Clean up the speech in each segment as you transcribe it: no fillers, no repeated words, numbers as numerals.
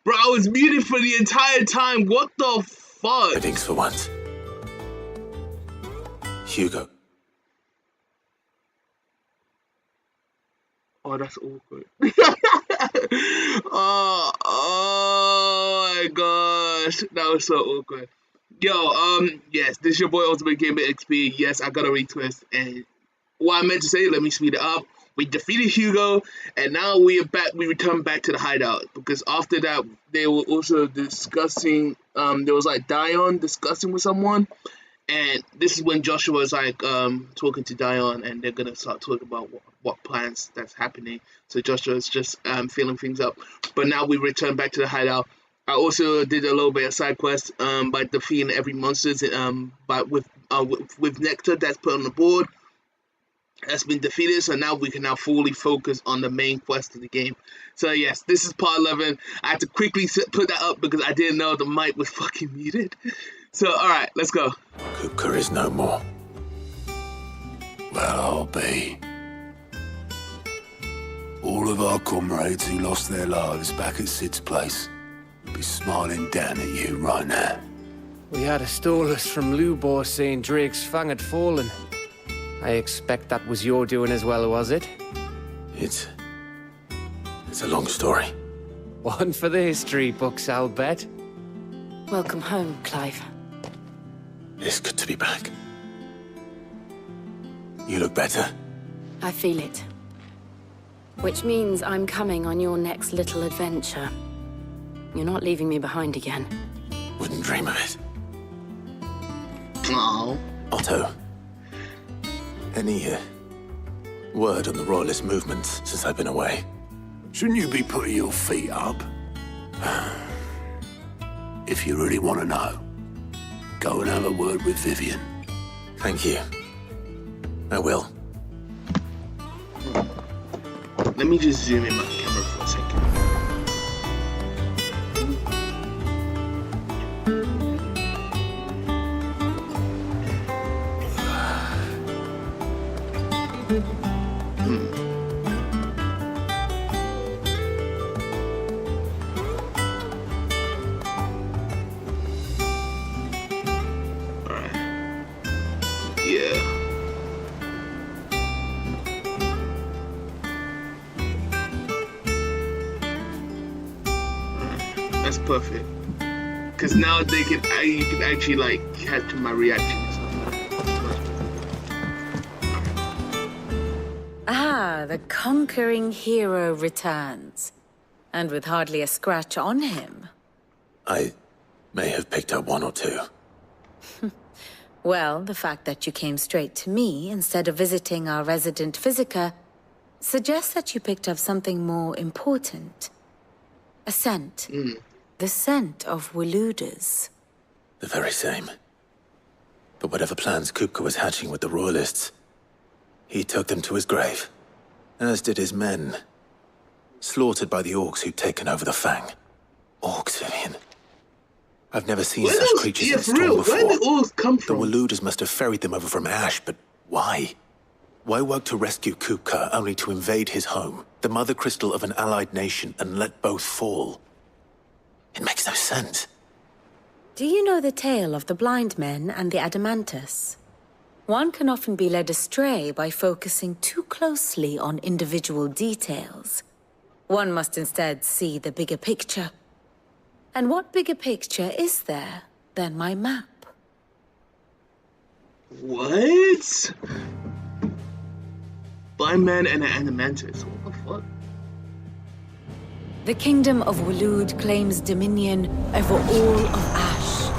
Bro, I was muted for the entire time. What the fuck? Weddings for once. Hugo. Oh, that's awkward. oh my gosh. That was so awkward. Yo, yes, this is your boy Ultimate Gamer XP. Yes, I got a retwist. And what I meant to say, let me speed it up. We defeated Hugo, and now we are back. We return back to the hideout because after that, they were also discussing. There was like Dion discussing with someone, and this is when Joshua was like talking to Dion, and they're gonna start talking about what plans that's happening. So Joshua is just filling things up. But now we return back to the hideout. I also did a little bit of side quest by defeating every monsters, but with Nectar that's put on the board. Has been defeated, so now we can now fully focus on the main quest of the game. So yes, this is part 11. I had to quickly put that up because I didn't know the mic was fucking muted. So alright, let's go. 𝙏𝙗𝙖 is no more. Well, I'll be. All of our comrades who lost their lives back at 𝙬𝙗𝙖𝙣𝙠 place will be smiling down at you right now. We had a stolus from Lubor saying Drake's fang had fallen. I expect that was your doing as well, was it? It's a long story. One for the history books, I'll bet. Welcome home, Clive. It's good to be back. You look better. I feel it. Which means I'm coming on your next little adventure. You're not leaving me behind again. Wouldn't dream of it. Oh. Otto. Any word on the Royalist movements since I've been away? Shouldn't you be putting your feet up? If you really want to know, go and have a word with Vivian. Thank you. I will. Let me just zoom in my camera for a second. That's perfect. Cause now you can actually like catch my reaction and stuff. Ah, the conquering hero returns. And with hardly a scratch on him. I may have picked up one or two. Well, the fact that you came straight to me instead of visiting our resident Physica suggests that you picked up something more important. A scent. The scent of Waloeders. The very same. But whatever plans 𝙏𝙗𝙖 was hatching with the Royalists, he took them to his grave. As did his men. Slaughtered by the orcs who'd taken over the Fang. Orcs, Vivian. I've never seen such creatures in storm before. Where did the orcs come from? The Waloeders must have ferried them over from Ash, but why? Why work to rescue 𝙏𝙗𝙖 only to invade his home, the mother crystal of an allied nation, and let both fall? It makes no sense. Do you know the tale of the blind men and the Adamantus? One can often be led astray by focusing too closely on individual details. One must instead see the bigger picture. And what bigger picture is there than my map? What? Blind man and an Adamantus. What the fuck? The kingdom of Waloed claims dominion over all of Ash.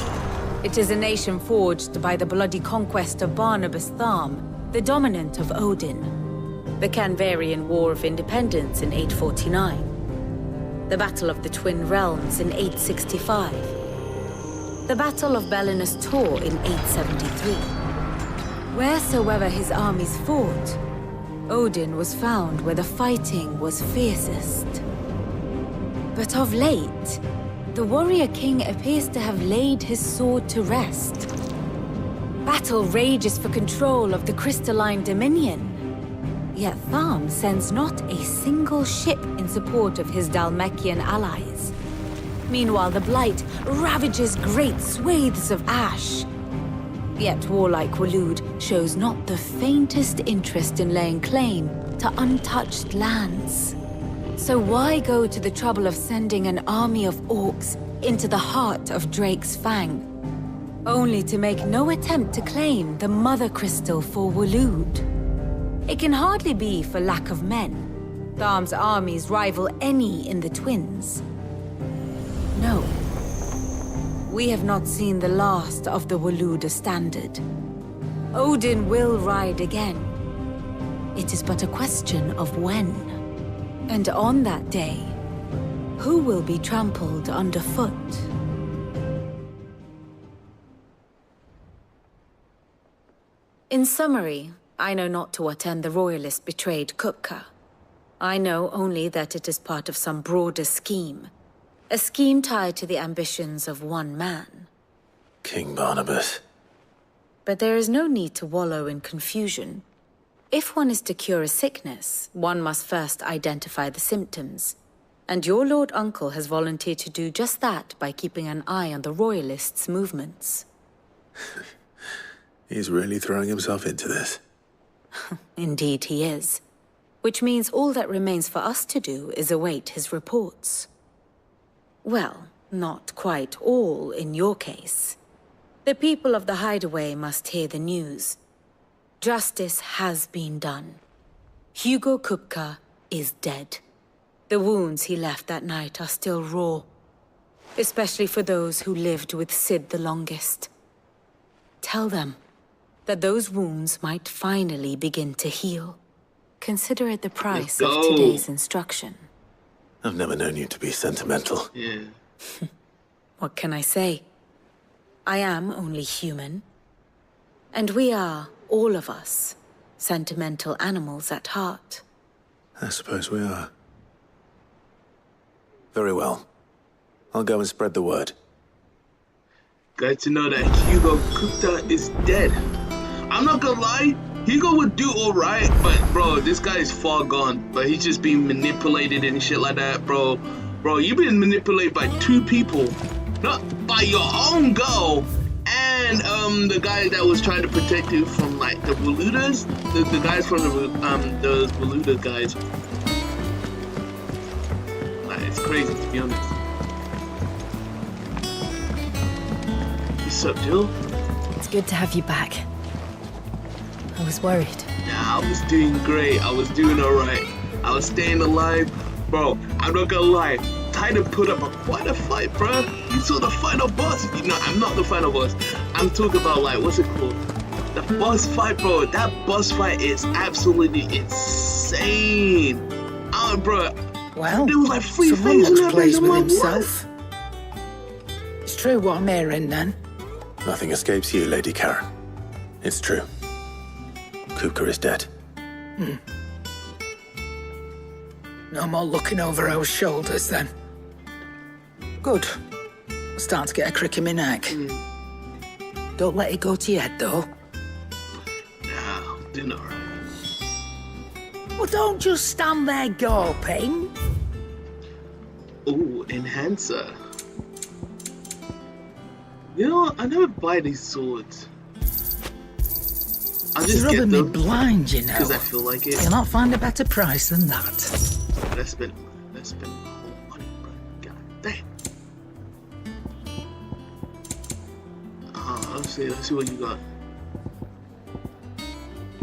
It is a nation forged by the bloody conquest of Barnabas 𝙗, the dominant of Odin. The Canvarian War of Independence in 849. The Battle of the Twin Realms in 865. The Battle of Belinus Tor in 873. Wheresoever his armies fought, Odin was found where the fighting was fiercest. But of late, the warrior king appears to have laid his sword to rest. Battle rages for control of the crystalline dominion. Yet sends not a single ship in support of his Dhalmekian allies. Meanwhile, the Blight ravages great swathes of ash. Yet warlike Waloed shows not the faintest interest in laying claim to untouched lands. So why go to the trouble of sending an army of orcs into the heart of Drake's Fang, only to make no attempt to claim the Mother Crystal for Waloed? It can hardly be for lack of men. Tharm's armies rival any in the Twins. No. We have not seen the last of the Waloed standard. Odin will ride again. It is but a question of when. And on that day, who will be trampled underfoot? In summary, I know not to what end the Royalist betrayed 𝙤𝙗𝙗. I know only that it is part of some broader scheme. A scheme tied to the ambitions of one man. King Barnabas. But there is no need to wallow in confusion. If one is to cure a sickness, one must first identify the symptoms. And your Lord Uncle has volunteered to do just that by keeping an eye on the Royalists' movements. He's really throwing himself into this. Indeed he is. Which means all that remains for us to do is await his reports. Well, not quite all in your case. The people of the Hideaway must hear the news. Justice has been done. Hugo 𝙤𝙗𝙗 is dead. The wounds he left that night are still raw, especially for those who lived with Sid the longest. Tell them that those wounds might finally begin to heal. Consider it the price of today's instruction. I've never known you to be sentimental. Yeah. What can I say? I am only human. And we are, all of us, sentimental animals at heart. I suppose we are. Very well. I'll go and spread the word. Glad to know that Hugo 𝙤𝙤𝙗 is dead. I'm not gonna lie, Hugo would do alright, but bro, this guy is far gone. But he's just being manipulated and shit like that, bro. Bro, you've been manipulated by two people. Not by your own girl and the guy that was trying to protect you from like the Waloeders. The guys from those Waloeder guys. Like, it's crazy to be honest. What's up, Jill? It's good to have you back. I was worried. Nah, I was doing great. I was doing alright. I was staying alive. Bro, I'm not gonna lie. Titan put up quite a fight, bro. You saw the final boss. No, I'm not the final boss. I'm talking about, like, what's it called? The boss fight, bro. That boss fight is absolutely insane. Bro. Well, there was like 3 someone phases looks in that pleased with like, himself. It's true what I'm hearing, then. Nothing escapes you, Lady Karen. It's true. 𝙤𝙗𝙗 is dead. No more looking over our shoulders, then. Good. I'm starting to get a crick in my neck. Don't let it go to your head, though. Nah, I'm doing alright. Well, don't just stand there gawping. Ooh, enhancer. You know, I never buy these swords. I It's just rubbing get me them blind, you know. because I feel like it. You'll not find a better price than that. Let's spend my whole money, bro. God damn. Let's see what you got.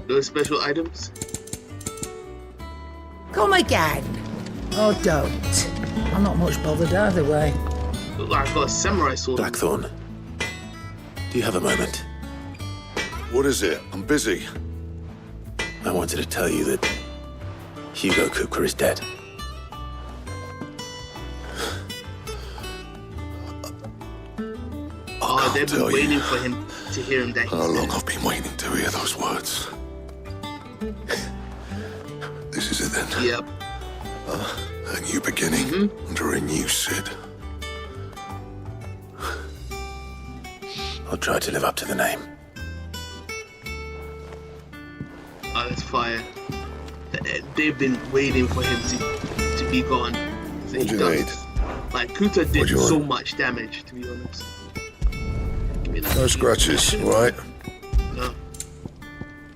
Those special items? Come again. Oh, don't. I'm not much bothered either way. Look like I've got a samurai sword. Blackthorn, do you have a moment? What is it? I'm busy. I wanted to tell you that Hugo 𝙤𝙗𝙗 is dead. Oh, they've been waiting for him to hear him that How long I've been waiting to hear those words. This is it then? Yep. A new beginning under a new Sid. I'll try to live up to the name. Oh, that's fire. They've been waiting for him to be gone. So What do you need? Like, Kuta did so much damage, to be honest. No scratches, right? No.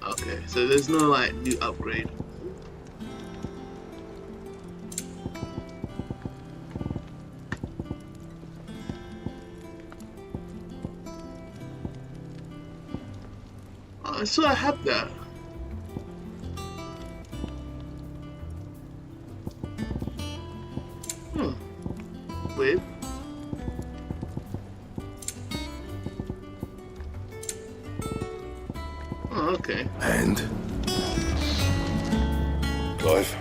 Okay, so there's no, like, new upgrade. Oh, so I have that. Weird. Oh, okay. And? Clive.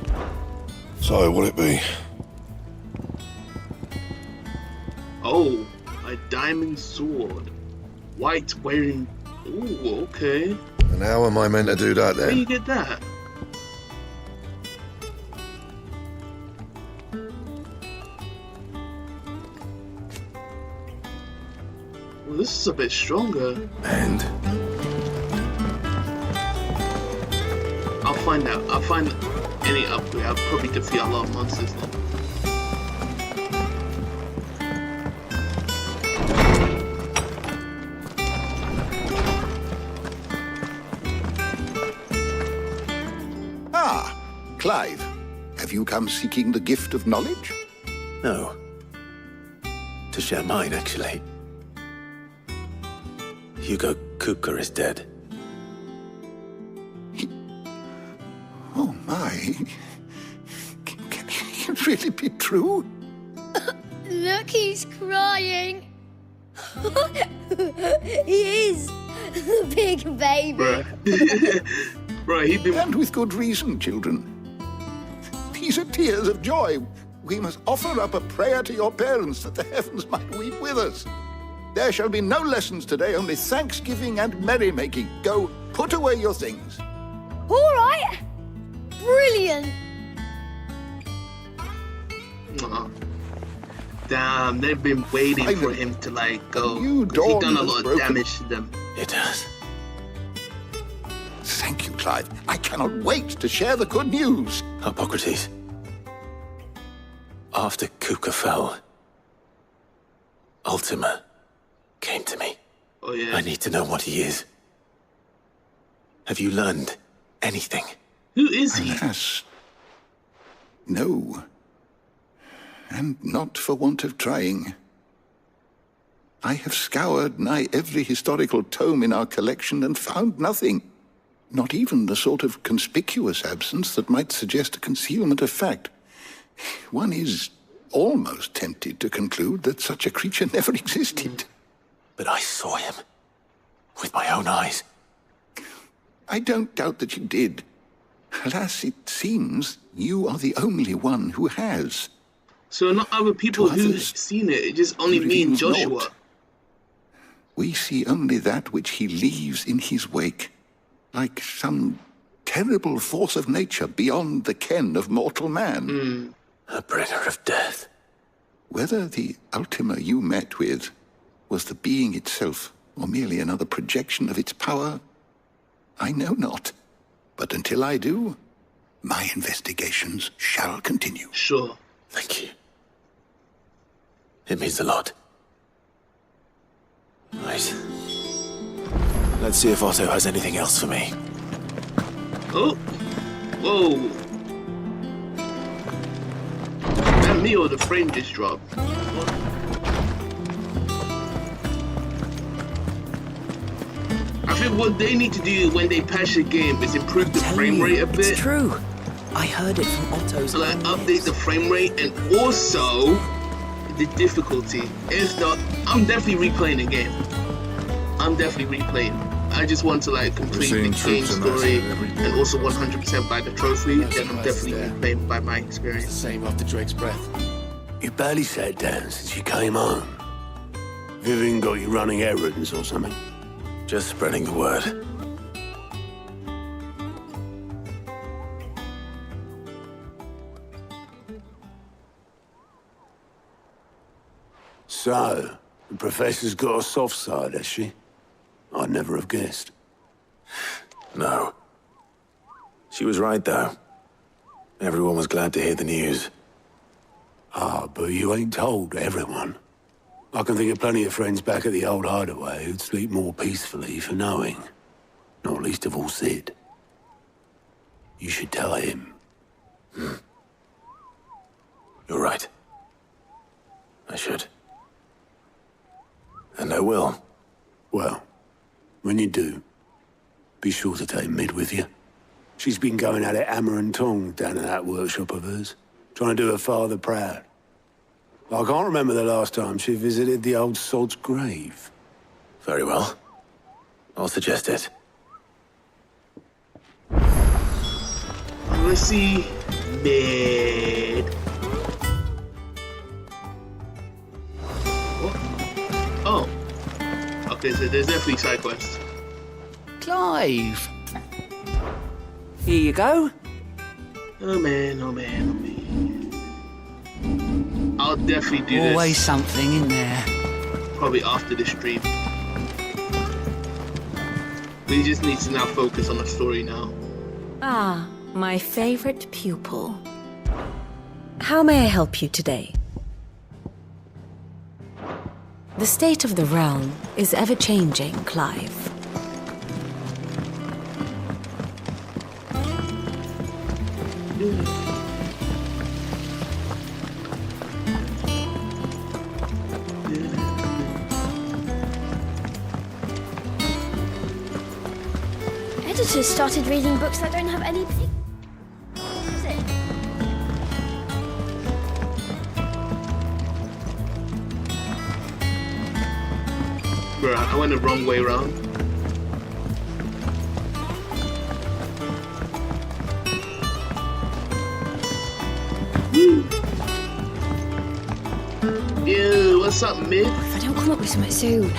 So, what'll it be? Oh, a diamond sword. White wearing... Ooh, okay. And how am I meant to do that Where do you then? get that? Well, this is a bit stronger. And? I'll find out. I'll find any upgrade. I'll probably defeat a lot of monsters then. Ah, Clive. Have you come seeking the gift of knowledge? No. To share mine, actually. 𝙗𝙗𝙢𝙢 is dead. Oh my. Can it really be true? Look, he's crying. He is. The big baby. Bruh. Bruh, he been... And with good reason, children. These are tears of joy. We must offer up a prayer to your parents that the heavens might weep with us. There shall be no lessons today, only thanksgiving and merrymaking. Go, put away your things. All right. Brilliant. Aw. Damn, they've been waiting for him to, like, go. You He's dawn done a has lot of broken. damage to them. It has. Thank you, Clive. I cannot wait to share the good news. Hippocrates. After 𝙗𝙗 fell, Ultima came to me. Oh, yeah. I need to know what he is. Have you learned anything? Who is he? Alas, no. And not for want of trying. I have scoured nigh every historical tome in our collection and found nothing. Not even the sort of conspicuous absence that might suggest a concealment of fact. One is almost tempted to conclude that such a creature never existed. But I saw him. With my own eyes. I don't doubt that you did. Alas, it seems you are the only one who has. So not other people To who've others, seen it, it's just only he me and reveals Joshua. naught. We see only that which he leaves in his wake, like some terrible force of nature beyond the ken of mortal man. A bringer of death. Whether the Ultima you met with was the being itself, or merely another projection of its power, I know not. But until I do, my investigations shall continue. Sure. Thank you. It means a lot. Right. Let's see if Otto has anything else for me. Oh. Whoa. That me or the frame just dropped. I think what they need to do when they patch the game is improve the frame rate a bit. It's true. I heard it from Otto's. So like update the frame rate and also the difficulty. If not, I'm definitely replaying the game. I'm definitely replaying. I just want to like complete the game story and also 100% buy the trophy. Then I'm definitely replaying by my experience. Same after Drake's breath. You barely sat down since you came home. Vivian got you running errands or something? Just spreading the word. So, the Professor's got a soft side, has she? I'd never have guessed. No. She was right, though. Everyone was glad to hear the news. Ah, but you ain't told everyone. I can think of plenty of friends back at the old hideaway who'd sleep more peacefully for knowing. Not least of all Sid. You should tell him. You're right. I should. And I will. Well, when you do, be sure to take Mid with you. She's been going at it hammer and tongs down in that workshop of hers, trying to do her father proud. I can't remember the last time she visited the old sod's grave. Very well. I'll suggest it. Let's see. Mid. Oh. Okay, so there's definitely side quests. Clive. Here you go. Oh man, oh man, oh man. I'll definitely do this. Always something in there. Probably after the stream. We just need to now focus on the story now. Ah, my favorite pupil. How may I help you today? The state of the realm is ever-changing, Clive. Editors started reading books that don't have any is it? Bruh, I went the wrong way around. Woo! Ew, what's up, Mid? If I don't come up with something soon.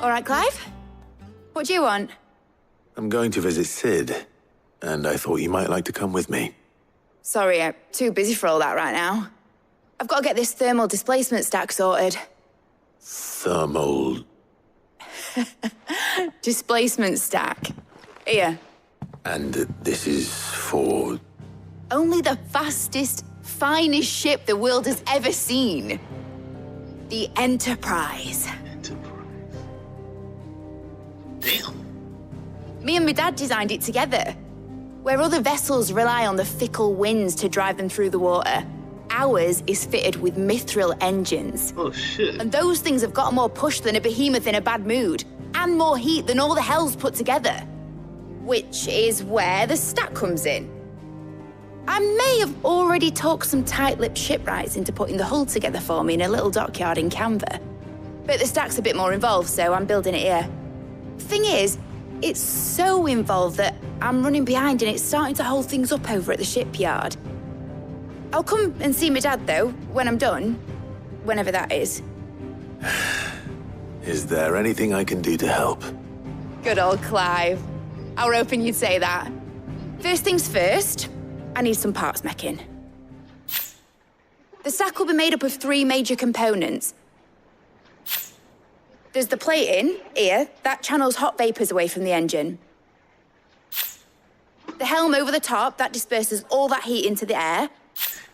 All right, Clive? What do you want? I'm going to visit Sid, and I thought you might like to come with me. Sorry, I'm too busy for all that right now. I've got to get this thermal displacement stack sorted. Thermal... Displacement stack. Here. And this is for... Only the fastest, finest ship the world has ever seen. The Enterprise. Damn. Me and my dad designed it together. Where other vessels rely on the fickle winds to drive them through the water, ours is fitted with mithril engines. Oh, shit. And those things have got more push than a behemoth in a bad mood, and more heat than all the hells put together. Which is where the stack comes in. I may have already talked some tight-lipped shipwrights into putting the hull together for me in a little dockyard in Canva. But the stack's a bit more involved, so I'm building it here. Thing is, it's so involved that I'm running behind and it's starting to hold things up over at the shipyard. I'll come and see my dad, though, when I'm done. Whenever that is. Is there anything I can do to help? Good old Clive. I were hoping you'd say that. First things first, I need some parts meching. The stack will be made up of 3 major components. There's the plating, here, that channels hot vapors away from the engine. The helm over the top, that disperses all that heat into the air.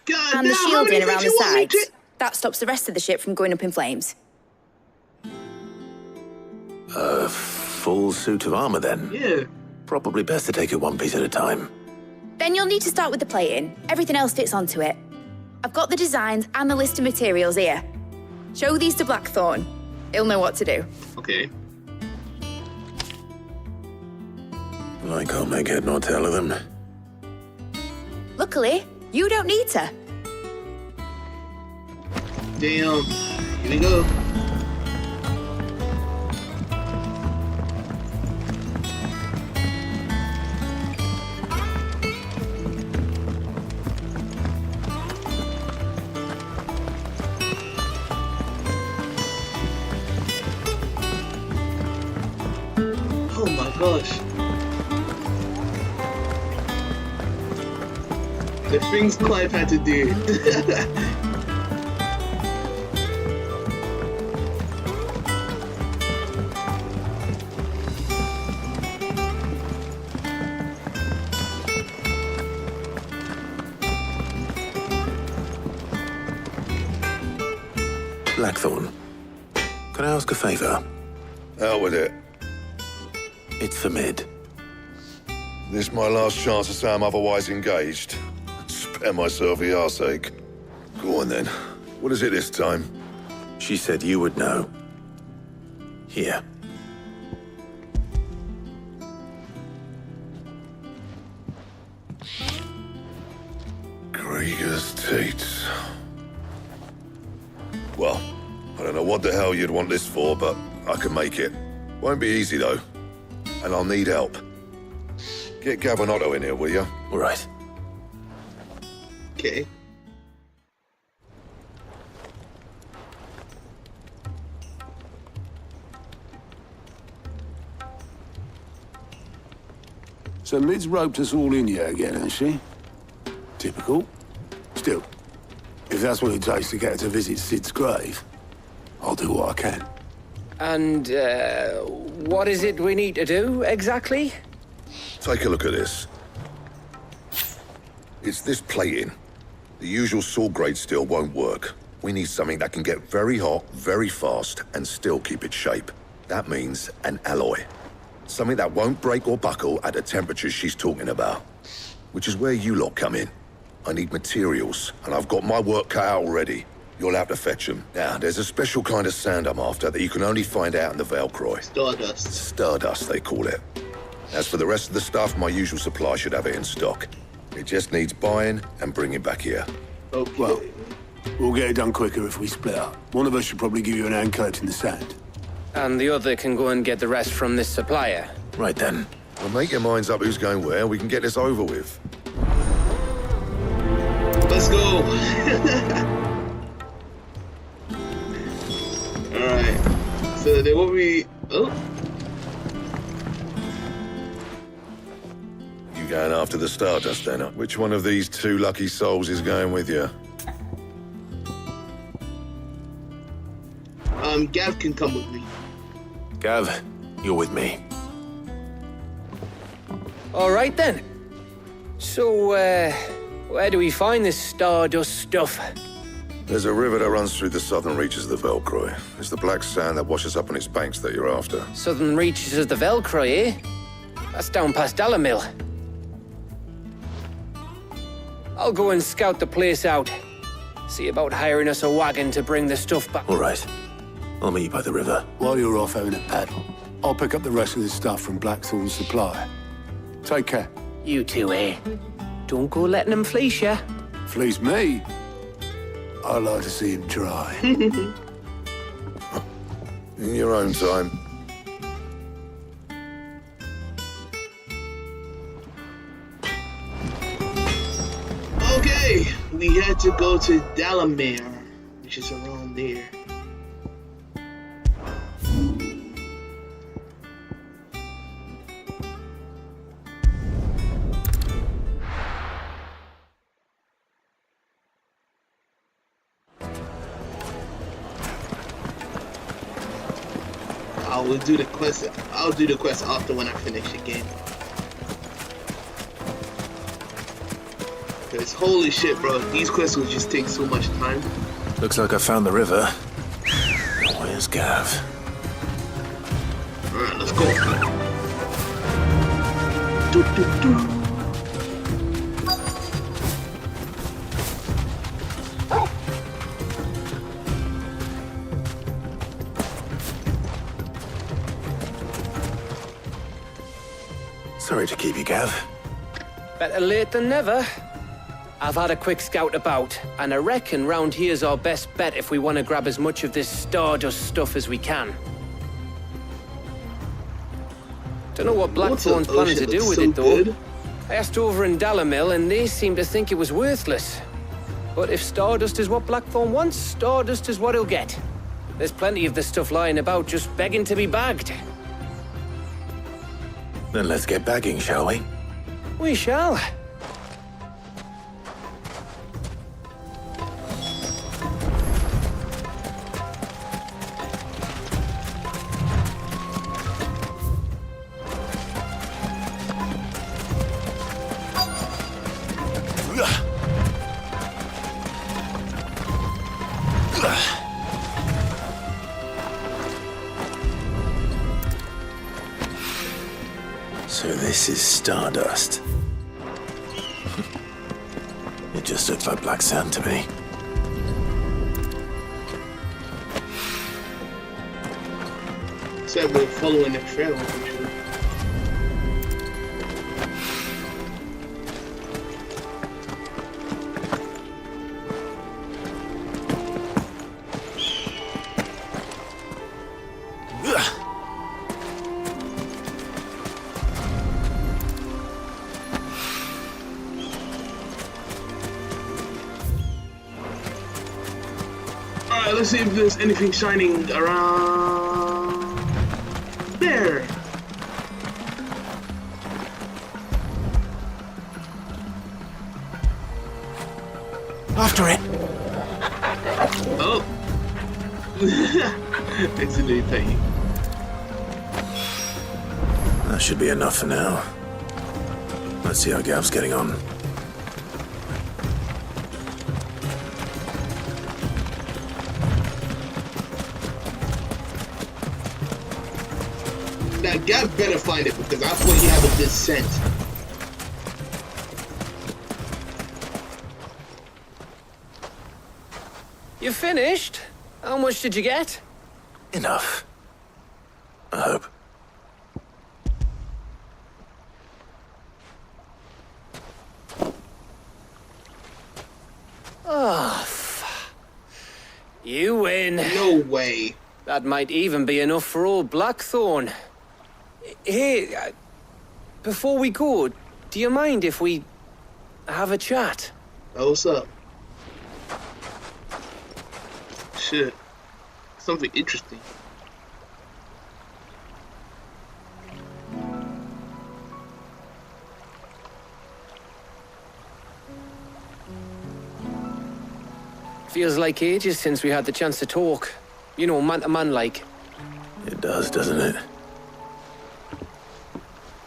God and the damn, shielding around the sides, to... that stops the rest of the ship from going up in flames. A full suit of armor, then? Yeah. Probably best to take it one piece at a time. Then you'll need to start with the plating. Everything else fits onto it. I've got the designs and the list of materials here. Show these to Blackthorn. He'll know what to do. Okay. I can't make head nor tail of them. Luckily, you don't need to. Damn. Here we go. Oh my gosh. The things Clive had to do. Blackthorn, can I ask a favor? Out with it. It's for Mid. This my last chance to say I'm otherwise engaged. Spare myself the arseache. Go on then. What is it this time? She said you would know. Here. Krieger's Teats. Well, I don't know what the hell you'd want this for, but I can make it. Won't be easy, though. And I'll need help. Get Gavin in here, will you? All right. Okay. So Mid's roped us all in here again, hasn't she? Typical. Still, if that's what it takes to get her to visit Sid's grave, I'll do what I can. And, what is it we need to do, exactly? Take a look at this. It's this plating. The usual sword grade steel won't work. We need something that can get very hot, very fast, and still keep its shape. That means an alloy. Something that won't break or buckle at the temperatures she's talking about. Which is where you lot come in. I need materials, and I've got my work cut out already. You'll have to fetch them. Now, there's a special kind of sand I'm after that you can only find out in the 𝙬𝙗𝙖𝙣𝙠. Stardust. Stardust, they call it. As for the rest of the stuff, my usual supply should have it in stock. It just needs buying and bringing back here. Okay. Well, we'll get it done quicker if we split up. One of us should probably give you an hand collecting the sand. And the other can go and get the rest from this supplier. Right then. Well, make your minds up who's going where, we can get this over with. Let's go. Alright. So there will be... Oh. You going after the Stardust, then? Which one of these two lucky souls is going with you? Gav can come with me. Gav, you're with me. All right, then. So, where do we find this Stardust stuff? There's a river that runs through the southern reaches of the 𝙬𝙗𝙖. It's the black sand that washes up on its banks that you're after. Southern reaches of the 𝙬𝙗𝙖, eh? That's down past Dalamil. I'll go and scout the place out. See about hiring us a wagon to bring the stuff back. All right. I'll meet you by the river. While you're off having a paddle, I'll pick up the rest of this stuff from Blackthorn's supplier. Take care. You two, eh? Don't go letting him fleece ya. Fleece me? I'd like to see him try. In your own time. Okay, we had to go to Dalamir, which is around there. I will do the quest. I'll do the quest after when I finish the game. Cause holy shit, bro, these quests will just take so much time. Looks like I found the river. Where's Gav? Alright, let's go. Do, do, do. Sorry to keep you, Gav. Better late than never. I've had a quick scout about, and I reckon round here's our best bet if we want to grab as much of this Stardust stuff as we can. Don't know what Blackthorn's planning to do with it, though. Good. I asked over in Dalamil, and they seem to think it was worthless. But if Stardust is what Blackthorn wants, Stardust is what he'll get. There's plenty of this stuff lying about, just begging to be bagged. Then let's get bagging, shall we? We shall. This is stardust. It just looks like black sand to me. Said we're following the trail. Alright, let's see if there's anything shining around there. After it. Oh. Accidentally pay. That should be enough for now. Let's see how Gav's getting on. Now, Gav better find it because I thought he had a good scent. You finished? How much did you get? Enough. I hope. Oh, you win. No way. That might even be enough for old Blackthorn. Hey, before we go, do you mind if we have a chat? Oh, what's up? Shit. Something interesting. Feels like ages since we had the chance to talk. You know, man to man like. It does, doesn't it?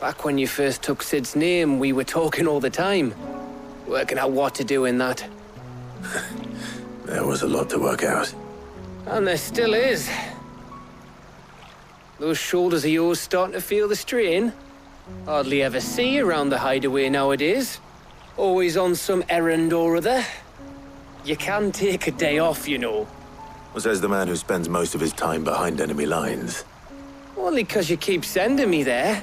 Back when you first took Sid's name, we were talking all the time. Working out what to do in that. There was a lot to work out. And there still is. Those shoulders of yours starting to feel the strain. Hardly ever see you around the hideaway nowadays. Always on some errand or other. You can take a day off, you know. Says the man who spends most of his time behind enemy lines. Only 'cause you keep sending me there.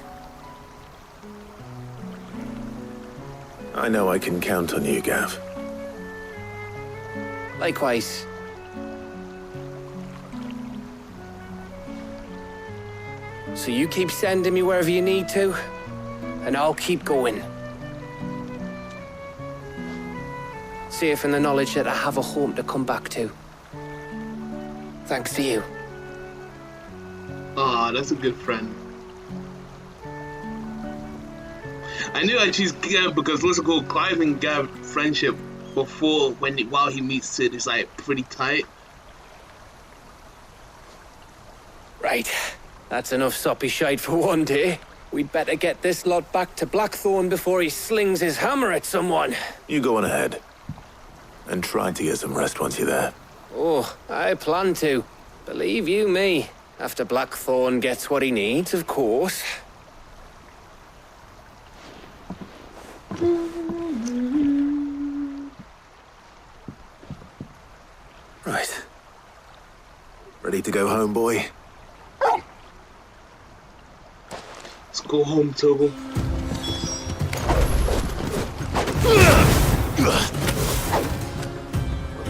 I know I can count on you, Gav. Likewise. So you keep sending me wherever you need to, and I'll keep going. Safe in the knowledge that I have a home to come back to. Thanks to you. Ah, that's a good friend. I knew I choose Gav because what's it called? Clive and Gav friendship before while he meets Sid is like pretty tight. Right. That's enough soppy shite for one day. We'd better get this lot back to Blackthorn before he slings his hammer at someone. You go on ahead. And try to get some rest once you're there. Oh, I plan to. Believe you me. After Blackthorn gets what he needs, of course. Right. Ready to go home, boy? Let's go home, Togo.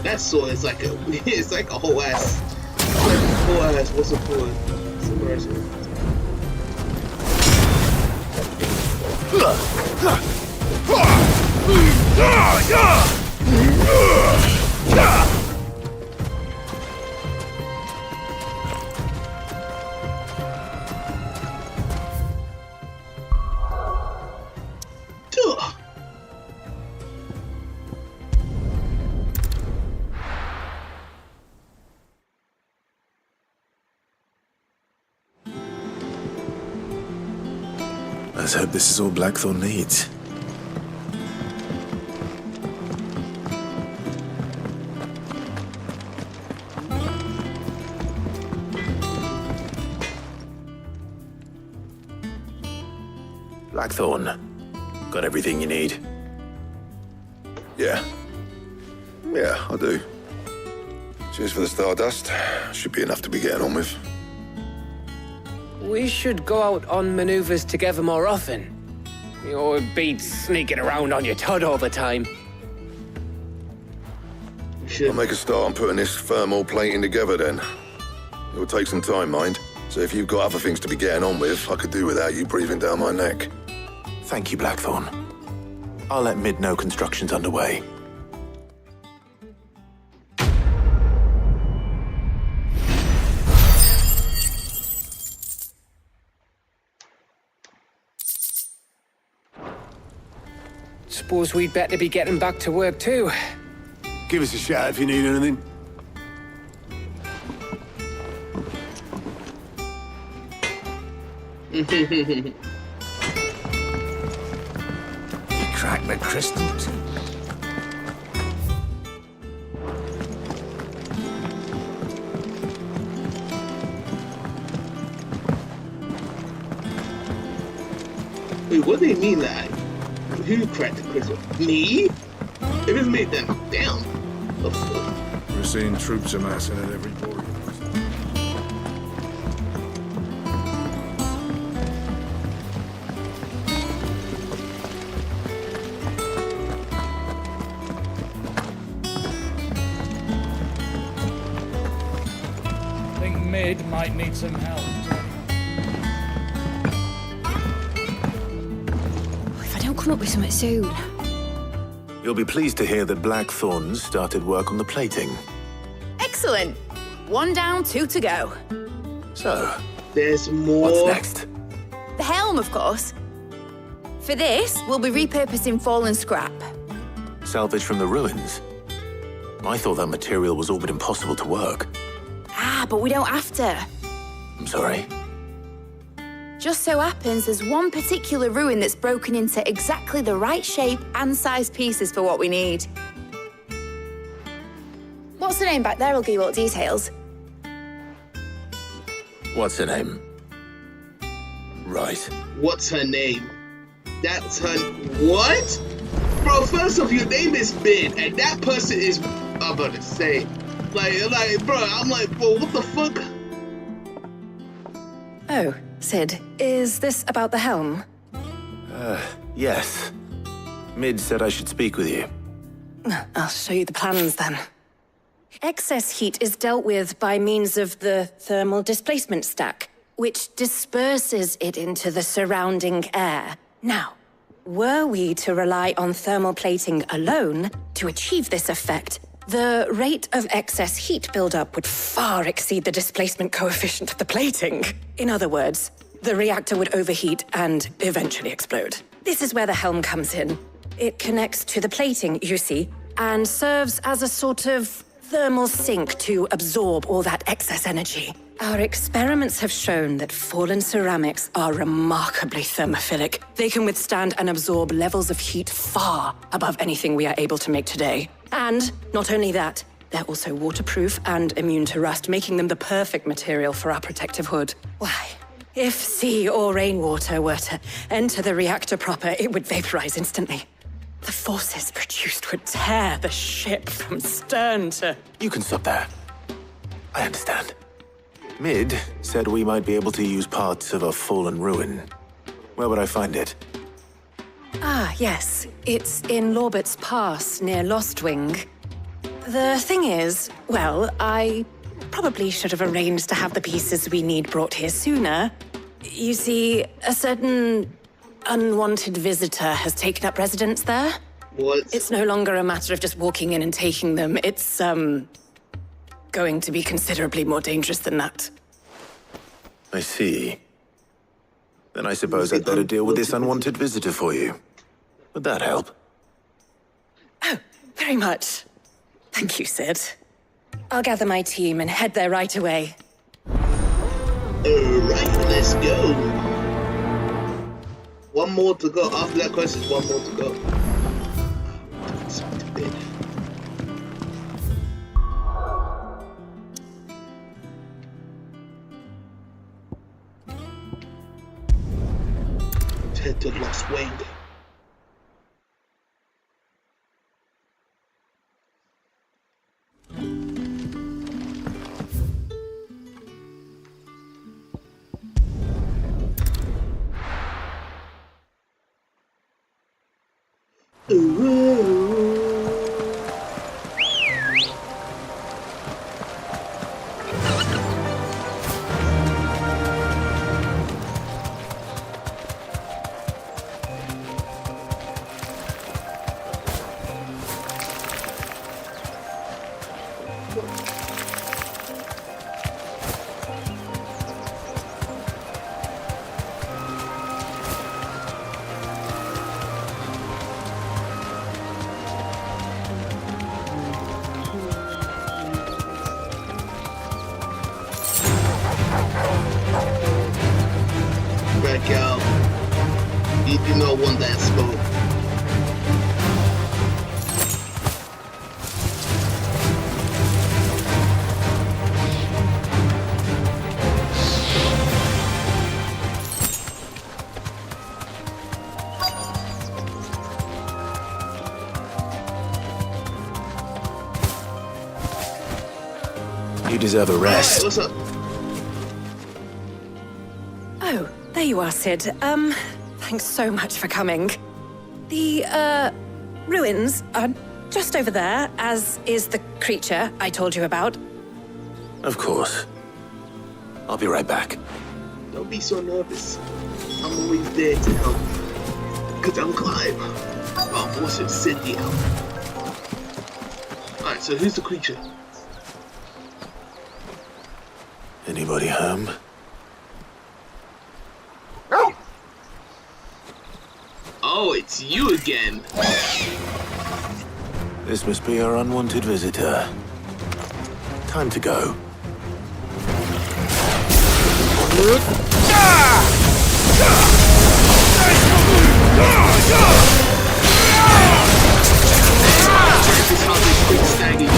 That sword is like it's like a whole ass. It's like a whole ass, what's it called? Submersive. Let's hope this is all Blackthorn needs. Blackthorn, got everything you need? Yeah. Yeah, I do. Cheers for the stardust. Should be enough to be getting on with. We should go out on maneuvers together more often. Or beat sneaking around on your Todd all the time. I'll make a start on putting this thermal plating together then. It'll take some time, mind. So if you've got other things to be getting on with, I could do without you breathing down my neck. Thank you, Blackthorn. I'll let Mid know construction's underway. Suppose we'd better be getting back to work too. Give us a shout if you need anything. He cracked the crystal too. Wait, what do they mean that? Who cracked the crystal? Me? If it's me, then damn. The fuck? We're seeing troops amassing at every border. Think Mid might need some help. If I don't come up with something soon. You'll be pleased to hear that Blackthorn's started work on the plating. Excellent. 1 down, 2 to go. So, there's more. What's next? The helm, of course. For this, we'll be repurposing fallen scrap. Salvage from the ruins? I thought that material was all but impossible to work. Ah, but we don't have to. I'm sorry. Just so happens there's one particular ruin that's broken into exactly the right shape and size pieces for what we need. What's the name back there? I'll give you all the details. What's her name? Right. What's her name? That's her. What? Bro, first off, your name is Ben, and that person is. I'm about to say. Like, bro, I'm like, bro, what the fuck? Oh, Sid, is this about the helm? Yes. Mid said I should speak with you. I'll show you the plans then. Excess heat is dealt with by means of the thermal displacement stack, which disperses it into the surrounding air. Now, were we to rely on thermal plating alone to achieve this effect, the rate of excess heat buildup would far exceed the displacement coefficient of the plating. In other words, the reactor would overheat and eventually explode. This is where the helm comes in. It connects to the plating, you see, and serves as a sort of thermal sink to absorb all that excess energy. Our experiments have shown that fallen ceramics are remarkably thermophilic. They can withstand and absorb levels of heat far above anything we are able to make today. And not only that, they're also waterproof and immune to rust, making them the perfect material for our protective hood. Why? If sea or rainwater were to enter the reactor proper, it would vaporize instantly. The forces produced would tear the ship from stern to... You can stop there. I understand. Mid said we might be able to use parts of a fallen ruin. Where would I find it? Ah, yes. It's in Lorbert's Pass, near Lostwing. The thing is, well, I probably should have arranged to have the pieces we need brought here sooner. You see, a certain unwanted visitor has taken up residence there. What? It's no longer a matter of just walking in and taking them. It's, going to be considerably more dangerous than that. I see. Then I suppose I'd better deal with this unwanted visitor for you. Would that help? Oh, very much. Thank you, Sid. I'll gather my team and head there right away. Alright, let's go. One more to go. After that question, one more to go. head to Lost Wing. You do not want that smoke. You deserve a rest. Hey, what's up? Oh, there you are, Sid. Thanks so much for coming. The, ruins are just over there, as is the creature I told you about. Of course. I'll be right back. Don't be so nervous. I'm always there to help. Because I'm Clive. I'm also Cindy out. Alright, so who's the creature? Anybody home? Oh, it's you again. This must be our unwanted visitor. Time to go. This is how they quick snagging.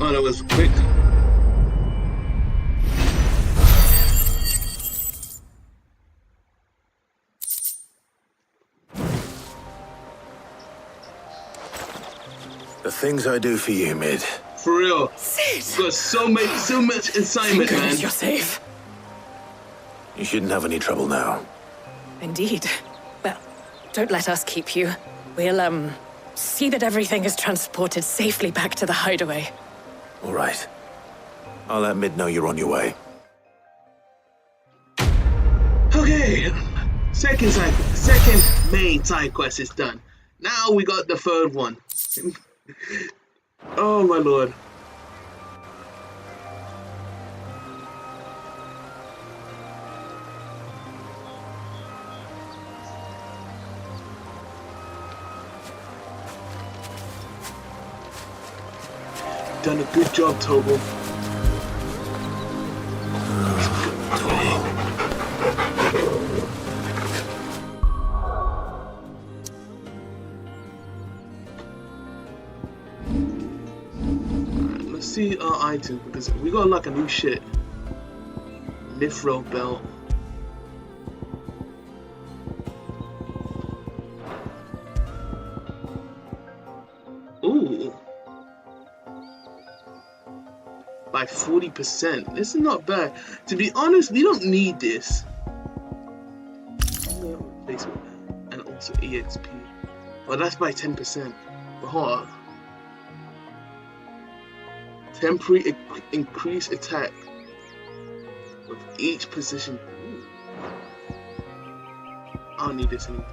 Oh, that was quick. The things I do for you, Mid. For real. Sid! Got so much assignment, Thank man. goodness you're safe. You shouldn't have any trouble now. Indeed. Well, don't let us keep you. We'll, see that everything is transported safely back to the hideaway. All right. I'll let Mid know you're on your way. Okay. Second main side quest is done. Now we got the third one. Oh my lord. Done a good job, Tobo. Let's see our items because we got like a new shit. Mithril belt. by 40%. This is not bad. To be honest, we don't need this. And also EXP. Well, that's by 10%. But hold on. Temporary increase attack with each position. Ooh. I don't need this anymore.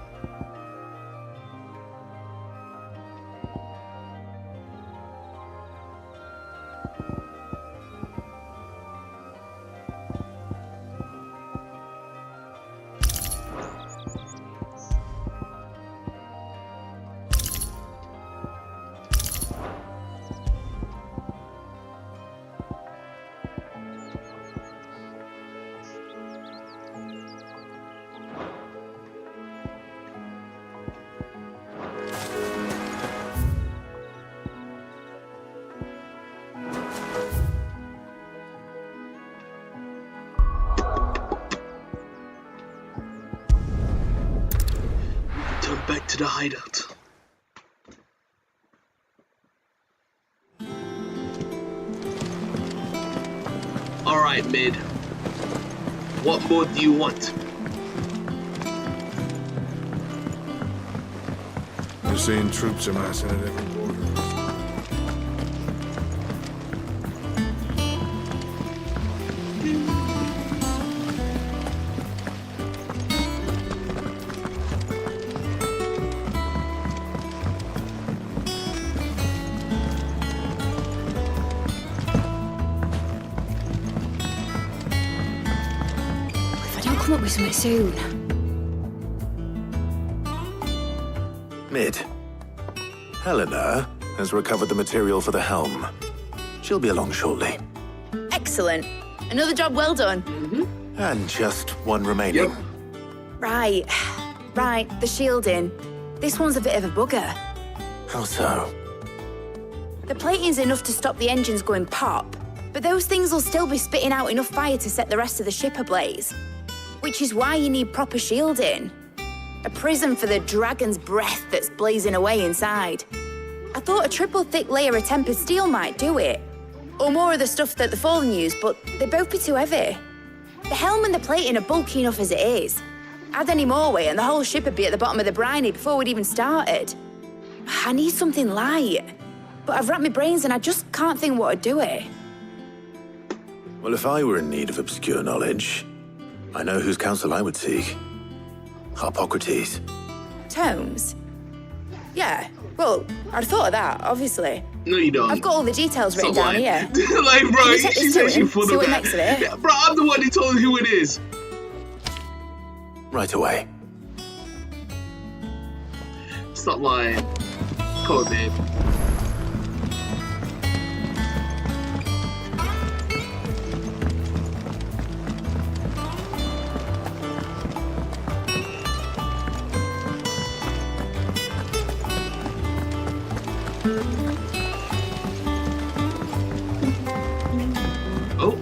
Back to the hideout. Alright, Mid. What more do you want? We're seeing troops amassing at every border. Come up with something soon. Mid. Helena has recovered the material for the helm. She'll be along shortly. Excellent. Another job well done. And just one remaining. Yep. Right, the shielding. This one's a bit of a bugger. How so? The plating's enough to stop the engines going pop, but those things will still be spitting out enough fire to set the rest of the ship ablaze. Which is why you need proper shielding. A prism for the dragon's breath that's blazing away inside. I thought a triple thick layer of tempered steel might do it. Or more of the stuff that the Fallen use, but they'd both be too heavy. The helm and the plating are bulky enough as it is. Add any more weight and the whole ship would be at the bottom of the briny before we'd even started. I need something light. But I've racked my brains and I just can't think what would do it. Well, if I were in need of obscure knowledge, I know whose counsel I would seek. Harpocrates. Tomes? Yeah, well, I'd thought of that, obviously. No, you don't. I've got all the details written down here. Like, bro, You take she this said to she him, full see of what that. makes of it. Yeah, bro, I'm the one who told you who it is. Right away. Stop lying. Come on, babe. Oh.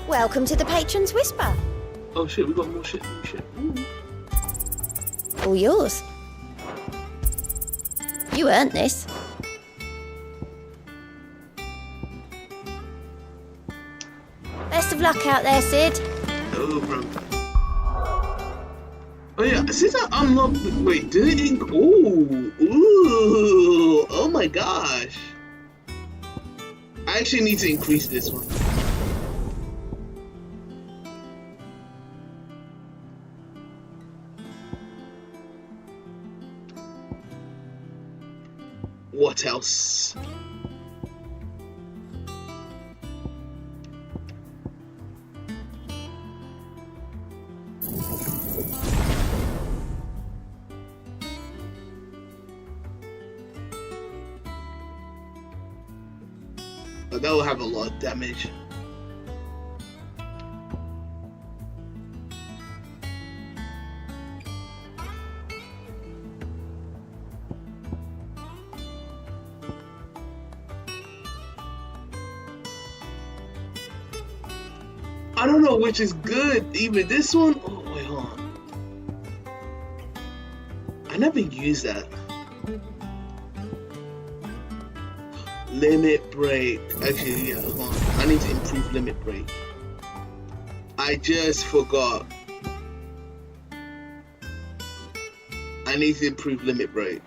Welcome to the Patron's Whisper. Oh shit, we got more shit. Ooh. All yours. You earned this. Best of luck out there, Sid. Oh, bro. Oh yeah, since I unlocked the, wait, did it ooh, oh my gosh. I actually need to increase this one. What else? But that will have a lot of damage. I don't know which is good, even this one. Oh, wait, hold on. I never used that. Limit break. Actually, yeah, hold on. I need to improve limit break. I just forgot. I need to improve limit break.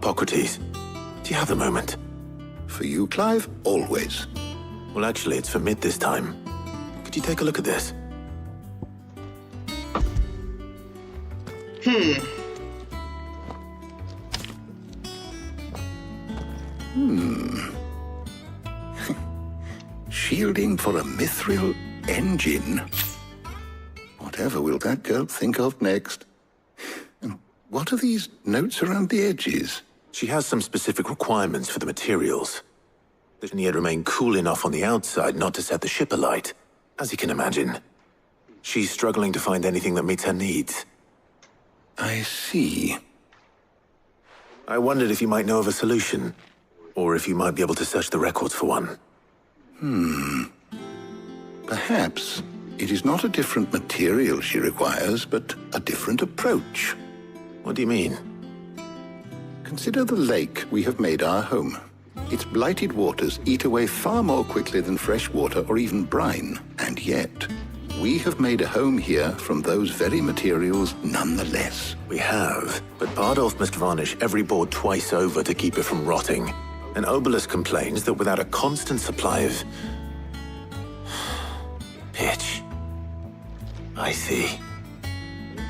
Hippocrates, do you have a moment? For you, Clive, always. Well, actually, it's for mid this time. Could you take a look at this? Shielding for a mithril engine. Whatever will that girl think of next? And what are these notes around the edges? She has some specific requirements for the materials. That yet remain cool enough on the outside not to set the ship alight. As you can imagine, she's struggling to find anything that meets her needs. I see. I wondered if you might know of a solution, or if you might be able to search the records for one. Perhaps it is not a different material she requires, but a different approach. What do you mean? Consider the lake we have made our home. Its blighted waters eat away far more quickly than fresh water or even brine. And yet, we have made a home here from those very materials nonetheless. We have, but Bardolph must varnish every board twice over to keep it from rotting. And 𝙗𝙗𝙗 complains that without a constant supply of pitch. I see.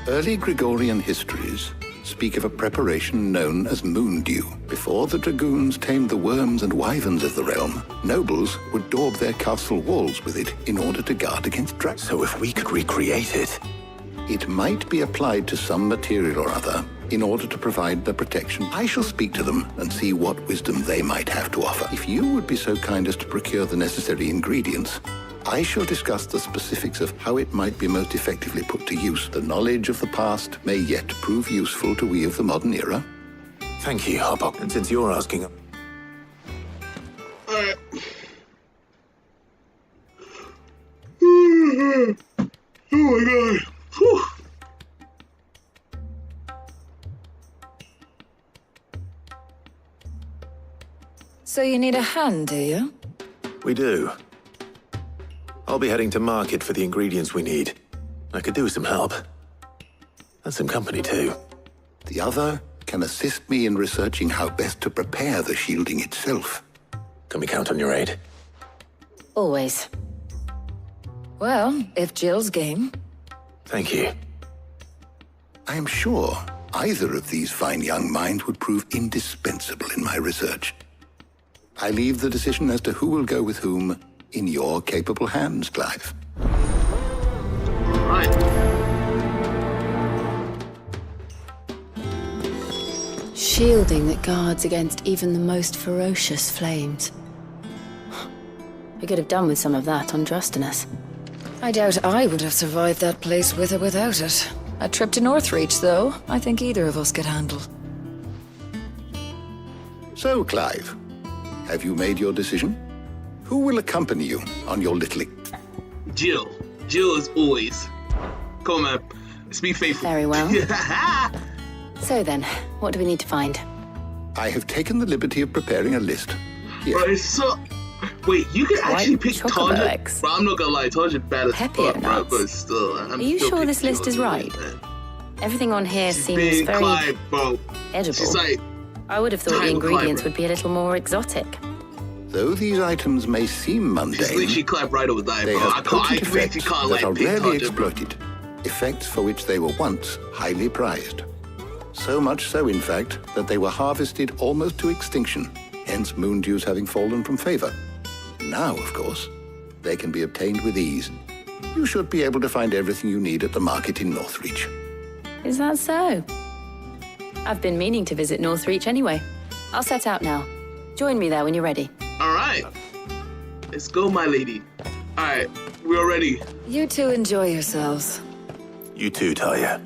Early Gregorian histories speak of a preparation known as moon dew. Before the dragoons tamed the worms and wyverns of the realm, nobles would daub their castle walls with it in order to guard against dragons. So if we could recreate it... It might be applied to some material or other in order to provide the protection. I shall speak to them and see what wisdom they might have to offer. If you would be so kind as to procure the necessary ingredients, I shall discuss the specifics of how it might be most effectively put to use. The knowledge of the past may yet prove useful to we of the modern era. Thank you, Harbok. And since you're asking... Alright. Oh my god. Whew. So you need a hand, do you? We do. I'll be heading to market for the ingredients we need. I could do with some help. And some company, too. The other can assist me in researching how best to prepare the shielding itself. Can we count on your aid? Always. Well, if Jill's game. Thank you. I am sure either of these fine young minds would prove indispensable in my research. I leave the decision as to who will go with whom in your capable hands, Clive. Right. Shielding that guards against even the most ferocious flames. We could have done with some of that on Drustinus. I doubt I would have survived that place with or without it. A trip to Northreach, though, I think either of us could handle. So, Clive, have you made your decision? Who will accompany you on your little... Jill. Jill is always. Come on, man. Let's be faithful. Very well. So then, what do we need to find? I have taken the liberty of preparing a list. Here. Right, so... Wait, you can actually pick chocobo Target? eggs. Bro, I'm not gonna lie, Target bad as Peppier fuck, bro, nuts. but still... Are you sure this list is right? Everything on here seems Big very Clive, bro. edible. She's like... I would have thought the Tiny ingredients Clive, would be a little more exotic. Though these items may seem It's literally mundane, Clive right over there, they bro. have I potent actually effects can't that are like pick rarely Target, bro. exploited. Effects for which they were once highly prized. So much so, in fact, that they were harvested almost to extinction, hence moon dews having fallen from favor. Now, of course, they can be obtained with ease. You should be able to find everything you need at the market in Northreach. Is that so? I've been meaning to visit Northreach anyway. I'll set out now. Join me there when you're ready. Alright. Alright. Let's go, my lady. Alright, we're ready. You two enjoy yourselves. You too, Talia.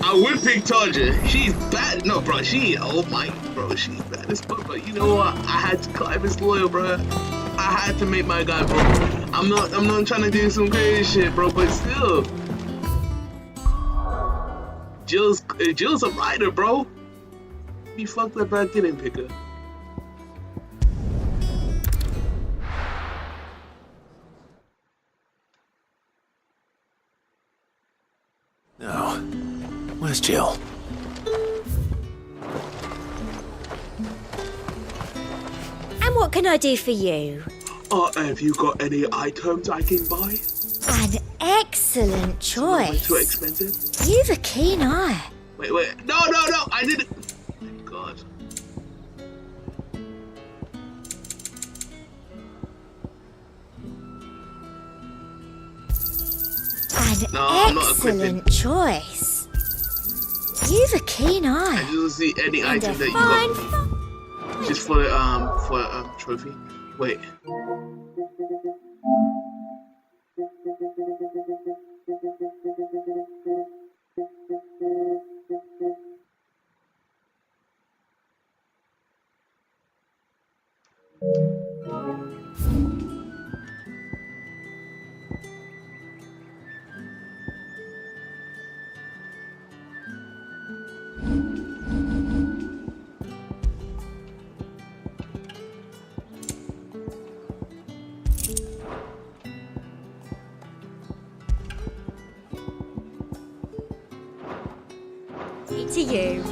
I would pick Tarja. She's bad. No, bro, oh my, bro, she's bad as fuck. But you know what? I had to climb his loyal, bro. I had to make my guy, bro. I'm not trying to do some crazy shit, bro, but still. Jill's a rider, bro. Be fucked up, I didn't pick her. No. Where's Jill? And what can I do for you? Have you got any items I can buy? An excellent choice. Too expensive? You've a keen eye. Wait. No, I didn't. Oh my God. An excellent choice. You've a keen eye. I just see any item that you got. Just for the trophy. Wait. To you.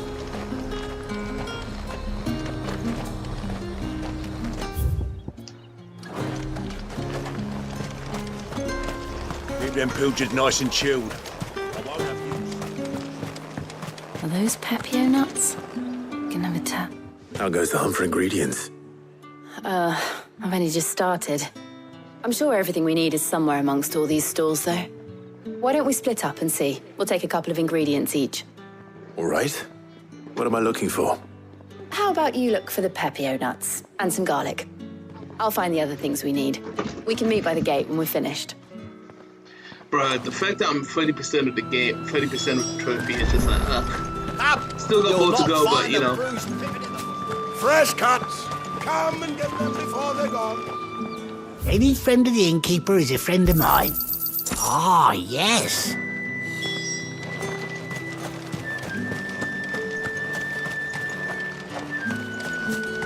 Keep them pilchards nice and chilled. Are those Pepio nuts? Can have a tap. How goes the hunt for ingredients? I've only just started. I'm sure everything we need is somewhere amongst all these stalls, though. Why don't we split up and see? We'll take a couple of ingredients each. All right. What am I looking for? How about you look for the Pepio nuts and some garlic? I'll find the other things we need. We can meet by the gate when we're finished. Bruh, the fact that I'm 30% of the game, 30% of the trophy is just like, still got more to go, but you know. Fresh cuts! Come and get them before they're gone. Any friend of the innkeeper is a friend of mine. Ah, yes.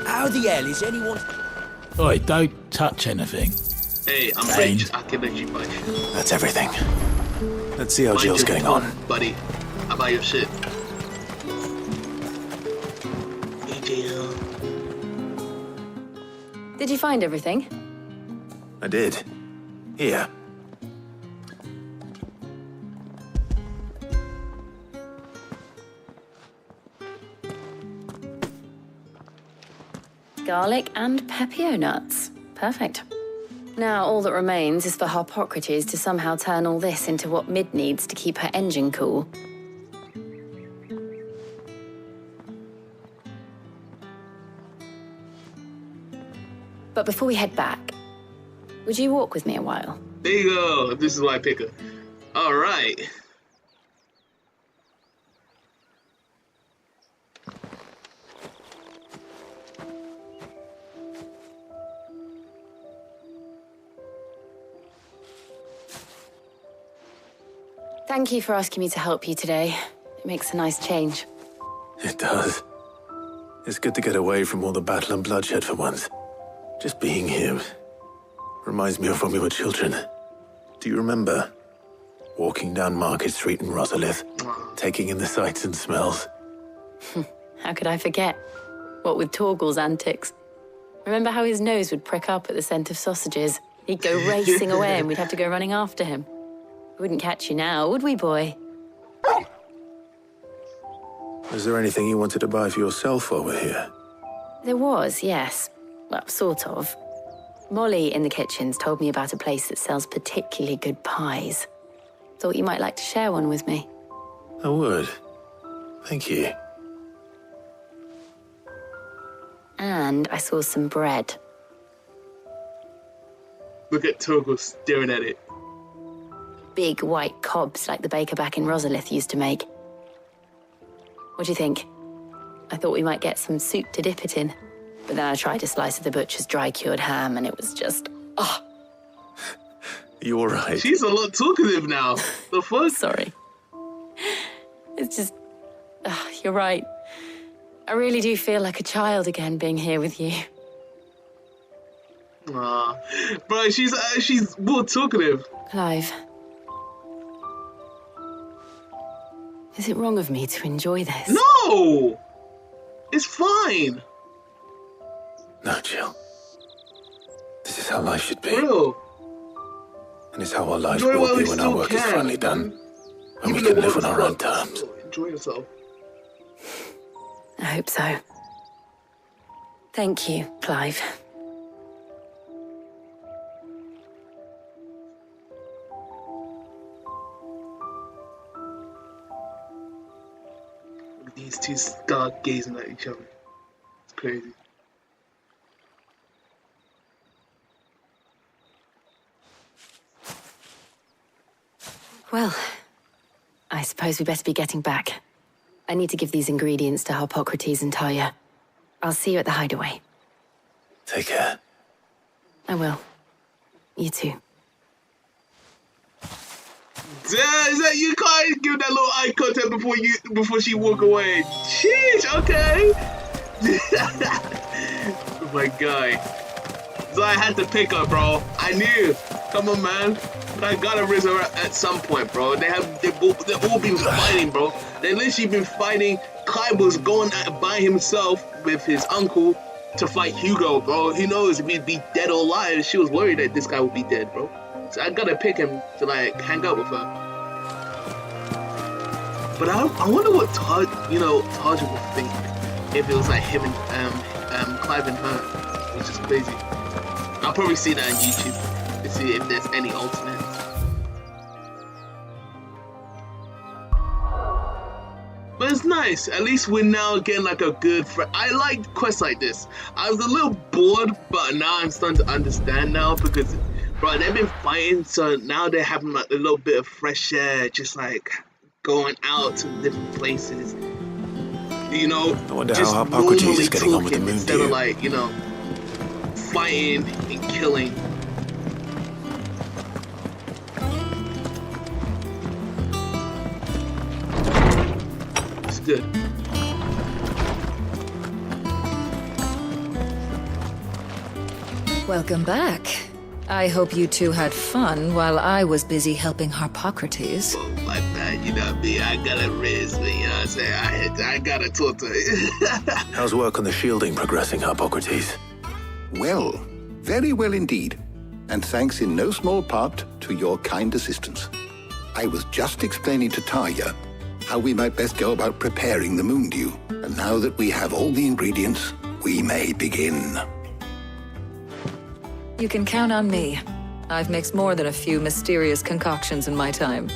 How the hell is anyone... Oi, don't touch anything. Hey, I'm rich. I can let you buy. That's everything. Let's see how Jill's getting on. Buddy, I buy your shit. Hey, Jill. Did you find everything? I did. Here. Garlic and Pepio nuts. Perfect. Now, all that remains is for Harpocrates to somehow turn all this into what Mid needs to keep her engine cool. But before we head back, would you walk with me a while? There you go. This is why I pick her. All right. Thank you for asking me to help you today. It makes a nice change. It does. It's good to get away from all the battle and bloodshed for once. Just being here reminds me of when we were children. Do you remember? Walking down Market Street in Rosalith, taking in the sights and smells. How could I forget? What with Torgal's antics. Remember how his nose would prick up at the scent of sausages? He'd go racing away and we'd have to go running after him. We wouldn't catch you now, would we, boy? Is there anything you wanted to buy for yourself while we're here? There was, yes. Well, sort of. Molly in the kitchens told me about a place that sells particularly good pies. Thought you might like to share one with me. I would. Thank you. And I saw some bread. Look at Togo staring at it. Big white cobs like the baker back in Rosalith used to make. What do you think? I thought we might get some soup to dip it in. But then I tried a slice of the butcher's dry-cured ham and it was just... oh. You all right? She's a lot talkative now. The fuck? Sorry. It's just... you're right. I really do feel like a child again being here with you. Aw. Bro, she's more talkative. Clive. Is it wrong of me to enjoy this? No! It's fine. No, Jill. This is how life should be. Bro. And it's how our lives Enjoy will while be we when our still work is can. finally done. When we Even can though live on our own fuck, terms. Enjoy yourself. I hope so. Thank you, Clive. These two start gazing at each other. It's crazy. Well, I suppose we better be getting back. I need to give these ingredients to Hippocrates and Talia. I'll see you at the hideaway. Take care. I will. You too. Yeah, is that you, Kai? Give that little eye contact before she walk away. Sheesh, okay. Oh my God. So I had to pick her, bro. I knew. Come on, man. I gotta raise her at some point, bro. They've all been fighting, bro. They literally been fighting. Kai was going by himself with his uncle to fight Hugo, bro. Who knows if he'd be dead or alive? She was worried that this guy would be dead, bro. So I gotta pick him to like hang out with her. But I wonder what Taj would think if it was like him and Clive and her, which is crazy. I'll probably see that on YouTube to see if there's any alternate. But it's nice. At least we're now getting like a good friend. I like quests like this. I was a little bored, but now I'm starting to understand now because, bro, they've been fighting, so now they're having like a little bit of fresh air, just like going out to different places. You know, I wonder just how Hippocrates normally is getting on with the talking moon instead dew. of like, you know, fighting and killing. It's good. Welcome back. I hope you two had fun while I was busy helping Hippocrates. Oh, my bad, you know me. I gotta raise me, you know what I'm saying? I gotta talk to you. How's work on the shielding progressing, Hippocrates? Well, very well indeed. And thanks in no small part to your kind assistance. I was just explaining to Talia how we might best go about preparing the moon dew. And now that we have all the ingredients, we may begin. You can count on me. I've mixed more than a few mysterious concoctions in my time.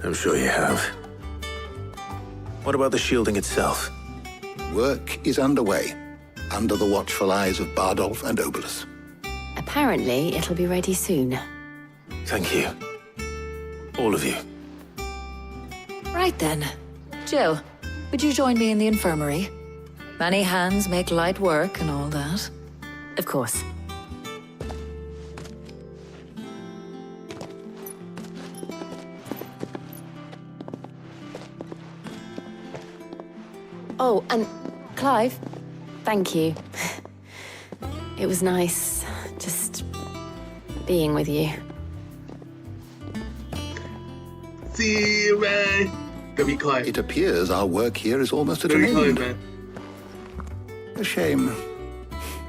I'm sure you have. What about the shielding itself? Work is underway, under the watchful eyes of Bardolph and Obolus. Apparently, it'll be ready soon. Thank you. All of you. Right then. Jill, would you join me in the infirmary? Many hands make light work and all that. Of course. Oh, and Clive, thank you. It was nice just being with you. See you, man. Go be quiet. It appears our work here is almost at an end. Man. A shame.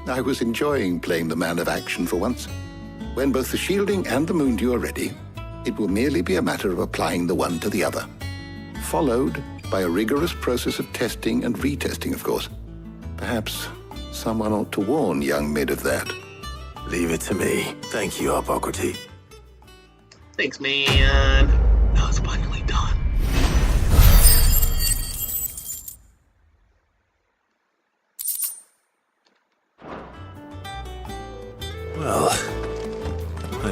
I was enjoying playing the man of action for once. When both the shielding and the moon dew are ready, it will merely be a matter of applying the one to the other. Followed by a rigorous process of testing and retesting, of course. Perhaps someone ought to warn young Mid of that. Leave it to me. Thank you, Hippocrates. Thanks, man. Now it's finally done.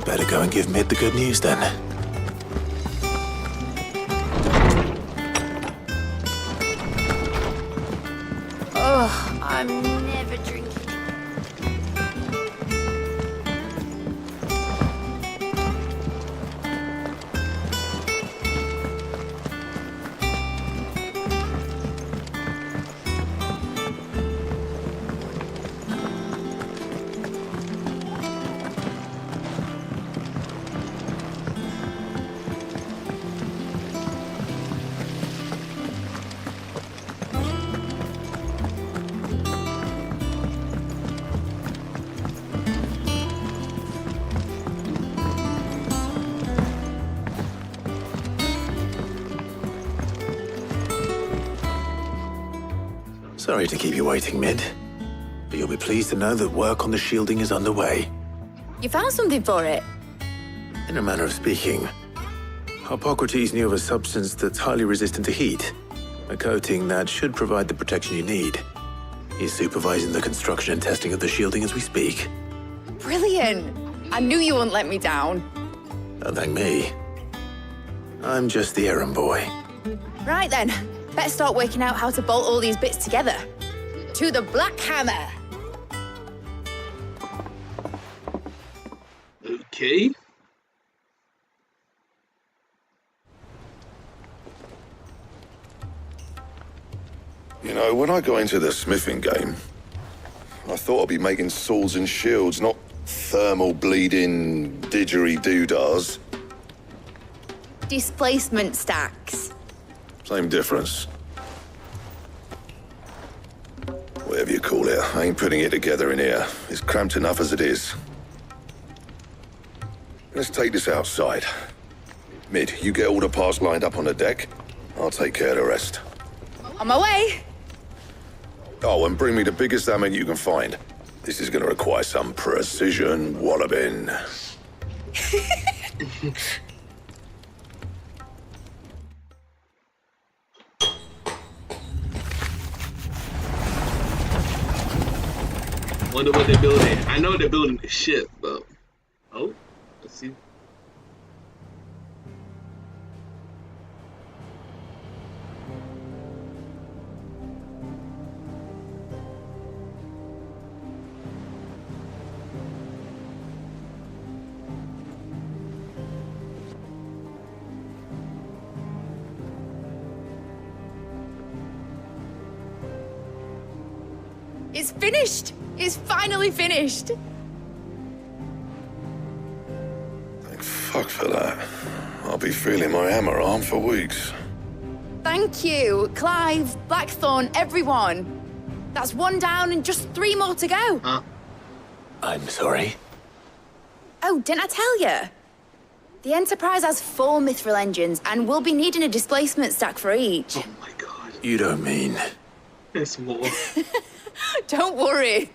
I'd better go and give Mid the good news then. Oh, I'm never drinking. Sorry to keep you waiting, Mid, but you'll be pleased to know that work on the shielding is underway. You found something for it? In a manner of speaking, Hippocrates knew of a substance that's highly resistant to heat, a coating that should provide the protection you need. He's supervising the construction and testing of the shielding as we speak. Brilliant! I knew you wouldn't let me down. Don't thank me. I'm just the errand boy. Right then, better start working out how to bolt all these bits together. To the Black Hammer! Okay. You know, when I got into the smithing game, I thought I'd be making swords and shields, not thermal bleeding didgeridoo-dahs. Displacement stacks. Same difference. Whatever you call it, I ain't putting it together in here. It's cramped enough as it is. Let's take this outside. Mid, you get all the parts lined up on the deck. I'll take care of the rest. On my way! Oh, and bring me the biggest hammer you can find. This is gonna require some precision walloping. Wonder what they're building. I know they're building a ship, but oh, let's see. It's finished! It's finally finished! Thank fuck for that. I'll be feeling my hammer arm for weeks. Thank you, Clive, Blackthorn, everyone. That's one down and just 3 more to go. Huh? I'm sorry. Oh, didn't I tell you? The Enterprise has 4 mithril engines and we'll be needing a displacement stack for each. Oh my god. You don't mean... There's more. Don't worry.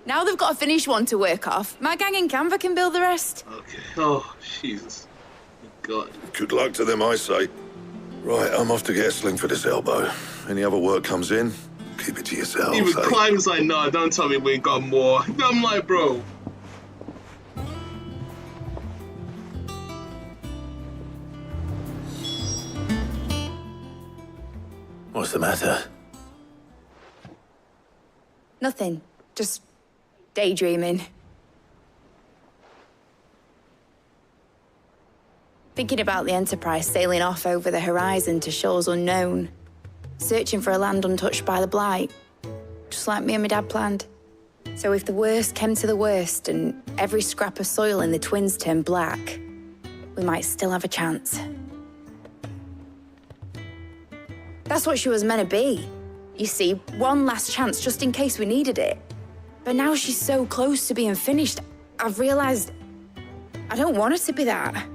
Now they've got a finished one to work off. My gang in Canva can build the rest. Okay. Oh, Jesus. God. Good luck to them, I say. Right, I'm off to get a sling for this elbow. Any other work comes in, keep it to yourselves. Even Clive's like, no, don't tell me we ain't got more. I'm like, bro. What's the matter? Nothing. Just daydreaming. Thinking about the Enterprise sailing off over the horizon to shores unknown. Searching for a land untouched by the Blight. Just like me and my dad planned. So if the worst came to the worst and every scrap of soil in the Twins turned black, we might still have a chance. That's what she was meant to be. You see, one last chance just in case we needed it. But now she's so close to being finished, I've realized I don't want it to be that.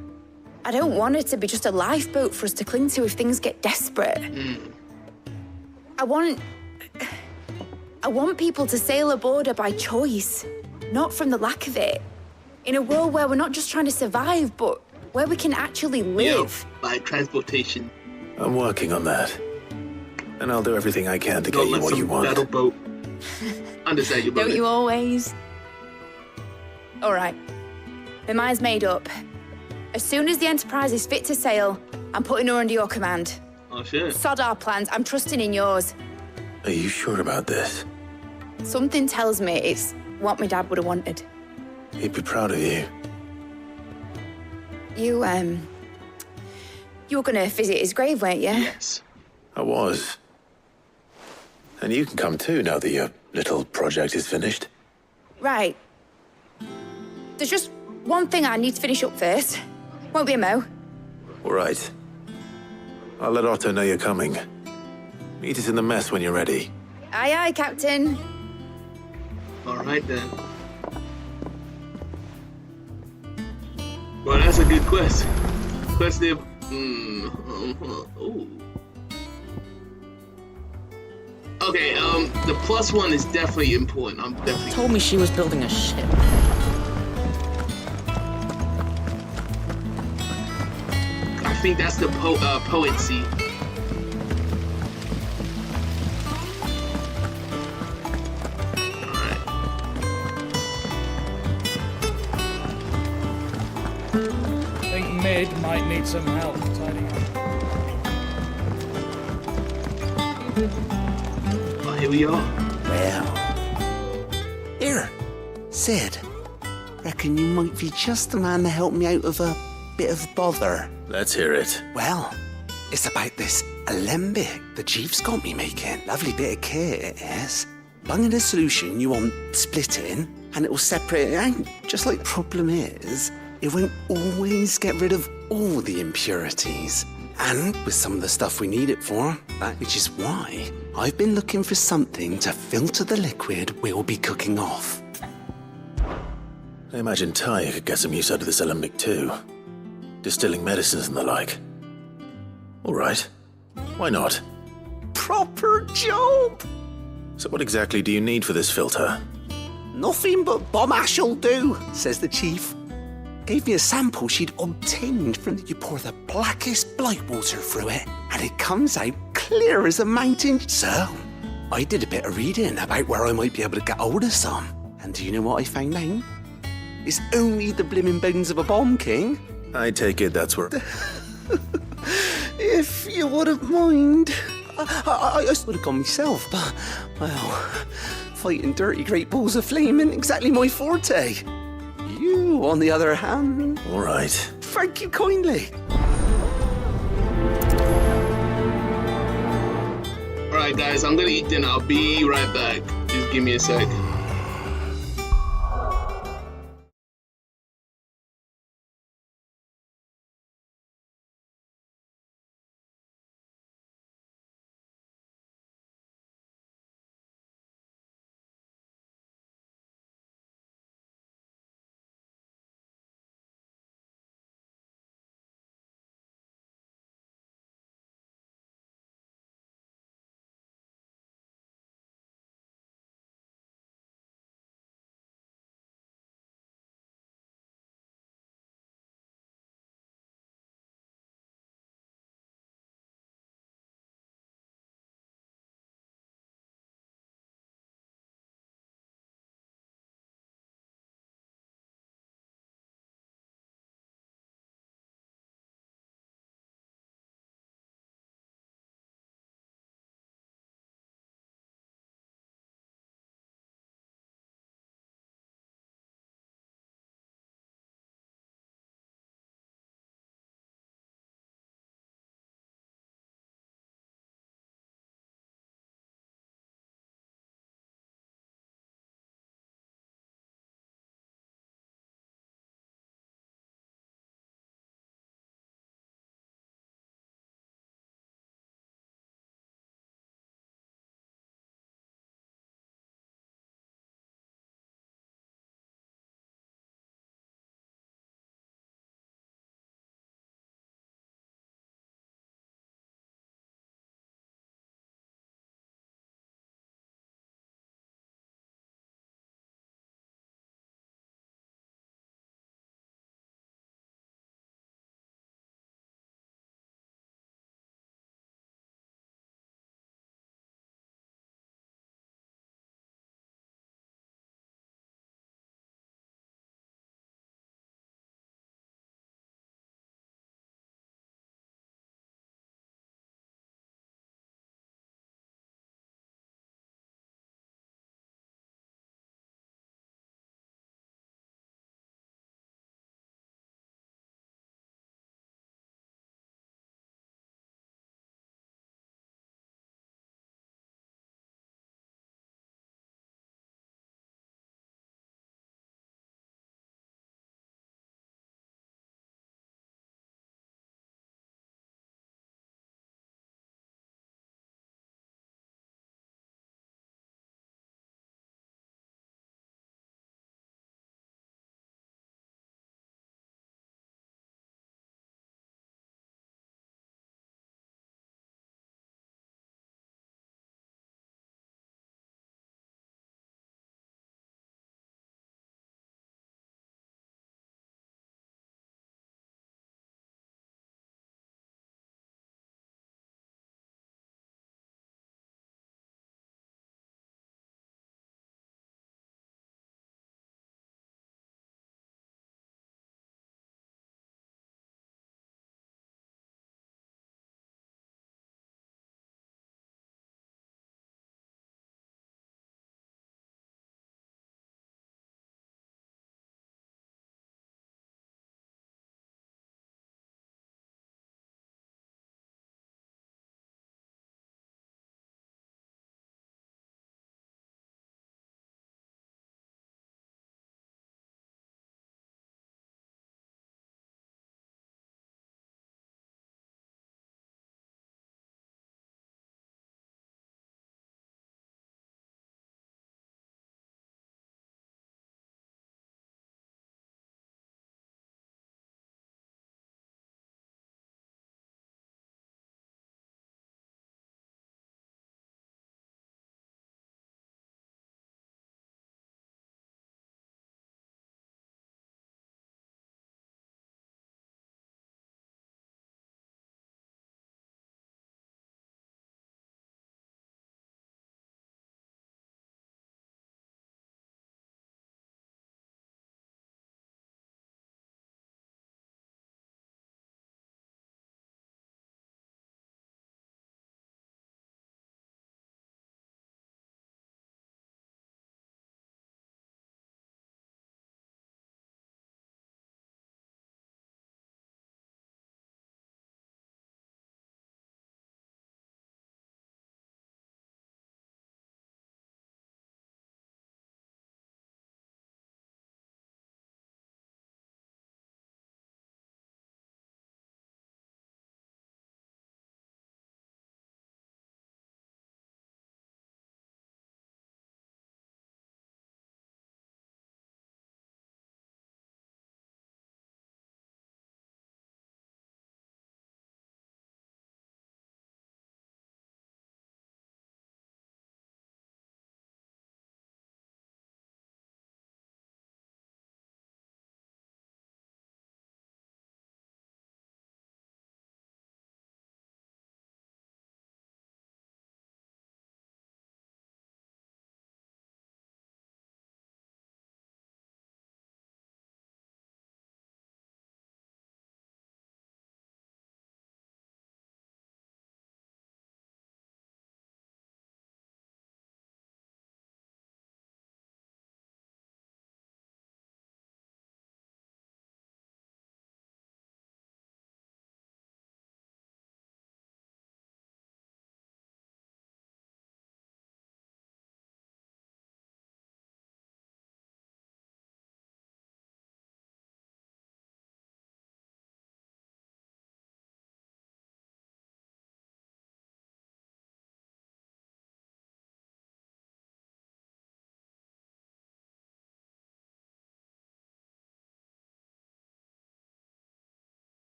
I don't want it to be just a lifeboat for us to cling to if things get desperate. I want people to sail aboard her by choice, not from the lack of it. In a world where we're not just trying to survive, but where we can actually live. Yeah, by transportation. I'm working on that. And I'll do everything I can to get you what you want. Battle boat. Understand you, brother. Don't you always? All right. My mind's made up. As soon as the Enterprise is fit to sail, I'm putting her under your command. Oh, shit. Sod our plans, I'm trusting in yours. Are you sure about this? Something tells me it's what my dad would have wanted. He'd be proud of you. You were gonna visit his grave, weren't you? Yes. I was. And you can come too now that your little project is finished. Right. There's just one thing I need to finish up first. Won't be a mo. All right. I'll let Otto know you're coming. Meet us in the mess when you're ready. Aye, aye, Captain. All right, then. Well, that's a good quest. Question. Ooh. Okay, the +1 is definitely important. I'm definitely. Told me she was building a ship. I think that's the poetry. I think Mid might need some help tidying up. Oh, here we are. Well. Here, Sid. Reckon you might be just the man to help me out of a bit of bother. Let's hear it. Well, it's about this alembic the chief's got me making. Lovely bit of kit it is. Bunging a solution you want splitting, and it will separate it out. Just like the problem is, it won't always get rid of all the impurities. And with some of the stuff we need it for, which is why I've been looking for something to filter the liquid we'll be cooking off. I imagine Ty could get some use out of this alembic too. Distilling medicines and the like. All right. Why not? Proper job! So what exactly do you need for this filter? Nothing but bomb ash'll do, says the chief. Gave me a sample she'd obtained from you pour the blackest blight water through it, and it comes out clear as a mountain. So, I did a bit of reading about where I might be able to get hold of some. And do you know what I found out? It's only the blimmin' bones of a bomb king. I take it that's where... If you wouldn't mind. I would have gone myself, but, well, fighting dirty great balls of flame isn't exactly my forte. You, on the other hand... All right. Thank you kindly. Alright, guys, I'm gonna eat dinner. I'll be right back. Just give me a sec.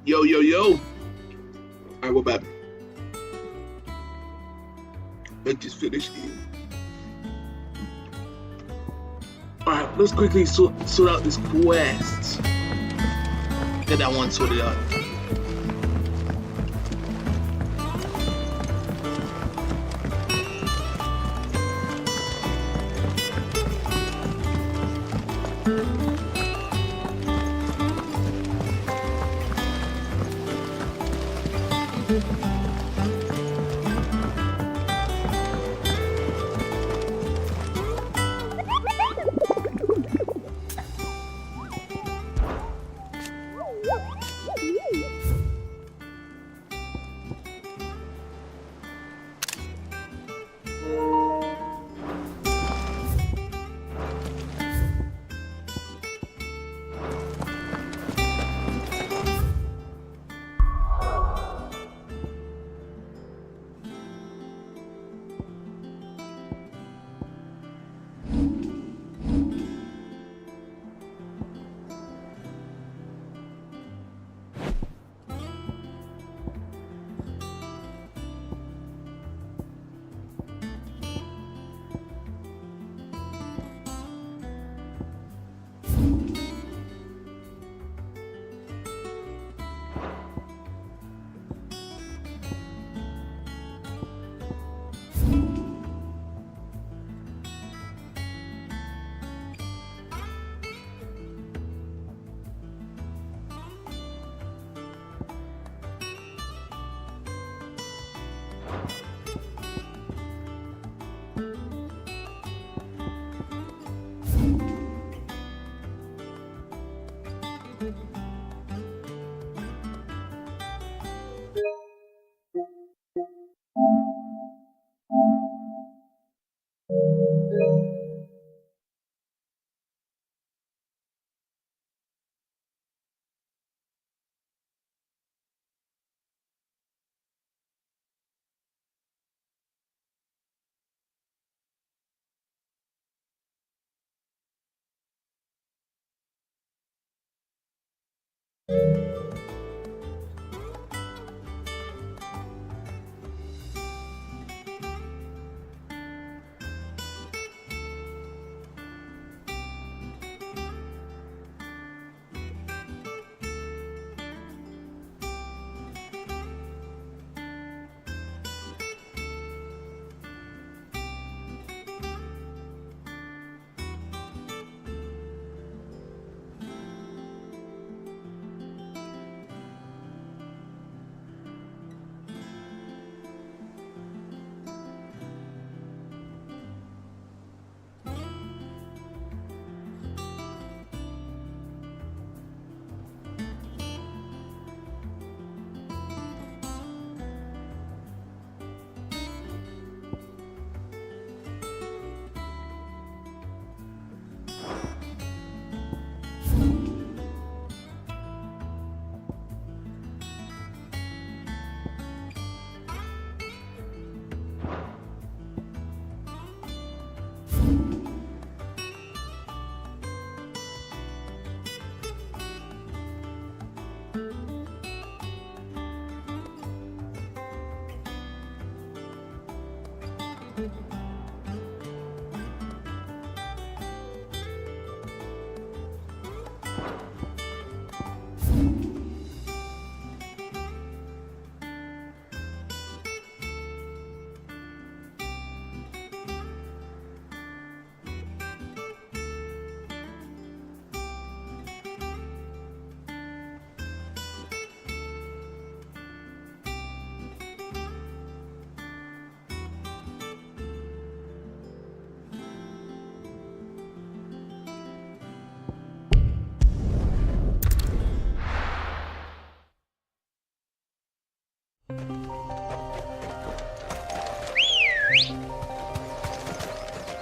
Yo, yo, yo. Alright, we're back. Let's just finish here. Alright, let's quickly sort out this quest. Get that one sorted out.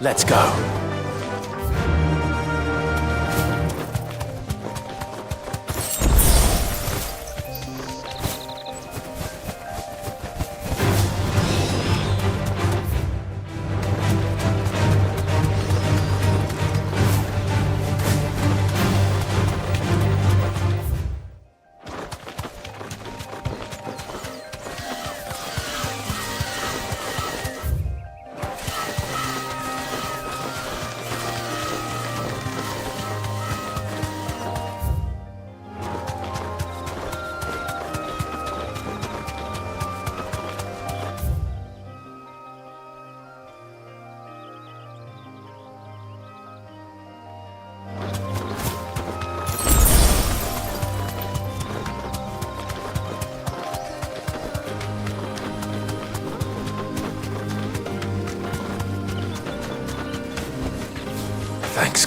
Let's go.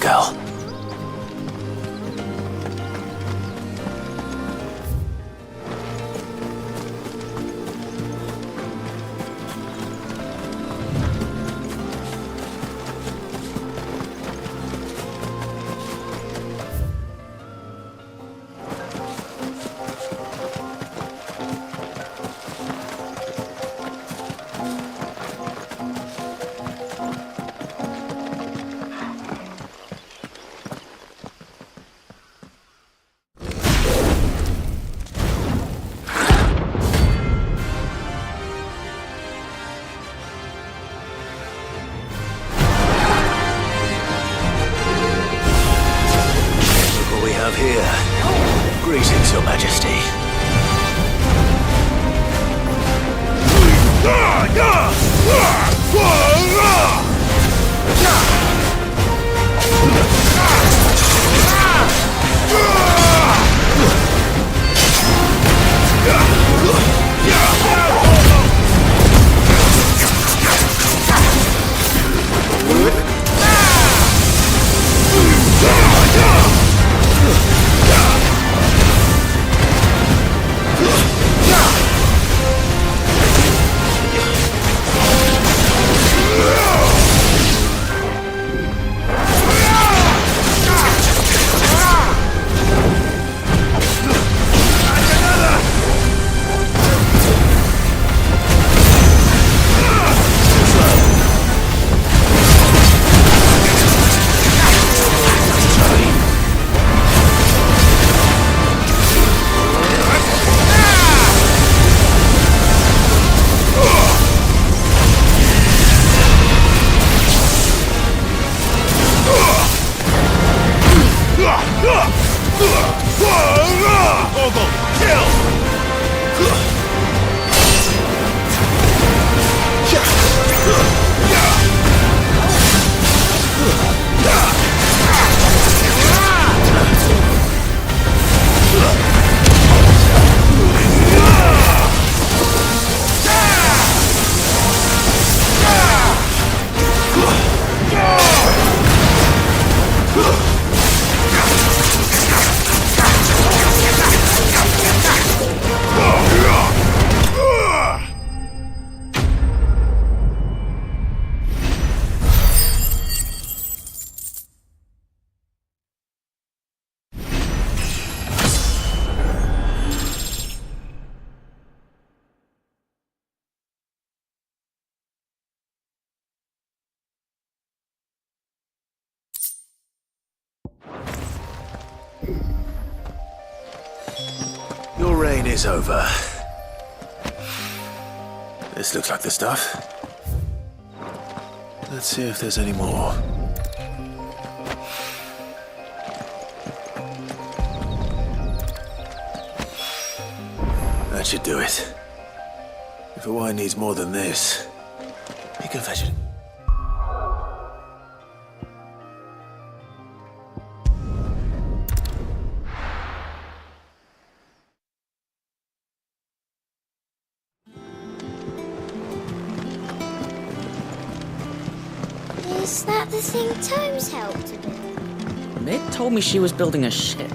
girl. Here. Greetings, Your Majesty. Your reign is over. This looks like the stuff. Let's see if there's any more. That should do it. If a wine needs more than this, he can fetch it. Is that the thing Tomes helped to build? Mid told me she was building a ship.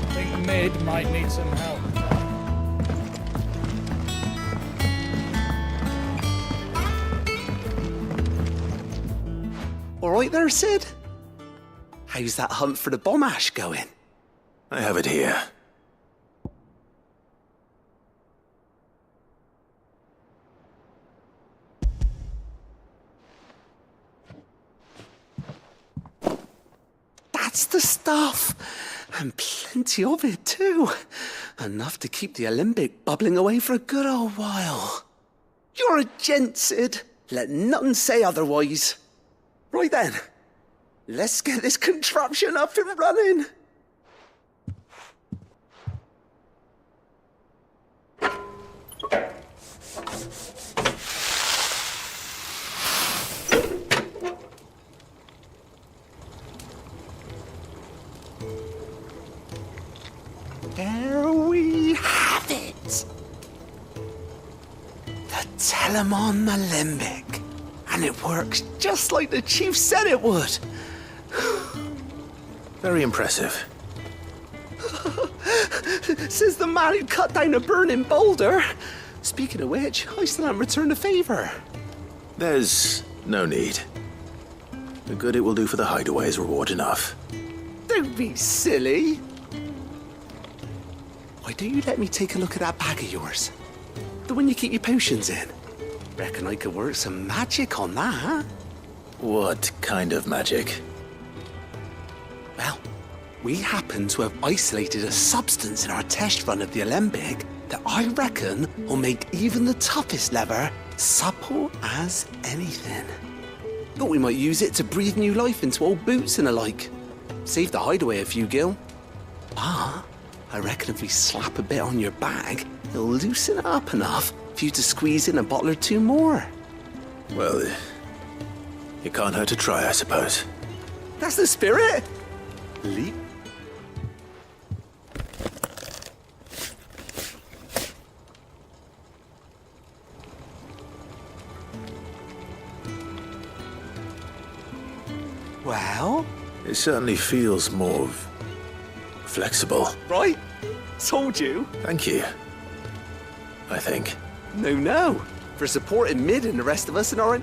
I think Mid might need some help. All right there, Sid? How's that hunt for the bomb ash going? I have it here. That's the stuff! And plenty of it, too. Enough to keep the alembic bubbling away for a good old while. You're a gent, Sid. Let nothing say otherwise. Right then, let's get this contraption up and running. There we have it. The Telemon Alembic. And it works just like the chief said it would. Very impressive. Says the man who cut down a burning boulder. Speaking of which, I still haven't returned the favor. There's no need. The good it will do for the hideaway is reward enough. Don't be silly. Why don't you let me take a look at that bag of yours? The one you keep your potions in. Reckon I could work some magic on that. What kind of magic? Well, we happen to have isolated a substance in our test run of the Alembic that I reckon will make even the toughest lever supple as anything. Thought we might use it to breathe new life into old boots and the like. Save the hideaway a few gil. Ah, I reckon if we slap a bit on your bag, it'll loosen it up enough for you to squeeze in a bottle or two more. Well, it can't hurt to try, I suppose. That's the spirit. Leap. Well? It certainly feels more flexible. Right? Told you. Thank you. I think. No. For supporting Mid and the rest of us in our...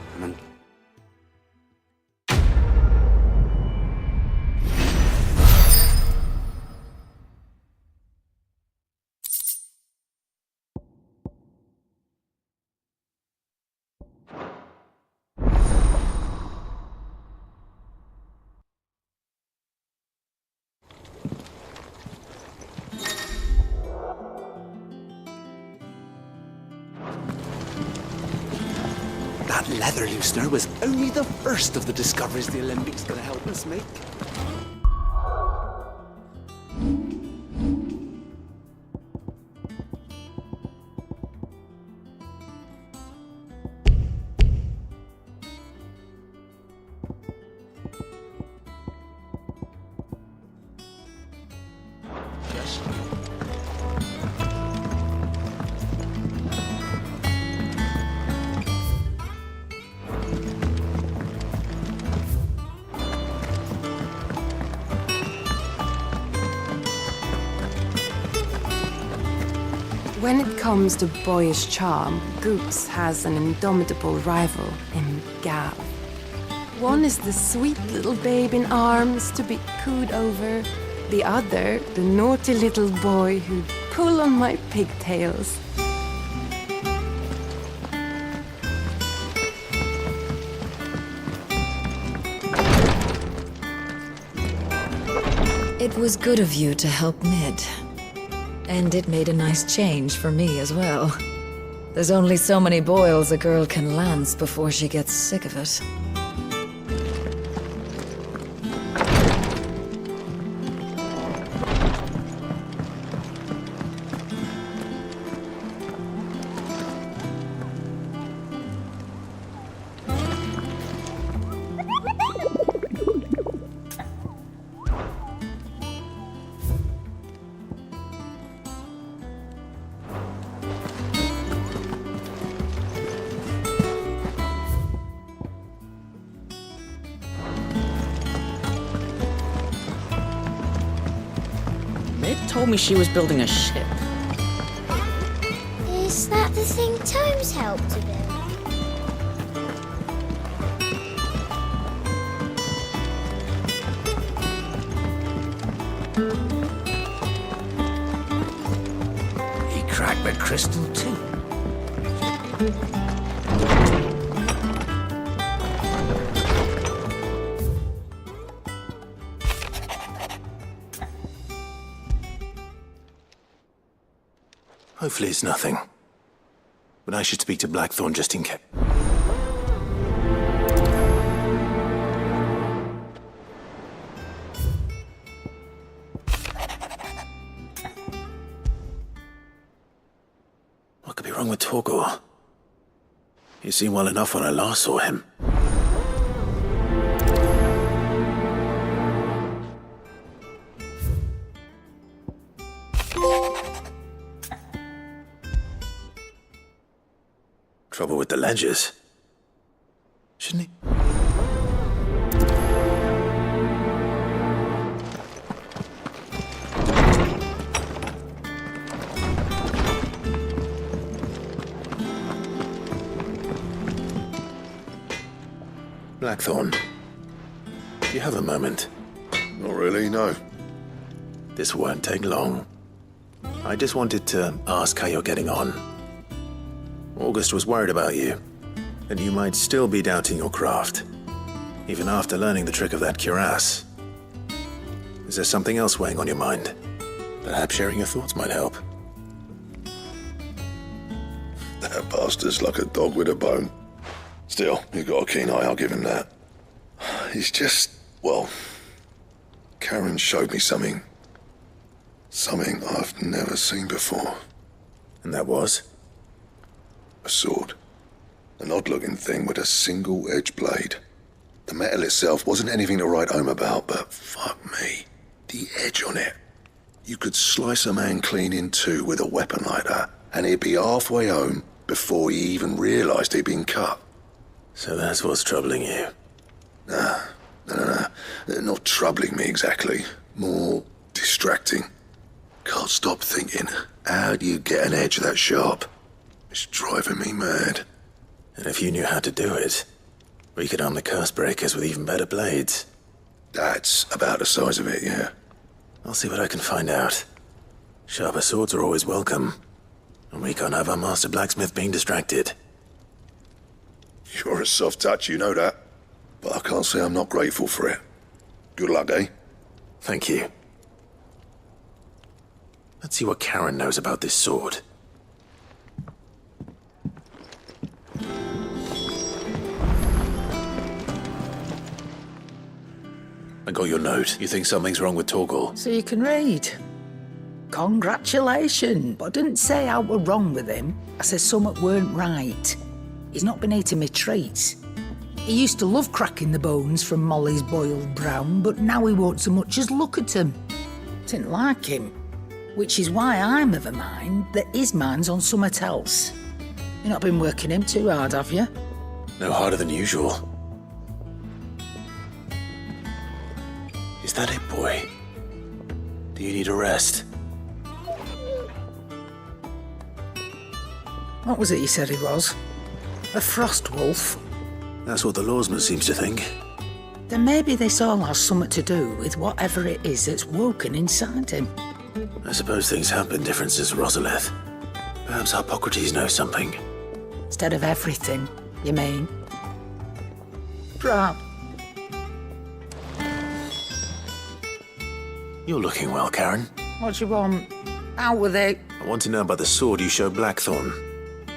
That leather loosener was only the first of the discoveries the Alembics gonna help us make. When it comes to boyish charm, 𝙏𝙗𝙖 has an indomitable rival in Gav. One is the sweet little babe in arms to be cooed over. The other, the naughty little boy who'd pull on my pigtails. It was good of you to help Mid. And it made a nice change for me as well. There's only so many boils a girl can lance before she gets sick of it. Told me she was building a ship. Is that the thing Tomes helped to build? He cracked the crystal too. Hopefully it's nothing. But I should speak to Blackthorn just in case. What could be wrong with 𝙁𝙁𝙢? He seemed well enough when I last saw him. Trouble with the ledgers. Shouldn't he? Blackthorn, do you have a moment? Not really, no. This won't take long. I just wanted to ask how you're getting on. August was worried about you, and you might still be doubting your craft, even after learning the trick of that cuirass. Is there something else weighing on your mind? Perhaps sharing your thoughts might help. That bastard's like a dog with a bone. Still, you've got a keen eye, I'll give him that. He's just, well, Karen showed me something. Something I've never seen before. And that was? A sword. An odd-looking thing with a single-edged blade. The metal itself wasn't anything to write home about, but fuck me, the edge on it. You could slice a man clean in two with a weapon like that, and he'd be halfway home before he even realised he'd been cut. So that's what's troubling you? Nah. Not troubling me exactly. More distracting. Can't stop thinking, how do you get an edge that sharp? It's driving me mad. And if you knew how to do it, we could arm the curse breakers with even better blades. That's about the size of it, yeah. I'll see what I can find out. Sharper swords are always welcome, and we can't have our master blacksmith being distracted. You're a soft touch, you know that. But I can't say I'm not grateful for it. Good luck, eh? Thank you. Let's see what Karen knows about this sword. I got your note. You think something's wrong with Torgal? So you can read. Congratulations. But I didn't say I were wrong with him. I said something weren't right. He's not been eating me treats. He used to love cracking the bones from Molly's boiled brown, but now he won't so much as look at them. Didn't like him. Which is why I'm of a mind that his mind's on something else. You've not been working him too hard, have you? No harder than usual. Is that it, boy? Do you need a rest? What was it you said he was? A frost wolf? That's what the lawsman seems to think. Then maybe this all has something to do with whatever it is that's woken inside him. I suppose things have been different since Rosalith. Perhaps Hippocrates knows something. Instead of everything, you mean? Perhaps. You're looking well, Karen. What do you want? Out with it. I want to know about the sword you showed Blackthorn.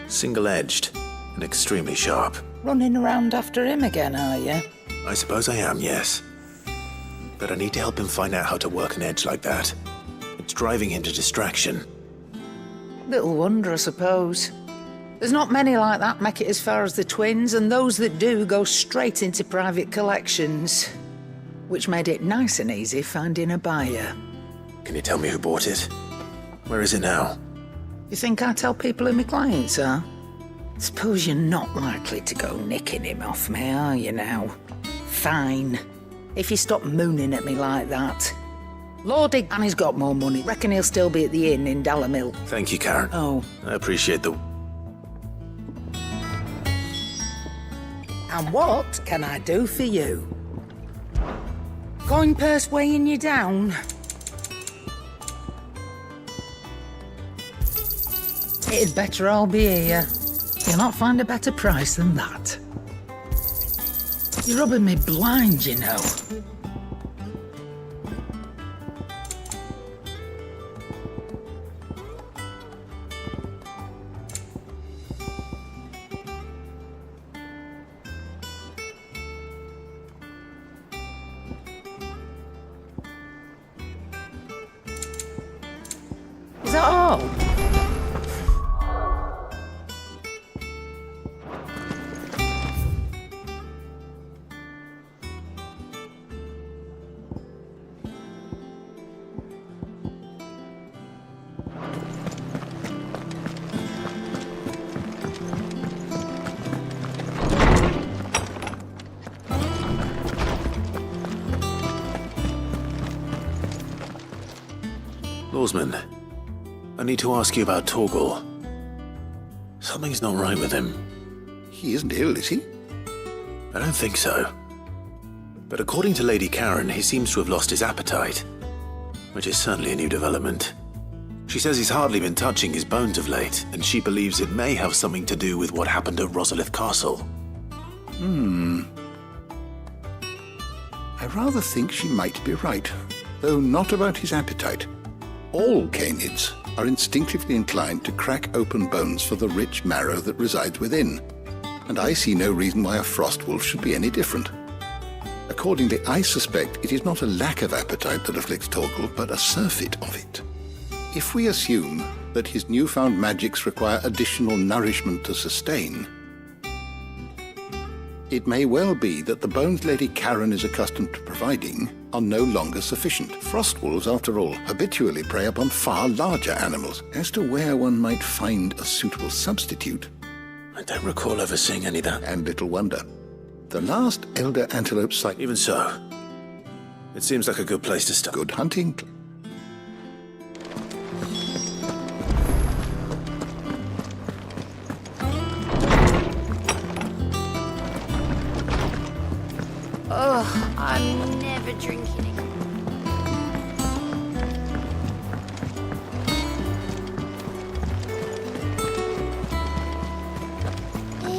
Single-edged and extremely sharp. Running around after him again, are you? I suppose I am, yes. But I need to help him find out how to work an edge like that. It's driving him to distraction. Little wonder, I suppose. There's not many like that make it as far as the twins, and those that do go straight into private collections. Which made it nice and easy finding a buyer. Can you tell me who bought it? Where is it now? You think I tell people who my clients are? Suppose you're not likely to go nicking him off me, are you now? Fine. If you stop mooning at me like that. Lordy, and he's got more money. Reckon he'll still be at the inn in Dallamil. Thank you, Karen. Oh. I appreciate the... And what can I do for you? Coin purse weighing you down? It'd better all be here. You'll not find a better price than that. You're rubbing me blind, you know. Is that all? Lawsman, I need to ask you about Torgal. Something's not right with him. He isn't ill, is he? I don't think so. But according to Lady Karen, he seems to have lost his appetite, which is certainly a new development. She says he's hardly been touching his bones of late, and she believes it may have something to do with what happened at Rosalith Castle. I rather think she might be right, though not about his appetite. All canids are instinctively inclined to crack open bones for the rich marrow that resides within, and I see no reason why a frost wolf should be any different. Accordingly, I suspect it is not a lack of appetite that afflicts Torgal, but a surfeit of it. If we assume that his newfound magics require additional nourishment to sustain, it may well be that the bones Lady Karen is accustomed to providing are no longer sufficient. Frost wolves, after all, habitually prey upon far larger animals. As to where one might find a suitable substitute, I don't recall ever seeing any of that. And little wonder. The last elder antelope site... Even so, it seems like a good place to start. Good hunting. Oh, I'm never drinking again.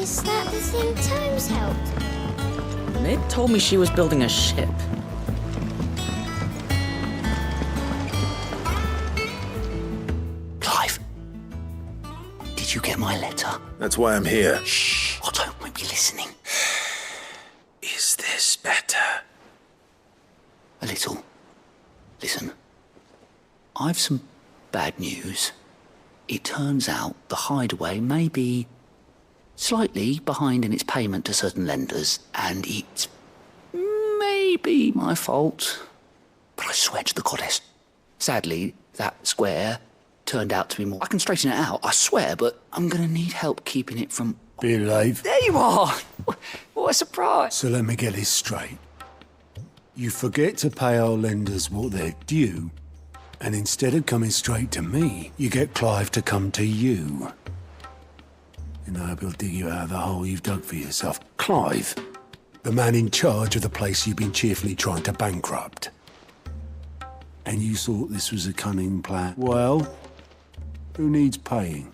Is that the thing Times helped? Mid told me she was building a ship. Clive, did you get my letter? That's why I'm here. Shh, Otto won't be listening. Is this better? A little. Listen, I've some bad news. It turns out the Hideaway may be slightly behind in its payment to certain lenders, and it's maybe my fault. But I swear to the goddess, sadly, that square turned out to be more... I can straighten it out, I swear, but I'm gonna need help keeping it from... Believe. There you are! What a surprise! So let me get this straight. You forget to pay our lenders what they're due, and instead of coming straight to me, you get Clive to come to you. And I will dig you out of the hole you've dug for yourself. Clive, the man in charge of the place you've been cheerfully trying to bankrupt. And you thought this was a cunning plan? Well, who needs paying?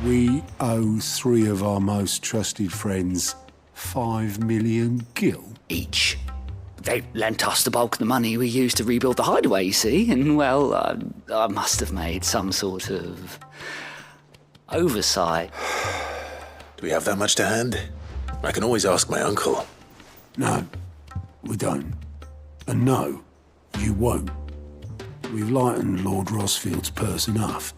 We owe 3 of our most trusted friends 5 million gil. Each. They lent us the bulk of the money we used to rebuild the Hideaway, you see, and, well, I must have made some sort of oversight. Do we have that much to hand? I can always ask my uncle. No, we don't. And no, you won't. We've lightened Lord Rosfield's purse enough.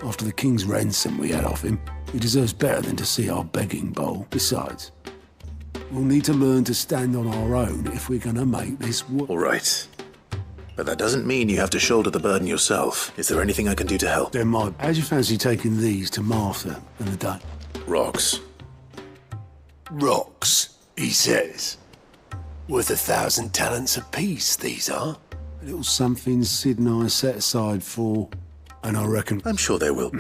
After the king's ransom we had off him, he deserves better than to see our begging bowl. Besides, we'll need to learn to stand on our own if we're gonna make this work. All right. But that doesn't mean you have to shoulder the burden yourself. Is there anything I can do to help? Then, Mike, how'd you fancy taking these to Martha and the Dutch? Rocks. Rocks, he says. Worth 1,000 talents apiece, these are. A little something Sid and I set aside for, and I reckon... I'm sure they will.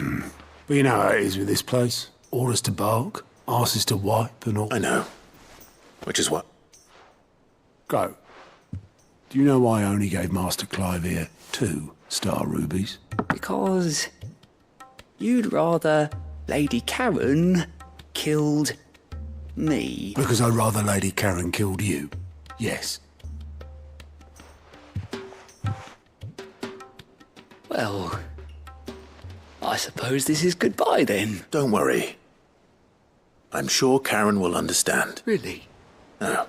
But you know how it is with this place. Orders to bark, arses to wipe and all. I know. Which is what? Go. Do you know why I only gave Master Clive here 2 star rubies? Because you'd rather Lady Karen killed me. Because I'd rather Lady Karen killed you. Yes. Well, I suppose this is goodbye then. Don't worry. I'm sure Karen will understand. Really? No.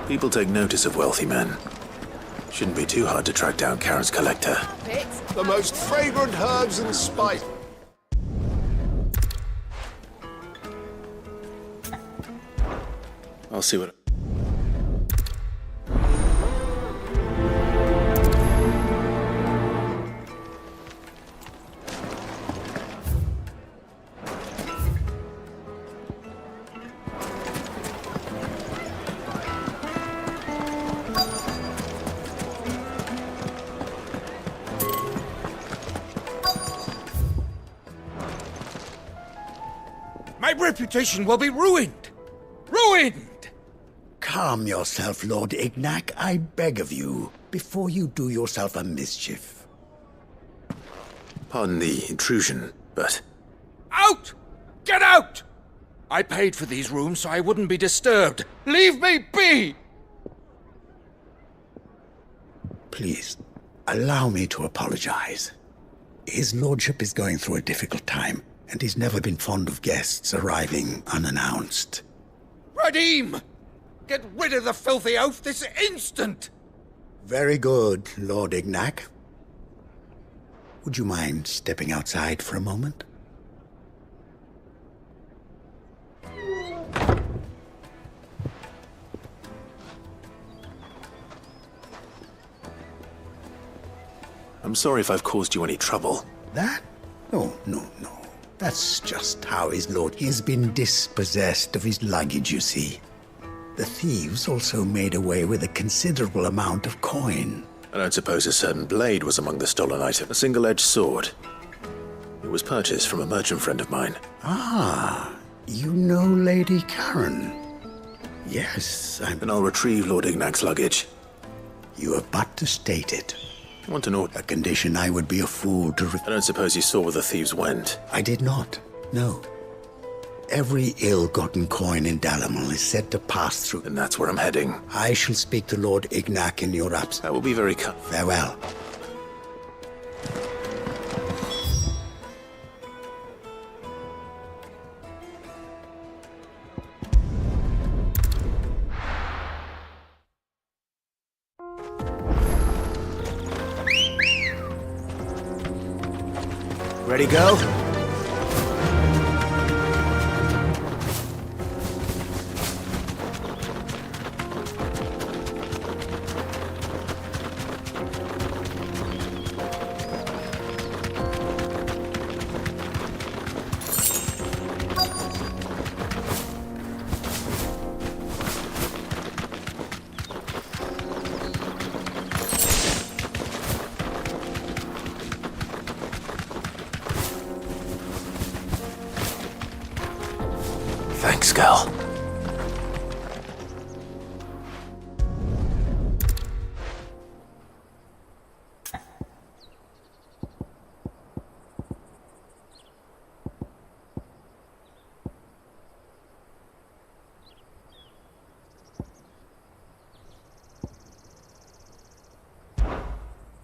People take notice of wealthy men. Shouldn't be too hard to track down Karen's collector. The most fragrant herbs and spice. I'll see what... My reputation will be ruined! Ruined! Calm yourself, Lord 𝙭𝙗𝙢, I beg of you, before you do yourself a mischief. Pardon the intrusion, but... Out! Get out! I paid for these rooms so I wouldn't be disturbed. Leave me be! Please, allow me to apologize. His lordship is going through a difficult time, and he's never been fond of guests arriving unannounced. Radim! Get rid of the filthy oaf this instant! Very good, Lord 𝙭𝙗𝙢. Would you mind stepping outside for a moment? I'm sorry if I've caused you any trouble. That? No. That's just how his lord... He has been dispossessed of his luggage, you see. The thieves also made away with a considerable amount of coin. I don't suppose a certain blade was among the stolen items. A single-edged sword. It was purchased from a merchant friend of mine. Ah, you know Lady Karen. Yes, Then I'll retrieve Lord 𝙭𝙗𝙢's luggage. You have but to state it. I want an order. A condition I would be a fool to... I don't suppose you saw where the thieves went. I did not, no. Every ill-gotten coin in 𝙬𝙗𝙗 is said to pass through... And that's where I'm heading. I shall speak to Lord 𝙭𝙗𝙢 in your absence. That will be very kind. Farewell. Ready, go? Thanks, girl.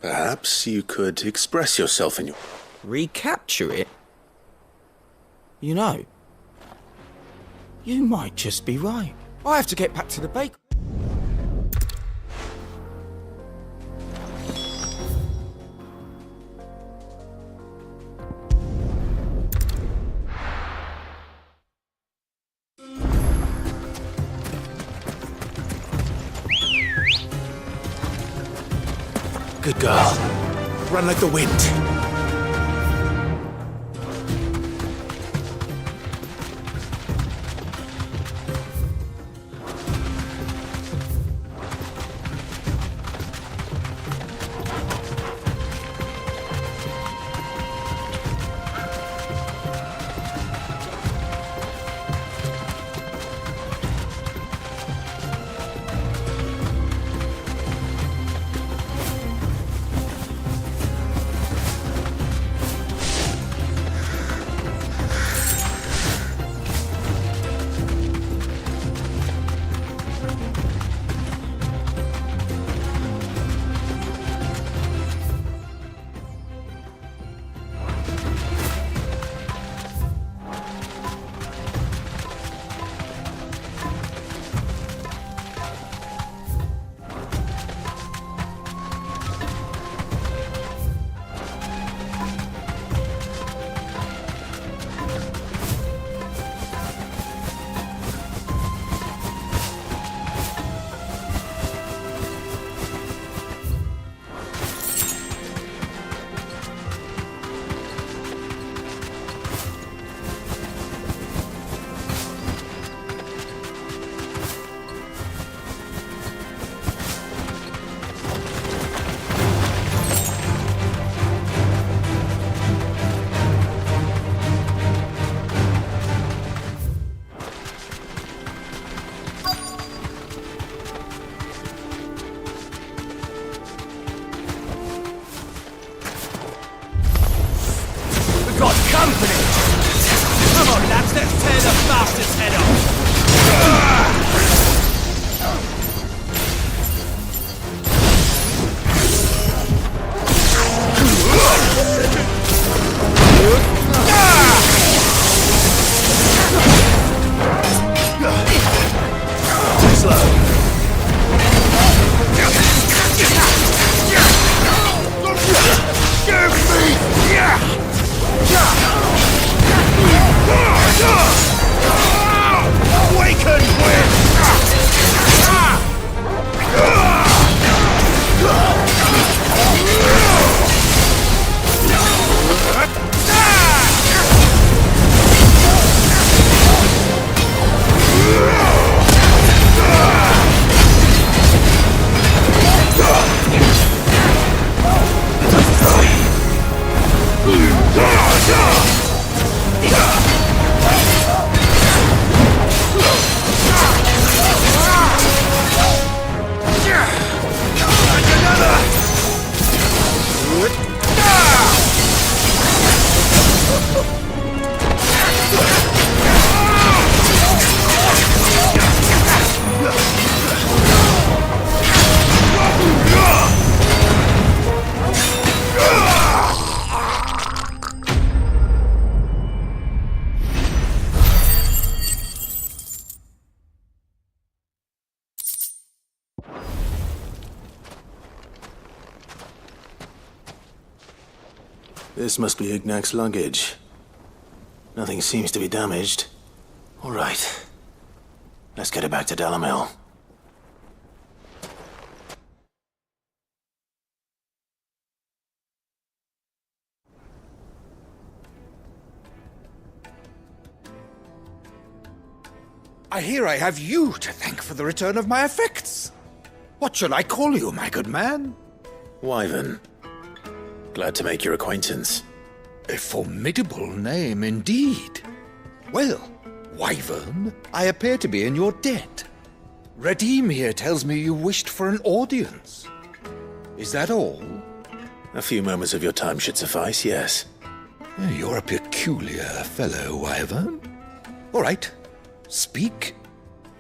Perhaps you could express yourself in your... Recapture it? You know, you might just be right. I have to get back to the bake. Good girl. Run like the wind. lads, let's tear the bastard's head off! Awaken, This must be 𝙏𝙚𝙖𝙩𝙗's luggage. Nothing seems to be damaged. All right. Let's get it back to Dalamil. I hear I have you to thank for the return of my effects. What shall I call you, my good man? Wyvern. Glad to make your acquaintance. A formidable name indeed. Well, Wyvern, I appear to be in your debt. 𝙤𝙤 here tells me you wished for an audience. Is that all? A few moments of your time should suffice, yes. You're a peculiar fellow, Wyvern. All right, speak.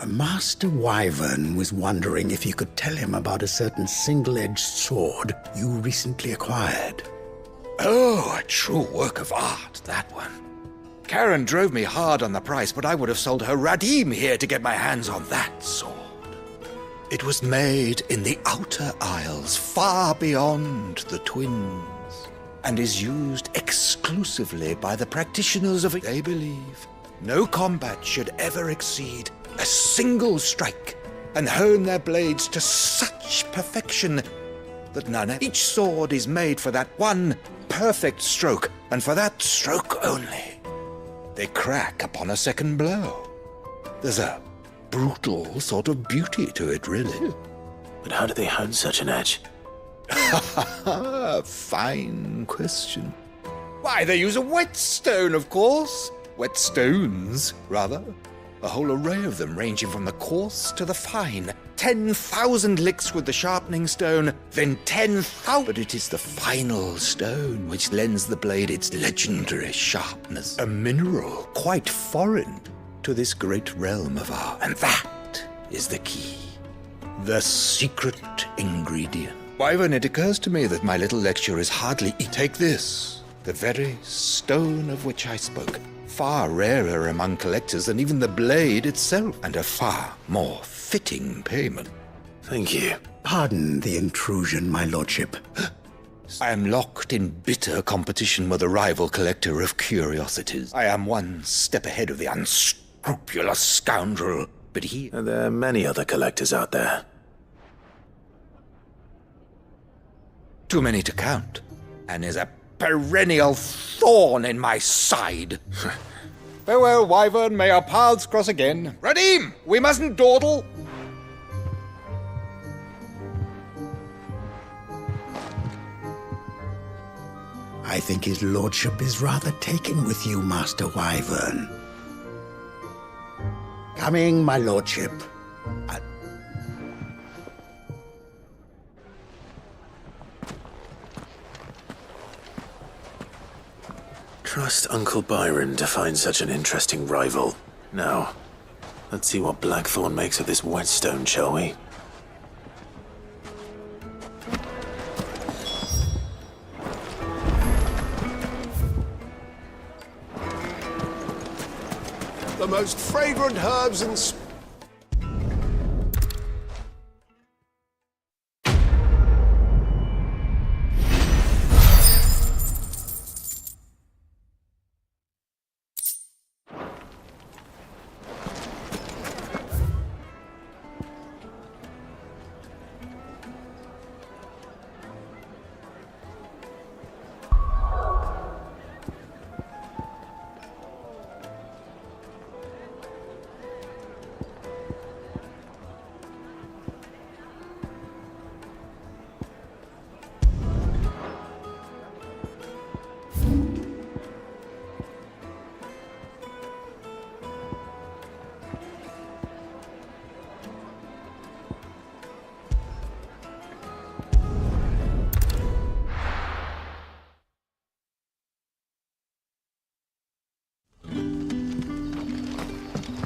Master Wyvern was wondering if you could tell him about a certain single-edged sword you recently acquired. Oh, a true work of art, that one. Karen drove me hard on the price, but I would have sold her 𝙤𝙤 here to get my hands on that sword. It was made in the Outer Isles, far beyond the Twins, and is used exclusively by the practitioners of it. They believe no combat should ever exceed a single strike, and hone their blades to such perfection that none. Each sword is made for that one perfect stroke, and for that stroke only. They crack upon a second blow. There's a brutal sort of beauty to it, really. But how do they hone such an edge? Fine question. Why, they use a whetstone, of course. Whetstones, rather. A whole array of them, ranging from the coarse to the fine. 10,000 licks with the sharpening stone, then 10,000. But it is the final stone which lends the blade its legendary sharpness. A mineral quite foreign to this great realm of ours. And that is the key. The secret ingredient. Wyvern, it occurs to me that my little lecture is hardly... Take this, the very stone of which I spoke. Far rarer among collectors than even the blade itself, and a far more fitting payment. Thank you. Pardon the intrusion, my lordship. I am locked in bitter competition with a rival collector of curiosities. I am one step ahead of the unscrupulous scoundrel, but he... Are there many other collectors out there? Too many to count, and is a perennial thorn in my side. Farewell, Wyvern, may our paths cross again. 𝙤𝙤, we mustn't dawdle. I think his lordship is rather taken with you, Master Wyvern. Coming, my lordship. trust Uncle Byron to find such an interesting rival. Now, let's see what Blackthorn makes of this whetstone, shall we? The most fragrant herbs and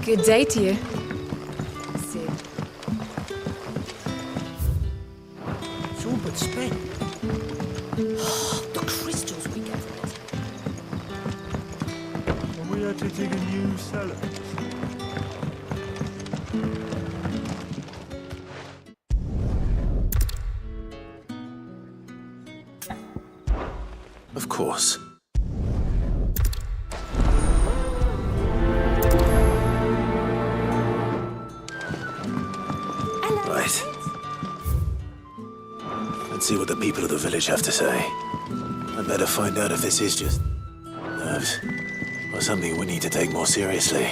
Good day to you. It's all but spent. The crystals we get from it. And we had to dig a new cellar. Of course. Right. Let's see what the people of the village have to say. I'd better find out if this is just nerves or something we need to take more seriously.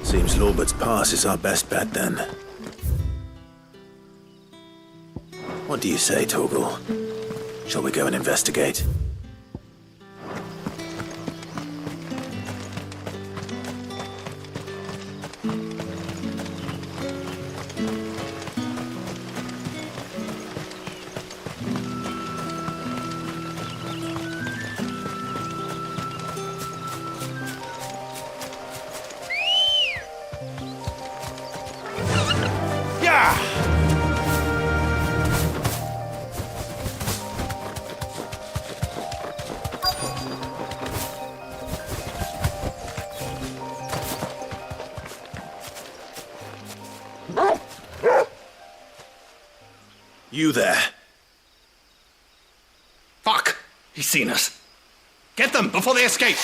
Seems Lorbert's Pass is our best bet, then. What do you say, 𝙁? Shall we go and investigate? You there. Fuck! He's seen us. Get them before they escape!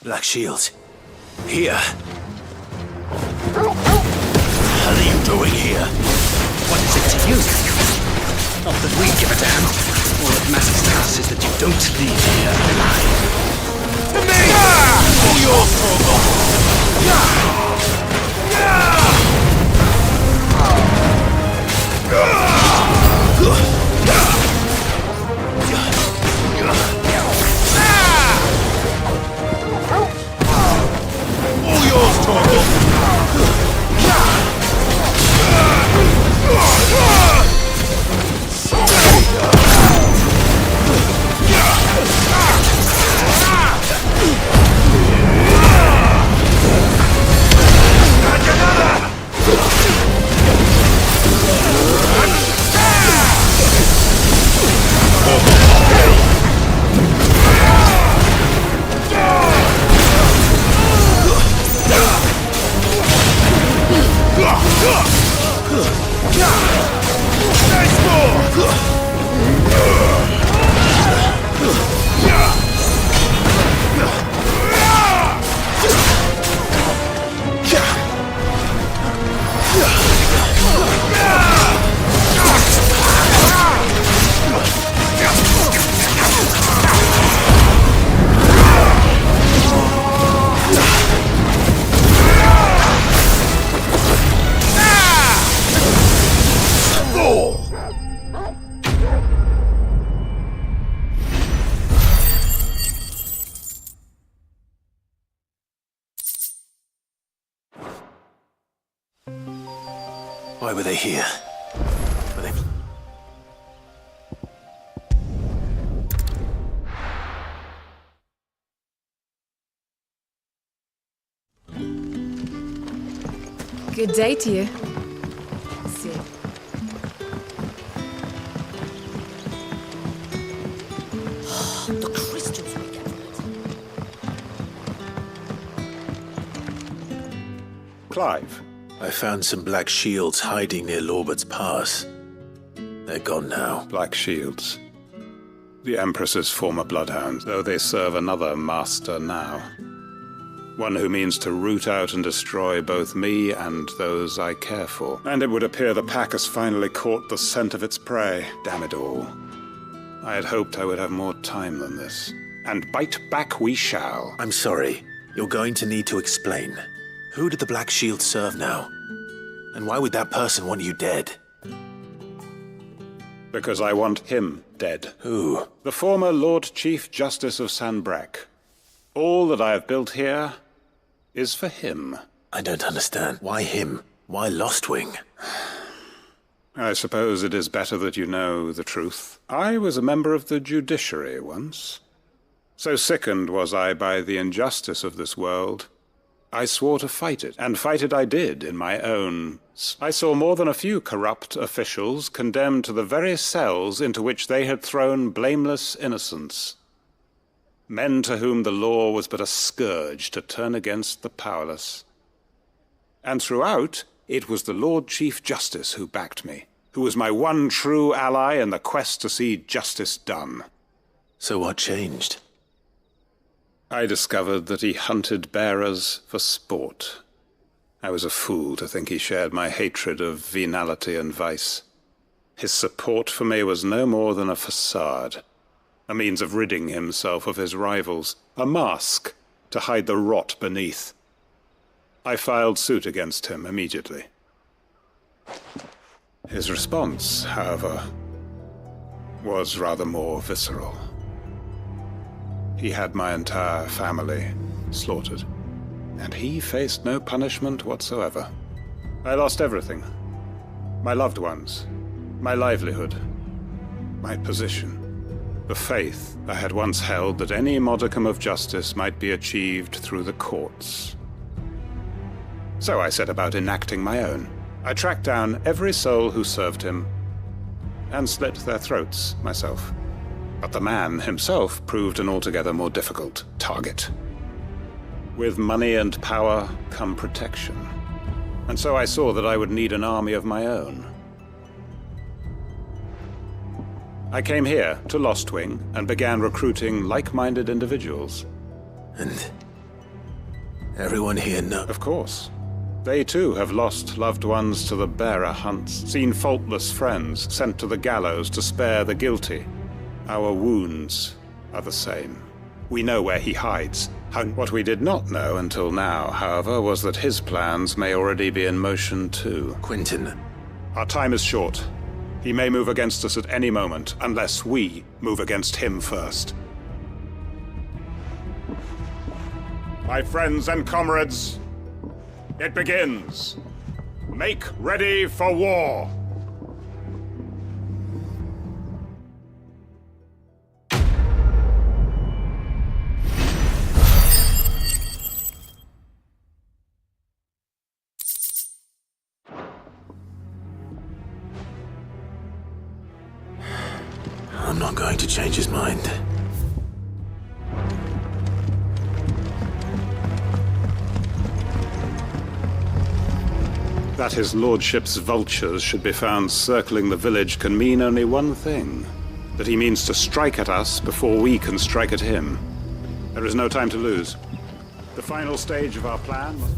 Black Shield. Here. What are you doing here? What is it to you? Not that we give a damn. All that matters to us is that you don't leave here alive. To me! All yours, 𝙁. All yours, 𝙁. Why were they here? Were they... Good day to you. See. The crystals we get from it. Clive. I found some black shields hiding near Lorbert's Pass. They're gone now. Black shields. The Empress's former bloodhounds, though they serve another master now. One who means to root out and destroy both me and those I care for. And it would appear the pack has finally caught the scent of its prey. Damn it all. I had hoped I would have more time than this. And bite back we shall. I'm sorry. You're going to need to explain. Who did the Black Shield serve now? And why would that person want you dead? Because I want him dead. Who? The former Lord Chief Justice of Sanbreque. All that I have built here is for him. I don't understand. Why him? Why Lostwing? I suppose it is better that you know the truth. I was a member of the judiciary once. So sickened was I by the injustice of this world, I swore to fight it, and fight it I did in my own. I saw more than a few corrupt officials condemned to the very cells into which they had thrown blameless innocents. Men to whom the law was but a scourge to turn against the powerless. And throughout, it was the Lord Chief Justice who backed me, who was my one true ally in the quest to see justice done. So what changed? I discovered that he hunted bearers for sport. I was a fool to think he shared my hatred of venality and vice. His support for me was no more than a facade, a means of ridding himself of his rivals, a mask to hide the rot beneath. I filed suit against him immediately. His response, however, was rather more visceral. He had my entire family slaughtered, and he faced no punishment whatsoever. I lost everything. My loved ones, my livelihood, my position, the faith I had once held that any modicum of justice might be achieved through the courts. So I set about enacting my own. I tracked down every soul who served him, and slit their throats myself. But the man himself proved an altogether more difficult target. With money and power come protection. And so I saw that I would need an army of my own. I came here to Lostwing and began recruiting like-minded individuals. And everyone here knows? Of course. They too have lost loved ones to the bearer hunts, seen faultless friends sent to the gallows to spare the guilty. Our wounds are the same. We know where he hides. What we did not know until now, however, was that his plans may already be in motion too. Quentin. Our time is short. He may move against us at any moment, unless we move against him first. My friends and comrades, it begins. Make ready for war. I'm not going to change his mind. That his lordship's vultures should be found circling the village can mean only one thing. That he means to strike at us before we can strike at him. There is no time to lose. The final stage of our plan must...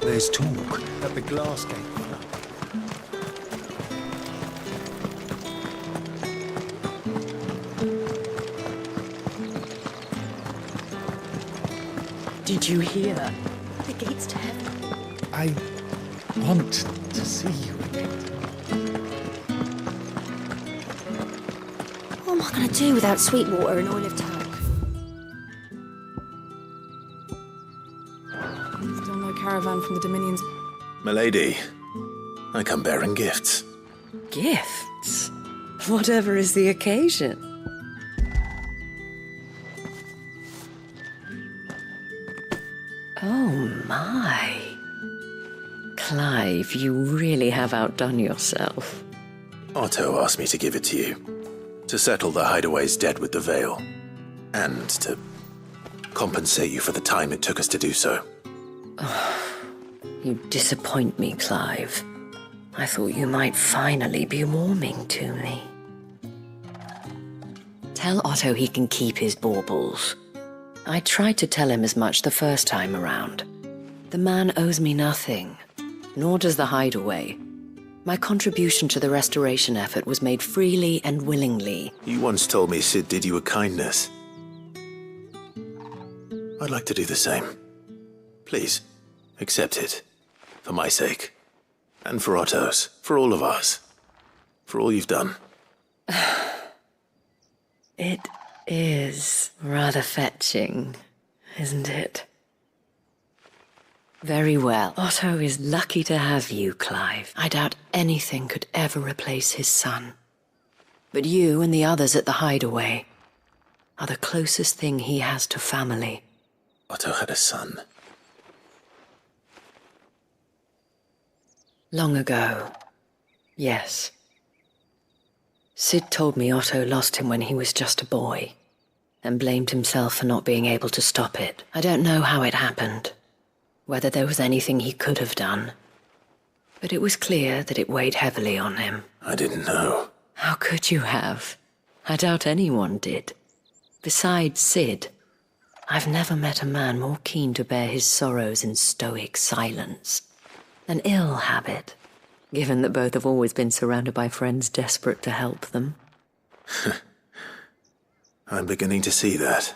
There's talk at the glass gate. Did you hear? The gates to heaven. I want to see you again. Oh my gonna do without sweet water and oil of talc? Still no caravan from the Dominions. Milady, I come bearing gifts. Gifts? Whatever is the occasion. Oh my. Clive, you really have outdone yourself. Otto asked me to give it to you, to settle the hideaway's debt with the Veil, and to compensate you for the time it took us to do so. You disappoint me, Clive. I thought you might finally be warming to me. Tell Otto he can keep his baubles. I tried to tell him as much the first time around. The man owes me nothing, nor does the hideaway. My contribution to the restoration effort was made freely and willingly. You once told me Sid did you a kindness. I'd like to do the same. Please, accept it. For my sake. And for Otto's. For all of us. For all you've done. It is rather fetching, isn't it? Very well. Otto is lucky to have you, Clive. I doubt anything could ever replace his son. But you and the others at the hideaway are the closest thing he has to family. Otto had a son. Long ago, yes. Sid told me Otto lost him when he was just a boy, and blamed himself for not being able to stop it. I don't know how it happened, whether there was anything he could have done, but it was clear that it weighed heavily on him. I didn't know. How could you have? I doubt anyone did. Besides Sid, I've never met a man more keen to bear his sorrows in stoic silence. An ill habit, given that both have always been surrounded by friends desperate to help them. I'm beginning to see that.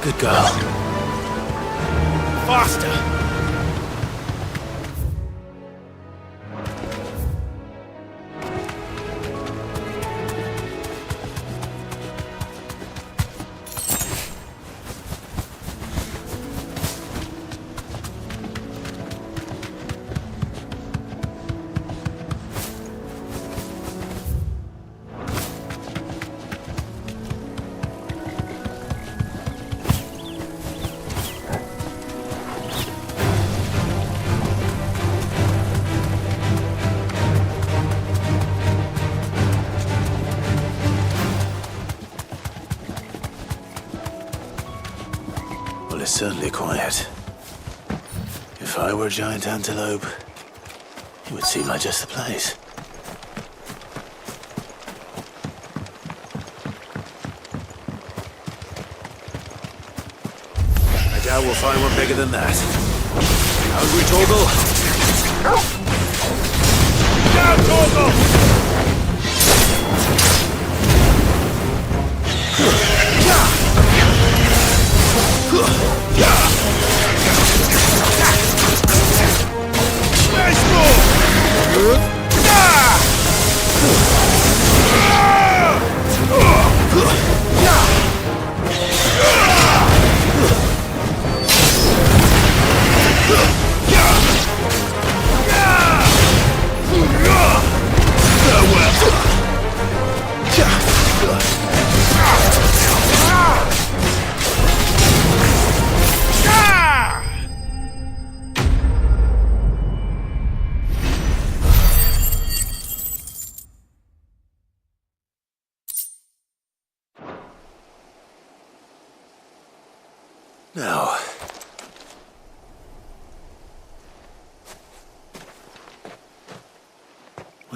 Good girl. Faster! It's certainly quiet. If I were a giant antelope, it would seem like just the place. I doubt we'll find one bigger than that. Hungry, Torgal? Down, Torgal!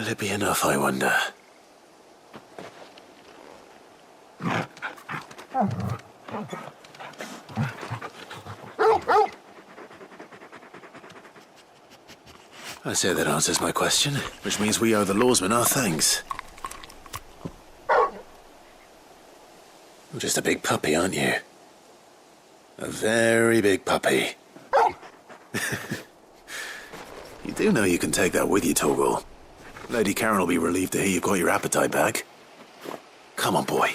Will it be enough, I wonder? I say that answers my question, which means we owe the lawsman our thanks. You're just a big puppy, aren't you? A very big puppy. You do know you can take that with you, 𝙁𝙗𝙗. Lady Karen will be relieved to hear you've got your appetite back. Come on, boy.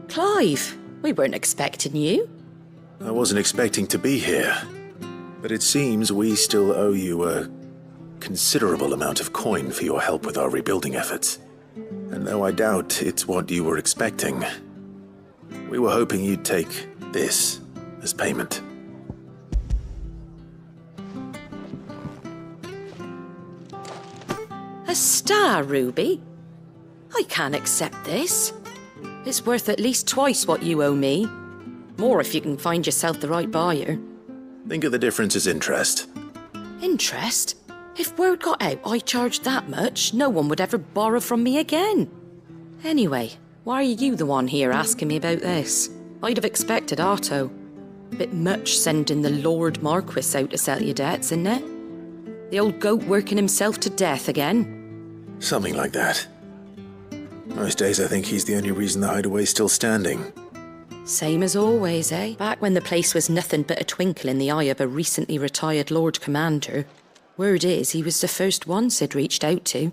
Clive, we weren't expecting you. I wasn't expecting to be here, but it seems we still owe you a considerable amount of coin for your help with our rebuilding efforts. And though I doubt it's what you were expecting, we were hoping you'd take this as payment. A star ruby? I can't accept this. It's worth at least twice what you owe me. More if you can find yourself the right buyer. Think of the difference as interest. Interest? If word got out I charged that much, no one would ever borrow from me again. Anyway, why are you the one here asking me about this? I'd have expected Otto. Bit much sending the Lord Marquis out to settle your debts, isn't it? The old goat working himself to death again? Something like that. Most days I think he's the only reason the hideaway's still standing. Same as always, eh? Back when the place was nothing but a twinkle in the eye of a recently retired Lord Commander, word is he was the first one Sid reached out to.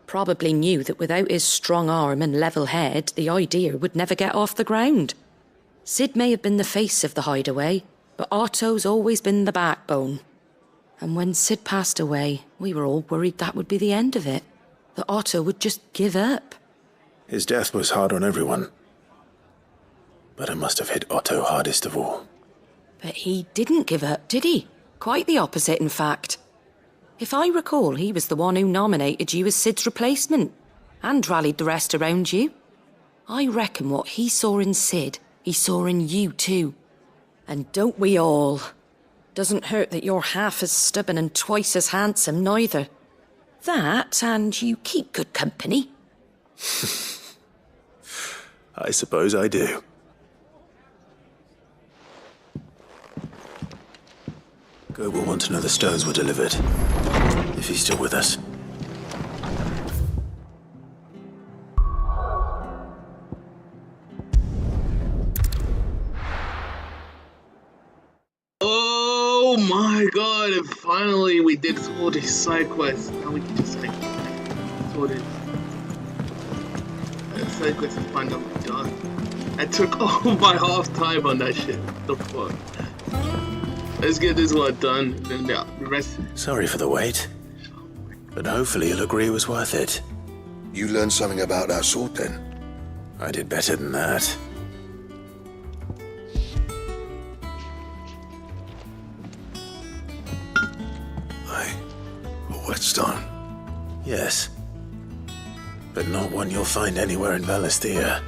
Probably knew that without his strong arm and level head, the idea would never get off the ground. Sid may have been the face of the hideaway, but Otto's always been the backbone. And when Sid passed away, we were all worried that would be the end of it. That Otto would just give up. His death was hard on everyone. But it must have hit Otto hardest of all. But he didn't give up, did he? Quite the opposite, in fact. If I recall, he was the one who nominated you as Sid's replacement, and rallied the rest around you. I reckon what he saw in Sid, he saw in you too. And don't we all? Doesn't hurt that you're half as stubborn and twice as handsome, neither. That, and you keep good company. I suppose I do. Go will want to know the stones were delivered, if he's still with us. Oh my god, and finally we did all these side quests. Now we can just like sort it. Side quest is finally done. I took all my half time on that shit. What the fuck? Let's get this one done, and then the rest. Sorry for the wait, but hopefully you'll agree it was worth it. You learned something about that sword then? I did better than that. A whetstone? Yes. But not one you'll find anywhere in Valisthea.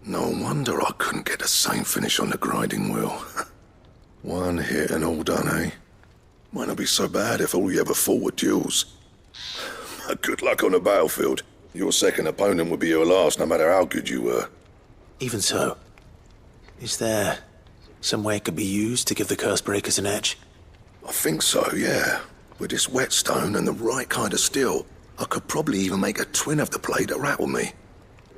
No wonder I couldn't get the same finish on the grinding wheel. One hit and all done, eh? Might not be so bad if all you ever fought were duels. Good luck on the battlefield. Your second opponent would be your last, no matter how good you were. Even so, is there some way it could be used to give the Curse-breakers an edge? I think so, yeah. With this whetstone and the right kind of steel, I could probably even make a twin of the blade that rattled me.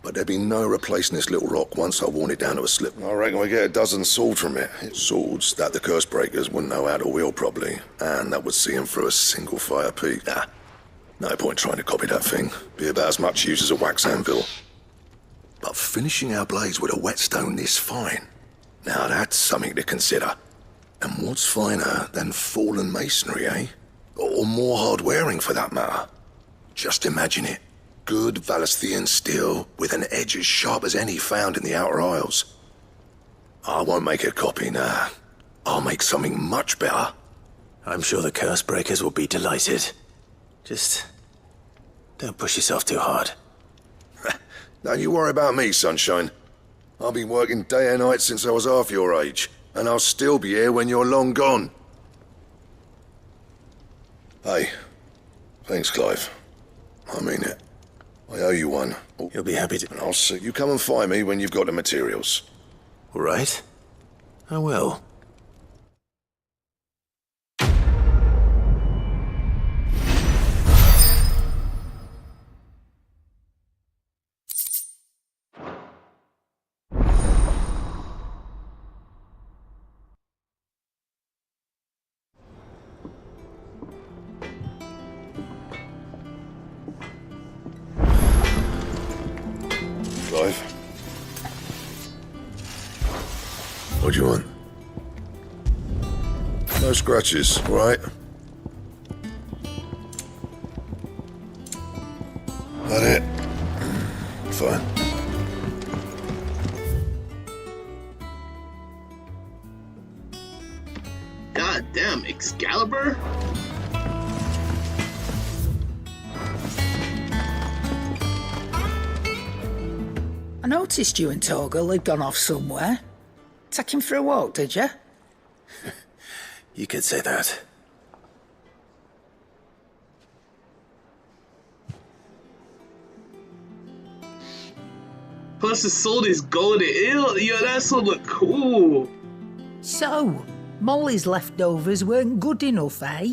But there'd be no replacing this little rock once I worn it down to a slip. I reckon we get a dozen swords from it. Swords that the Curse-breakers wouldn't know how to wield properly, and that would see them through a single fire peak. No point trying to copy that thing. Be about as much use as a wax anvil. But finishing our blades with a whetstone this fine, now that's something to consider. And what's finer than fallen masonry, eh? Or more hard-wearing, for that matter. Just imagine it. Good Valisthian steel with an edge as sharp as any found in the Outer Isles. I won't make a copy, nah. I'll make something much better. I'm sure the curse breakers will be delighted. Just don't push yourself too hard. Don't you worry about me, sunshine. I've been working day and night since I was half your age, and I'll still be here when you're long gone. Hey, thanks, Clive. I mean it. I owe you one. You'll be happy to... And I'll see you come and find me when you've got the materials. All right. I will. Clive? What do you want? No scratches, right? That it? Fine. God damn, Excalibur? I noticed you and Torgal had gone off somewhere. Take him for a walk, did you? You could say that. Plus the sword is golden. Ew, yo, that sword look cool. So, Molly's leftovers weren't good enough, eh?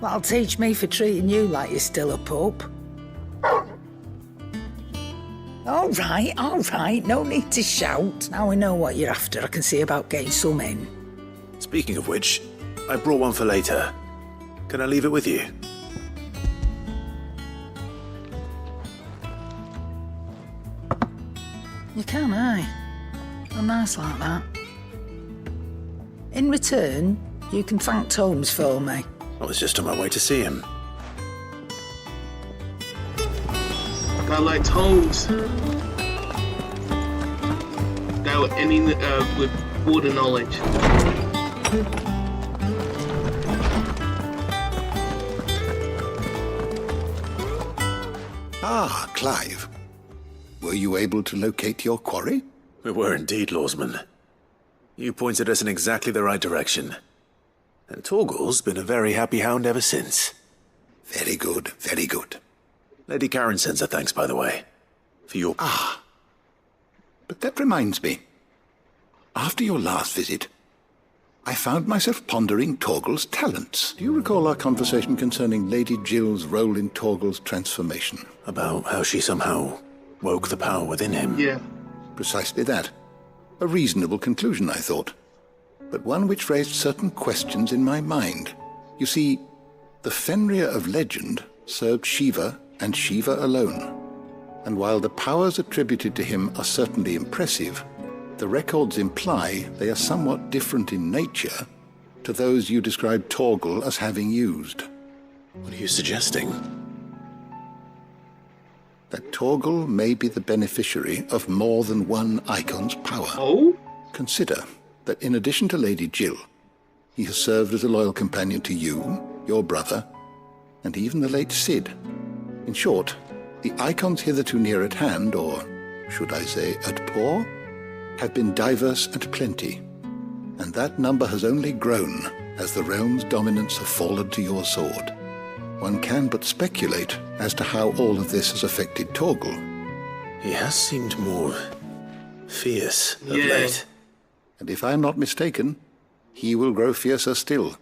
That'll teach me for treating you like you're still a pup. All right, no need to shout. Now we know what you're after. I can see about getting some in. Speaking of which, I brought one for later. Can I leave it with you? You can, aye. I'm nice like that. In return, you can thank Tomes for me. I was just on my way to see him. God like Tomes. Guy with any with all the knowledge. Ah, Clive. Were you able to locate your quarry? We were indeed, Lawsman. You pointed us in exactly the right direction. And Torgal's been a very happy hound ever since. Very good, very good. Lady Karen sends her thanks, by the way, for your... Ah, but that reminds me. After your last visit, I found myself pondering Torgal's talents. Do you recall our conversation concerning Lady Jill's role in Torgal's transformation? About how she somehow woke the power within him? Yeah. Precisely that. A reasonable conclusion, I thought, but one which raised certain questions in my mind. You see, the Fenrir of legend served Shiva and Shiva alone. And while the powers attributed to him are certainly impressive, the records imply they are somewhat different in nature to those you described Torgal as having used. What are you suggesting? That Torgal may be the beneficiary of more than one icon's power. Oh? Consider that in addition to Lady Jill, he has served as a loyal companion to you, your brother, and even the late Cid. In short, the icons hitherto near at hand, or should I say at paw, have been diverse and plenty, and that number has only grown as the realm's dominance have fallen to your sword. One can but speculate as to how all of this has affected Torgal. He has seemed more fierce of late. And if I am not mistaken, he will grow fiercer still.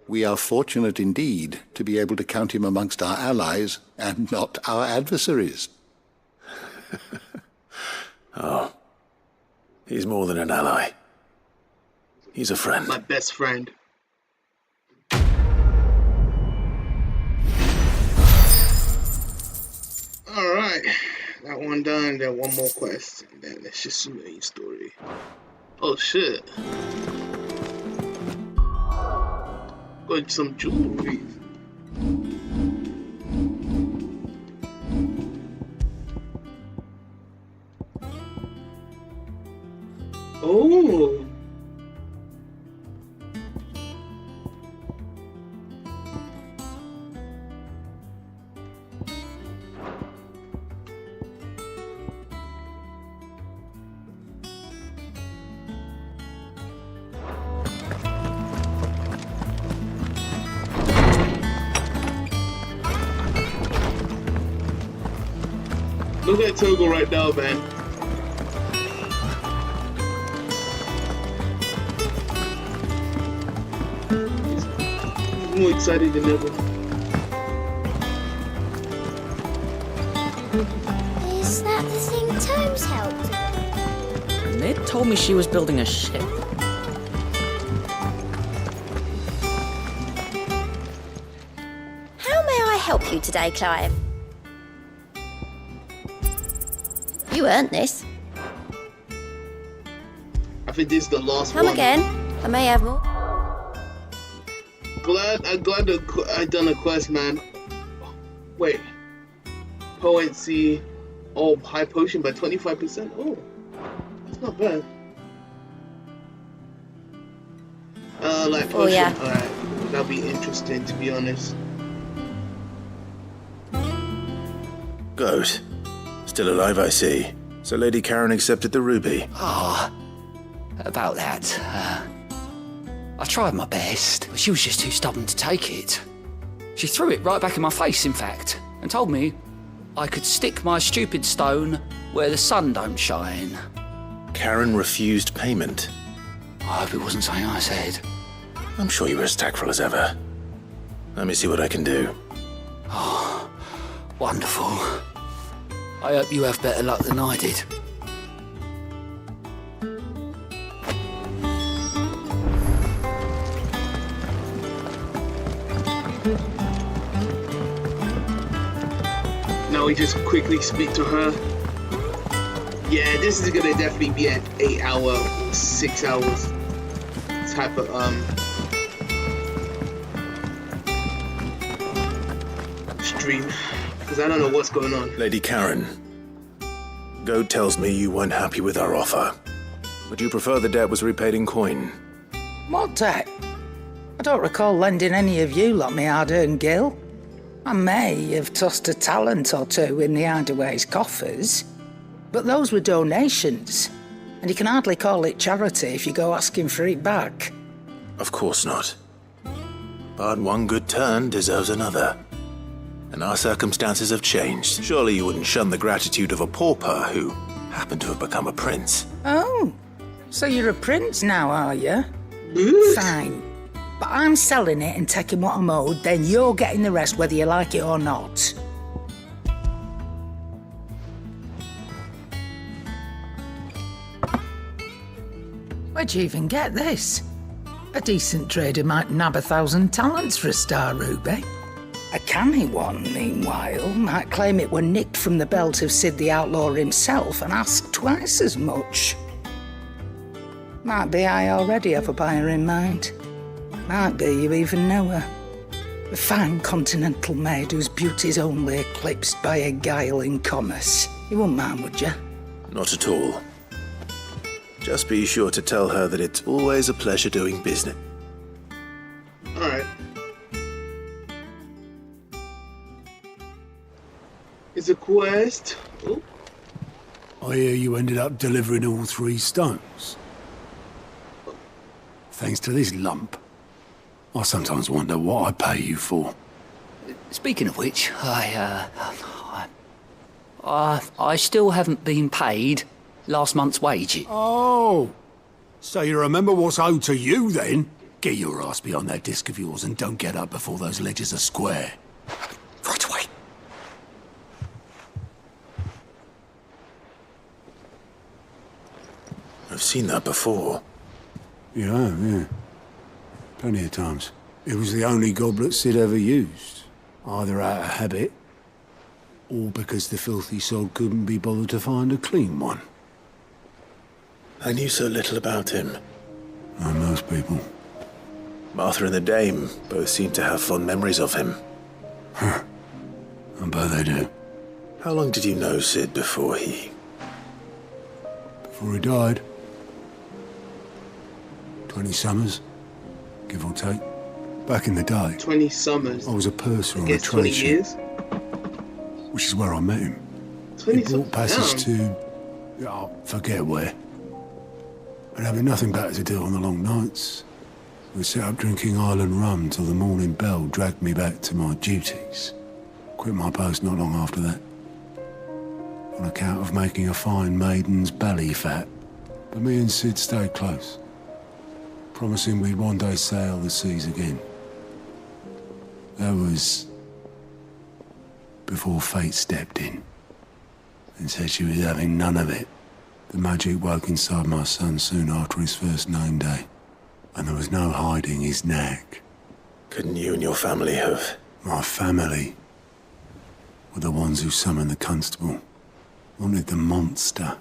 We are fortunate indeed to be able to count him amongst our allies and not our adversaries. Oh, he's more than an ally. He's a friend. My best friend. Alright, that one done, then one more quest, and then it's just the main story. Oh shit. Got some jewelry. Oh. Look at Togo right now, man. He's more excited than ever. Is that the thing Tomes helped? Ned told me she was building a ship. How may I help you today, Clive? You earned this. I think this is the last Come one. again. I may have more. I'm glad I done a quest, man. Wait. Potency. Oh, high potion by 25%. Oh, that's not bad. Like potion. Oh, yeah. Alright, that'll be interesting, to be honest. Goat. Still alive, I see. So Lady Karen accepted the ruby. Ah, about that. I tried my best, but she was just too stubborn to take it. She threw it right back in my face, in fact, and told me I could stick my stupid stone where the sun don't shine. Karen refused payment. I hope it wasn't something I said. I'm sure you were as tactful as ever. Let me see what I can do. Oh, wonderful. I hope you have better luck than I did. Now we just quickly speak to her. Yeah, this is gonna definitely be an 8 hour, 6 hours type of stream, because I don't know what's going on. Lady Karen, Goat tells me you weren't happy with our offer. Would you prefer the debt was repaid in coin? What debt? I don't recall lending any of you lot me hard-earned gil. I may have tossed a talent or two in the Ardaway's coffers, but those were donations, and you can hardly call it charity if you go asking for it back. Of course not. But one good turn deserves another. And our circumstances have changed. Surely you wouldn't shun the gratitude of a pauper who happened to have become a prince. Oh, so you're a prince now, are you? Fine. But I'm selling it and taking what I'm owed, then you're getting the rest whether you like it or not. Where'd you even get this? A decent trader might nab 1,000 talents for a star ruby. A canny one, meanwhile, might claim it were nicked from the belt of Sid the Outlaw himself and ask twice as much. Might be I already have a buyer in mind. Might be you even know her. A fine continental maid whose beauty's only eclipsed by a guile in commerce. You wouldn't mind, would you? Not at all. Just be sure to tell her that it's always a pleasure doing business. Alright. It's a quest. Oh. I hear you ended up delivering all 3 stones. Thanks to this lump. I sometimes wonder what I pay you for. Speaking of which, I still haven't been paid last month's wages. Oh, so you remember what's owed to you then? Get your ass behind that disc of yours and don't get up before those ledgers are square. Right away. I've seen that before. You have, yeah. Plenty of times. It was the only goblet Sid ever used. Either out of habit, or because the filthy sod couldn't be bothered to find a clean one. I knew so little about him. Like most people. Martha and the Dame both seem to have fond memories of him. Huh. I bet they do. How long did you know Sid before he... Before he died? 20 summers, give or take. Back in the day. 20 summers. I was a purser on a 20 trade ship. years? Which is where I met him. 20 He brought passage to... I forget where. And having nothing better to do on the long nights, we sat up drinking island rum till the morning bell dragged me back to my duties. Quit my post not long after that. On account of making a fine maiden's belly fat. But me and Sid stayed close, promising we'd one day sail the seas again. That was before fate stepped in and said she was having none of it. The magic woke inside my son soon after his first name day, and there was no hiding his knack. Couldn't you and your family have... My family were the ones who summoned the constable. Wanted the monster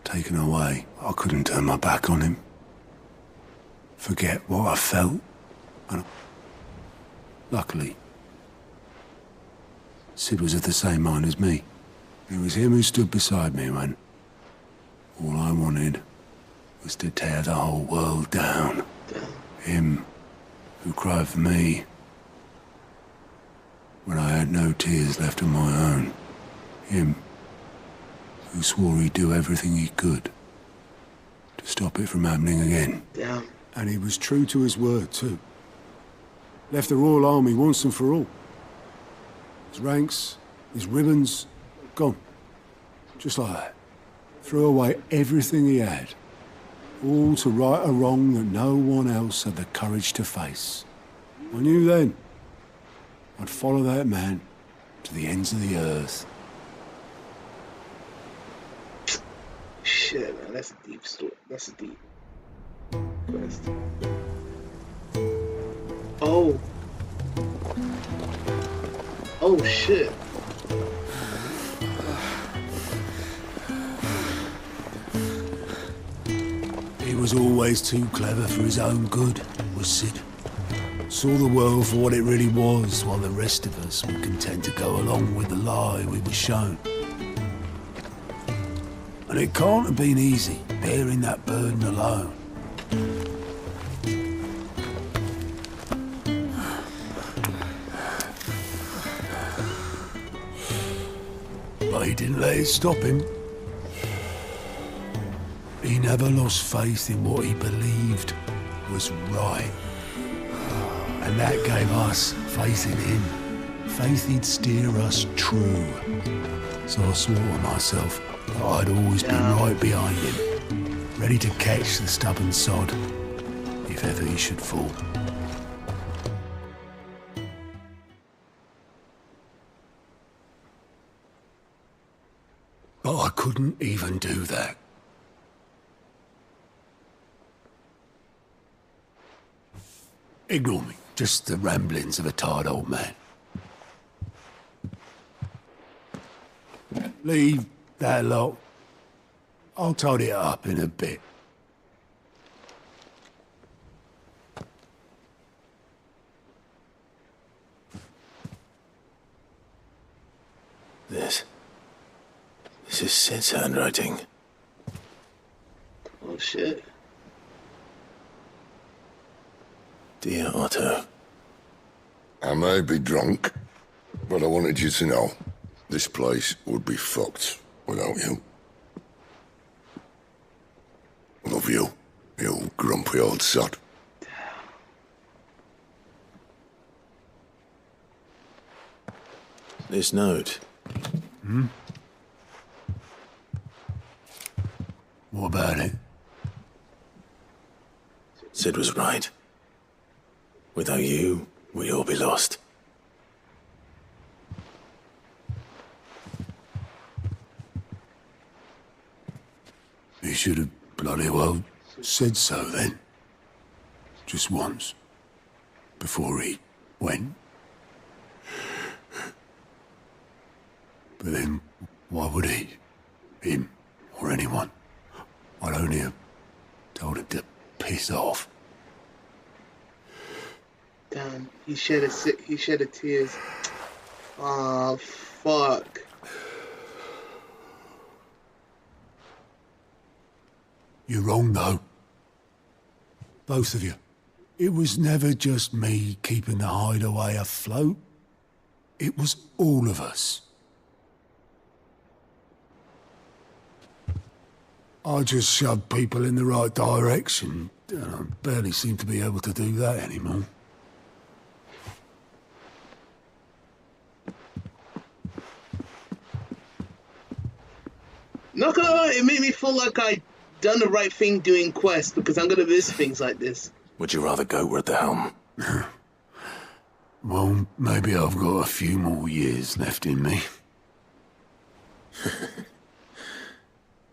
taken away. I couldn't turn my back on him. Forget what I felt. And luckily, Sid was of the same mind as me. It was him who stood beside me when all I wanted was to tear the whole world down. Him who cried for me when I had no tears left of my own. Him who swore he'd do everything he could to stop it from happening again. Damn. And he was true to his word, too. Left the Royal Army once and for all. His ranks, his ribbons, gone. Just like that. Threw away everything he had. All to right a wrong that no one else had the courage to face. I knew then I'd follow that man to the ends of the earth. Shit, man, that's a deep story. That's a deep quest. Oh. Oh, shit. He was always too clever for his own good, was Sid. Saw the world for what it really was, while the rest of us were content to go along with the lie we were shown. And it can't have been easy, bearing that burden alone. But he didn't let it stop him. He never lost faith in what he believed was right. And that gave us faith in him. Faith he'd steer us true. So I swore to myself that I'd always be right behind him, ready to catch the stubborn sod if ever he should fall. But I couldn't even do that. Ignore me, just the ramblings of a tired old man. Leave that lot. I'll tidy it up in a bit. This is Sid's handwriting. Oh, shit. Dear Otto. I may be drunk, but I wanted you to know this place would be fucked without you. Love you, you grumpy old sod. This note. Hmm? What about it? Sid was right. Without you, we'd all be lost. He should have bloody well said so then. Just once. Before he went. But then, why would he? Him, or anyone? I'd only have told him to piss off. Damn, he shed a tears. Ah, fuck. You're wrong, though. Both of you. It was never just me keeping the hideaway afloat. It was all of us. I just shoved people in the right direction, and I barely seem to be able to do that anymore. Not gonna lie, it made me feel like I'd done the right thing doing quests, because I'm gonna miss things like this. Would you rather go where at the helm? Well, maybe I've got a few more years left in me.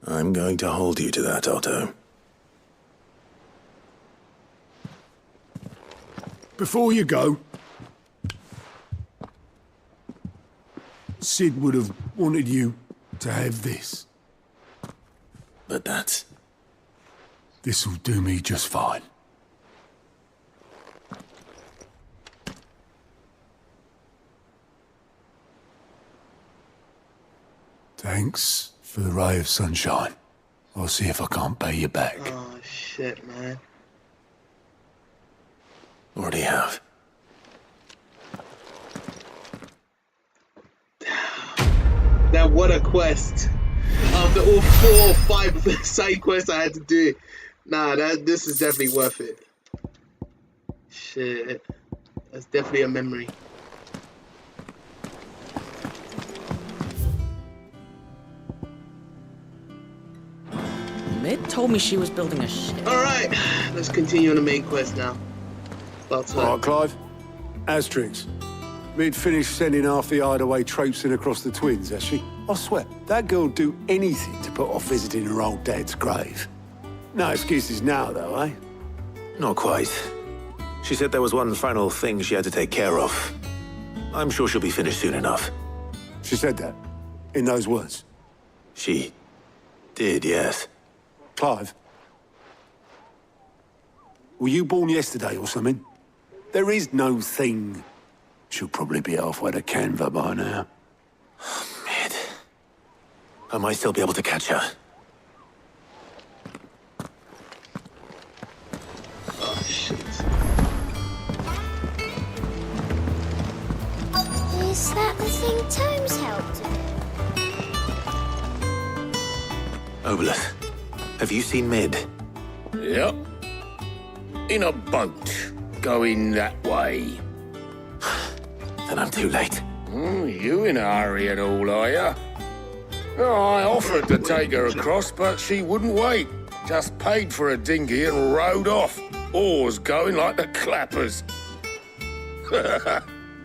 I'm going to hold you to that, Otto. Before you go, Sid would have wanted you to have this. But that's... This'll do me just fine. Thanks for the ray of sunshine. I'll see if I can't pay you back. Oh, shit, man. Already have. That what a quest. After all 4 or 5 side quests I had to do. Nah, this is definitely worth it. Shit. That's definitely a memory. Mid told me she was building a ship. Alright, let's continue on the main quest now. All right, Clive. Asterix. Mid finished sending half the hideaway traipsing across the twins, has she? I swear, that girl'd do anything to put off visiting her old dad's grave. No excuses now, though, eh? Not quite. She said there was one final thing she had to take care of. I'm sure she'll be finished soon enough. She said that? In those words? She did, yes. Clive? Were you born yesterday or something? There is no thing. She'll probably be halfway to Canva by now. Mid. I might still be able to catch her. Oh, shit. Is that the thing Tomes helped with? Ōbóleth, have you seen Mid? Yep. In a boat, going that way. Then I'm too late. You in a hurry at all, are you? Oh, I offered to take her across, but she wouldn't wait. Just paid for a dinghy and rowed off. Oars going like the clappers.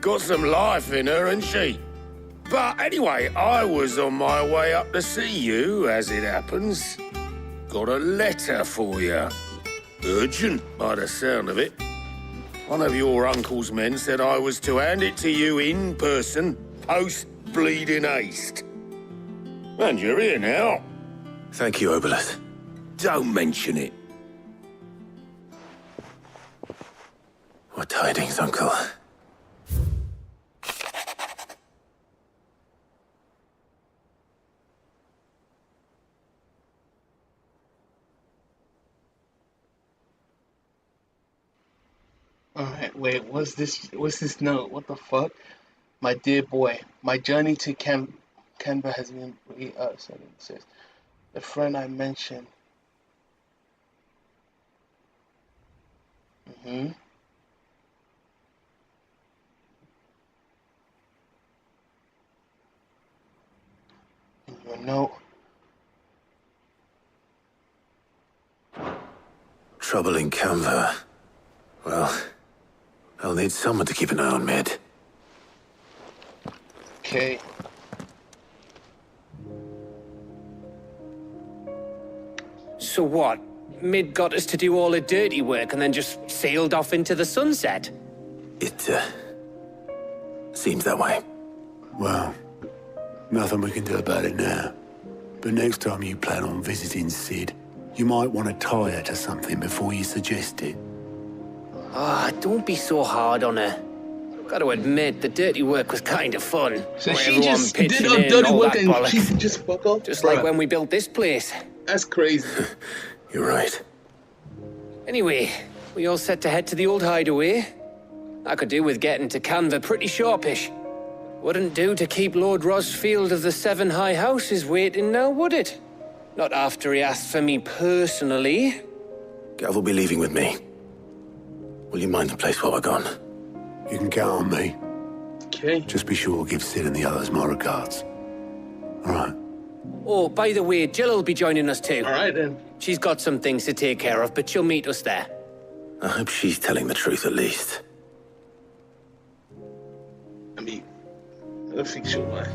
Got some life in her, ain't she? But anyway, I was on my way up to see you, as it happens. Got a letter for you. Urgent, by the sound of it. One of your uncle's men said I was to hand it to you in person, post-bleeding haste. And you're here now. Thank you, Ōbóleth. Don't mention it. What tidings, Uncle? Alright, wait, what's this note? What the fuck? My dear boy, my journey to Canva has been so it says, the friend I mentioned. In your note. Trouble in Canva. Well, I'll need someone to keep an eye on Mid. Okay. So what? Mid got us to do all the dirty work and then just sailed off into the sunset? It, seems that way. Well, nothing we can do about it now. But next time you plan on visiting Sid, you might want to tie her to something before you suggest it. Ah, don't be so hard on her. Gotta admit, the dirty work was kind of fun. So she Everyone just did pitching her in, dirty all work that and bollocks. she could just fuck off? Just Bruh. like when we built this place. That's crazy. You're right. Anyway, we all set to head to the old hideaway. I could do with getting to Canva pretty sharpish. Wouldn't do to keep Lord Rosfield of the Seven High Houses waiting now, would it? Not after he asked for me personally. Gav will be leaving with me. Will you mind the place while we're gone? You can count on me. Okay. Just be sure to give Sid and the others my regards. All right. Oh, by the way, Jill will be joining us too. All right, then. She's got some things to take care of, but she'll meet us there. I hope she's telling the truth at least. I mean, I don't think she'll lie.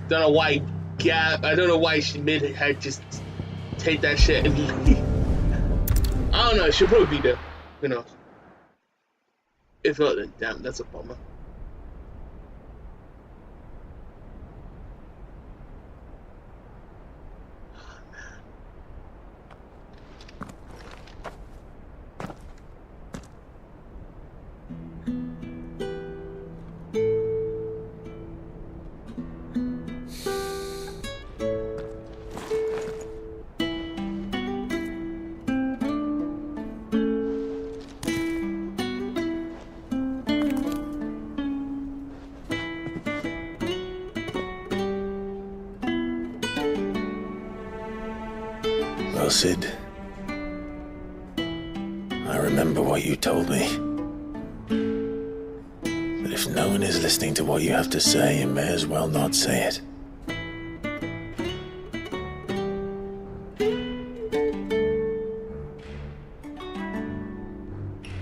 Don't know why I don't know why she made her just take that shit and leave. I don't know, she'll probably be there. Who knows? If not, then damn, that's a bummer. Well, Sid, I remember what you told me. But if no one is listening to what you have to say, you may as well not say it.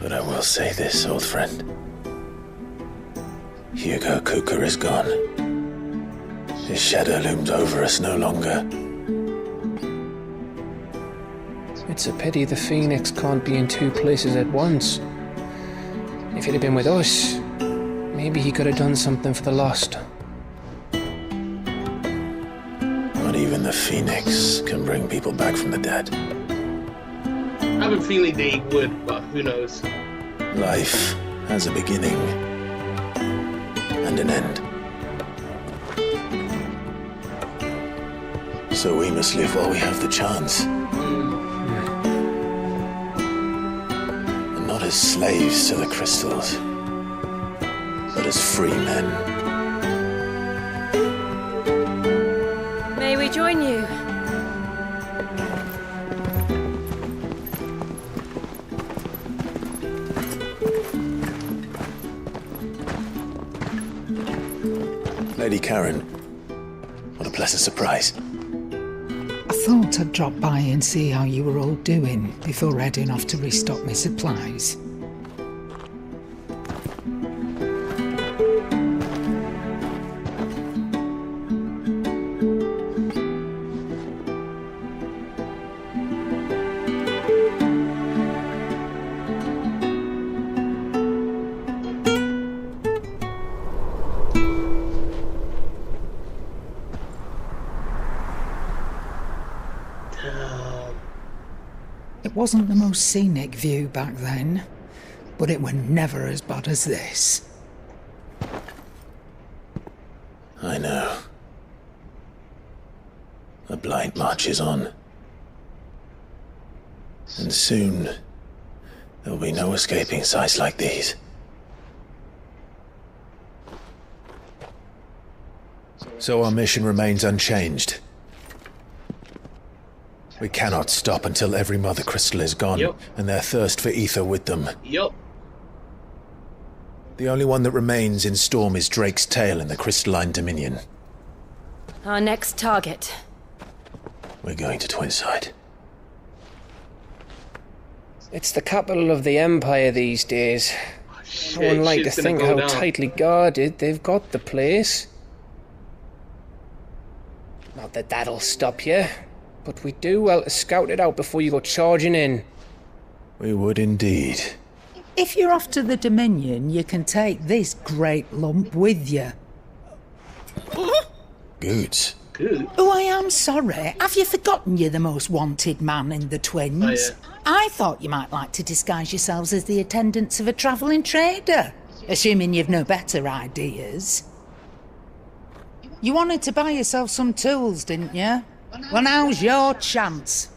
But I will say this, old friend. 𝙗𝙗𝙢 is gone. His shadow looms over us no longer. It's a pity the Phoenix can't be in two places at once. If he'd have been with us, maybe he could have done something for the lost. Not even the Phoenix can bring people back from the dead. I have a feeling they would, but who knows? Life has a beginning and an end. So we must live while we have the chance. And not as slaves to the crystals, but as free men. May we join you? Lady Karen, what a pleasant surprise. I thought I'd drop by and see how you were all doing before heading off to restock my supplies. It wasn't the most scenic view back then, but it were never as bad as this. I know. The blight marches on. And soon, there'll be no escaping sights like these. So our mission remains unchanged. We cannot stop until every Mother Crystal is gone, and their thirst for ether with them. The only one that remains in Storm is Drake's tail in the Crystalline Dominion. Our next target. We're going to Twinside. It's the capital of the Empire these days. Shit, I wouldn't like to shit's gonna think go how down. tightly guarded they've got the place. Not that that'll stop you, but we do well to scout it out before you go charging in. We would indeed. If you're off to the Dominion, you can take this great lump with you. Goods. Good. Oh, I am sorry. Have you forgotten you're the most wanted man in the Twins? Oh, yeah. I thought you might like to disguise yourselves as the attendants of a travelling trader, assuming you've no better ideas. You wanted to buy yourself some tools, didn't you? Well, now's your chance.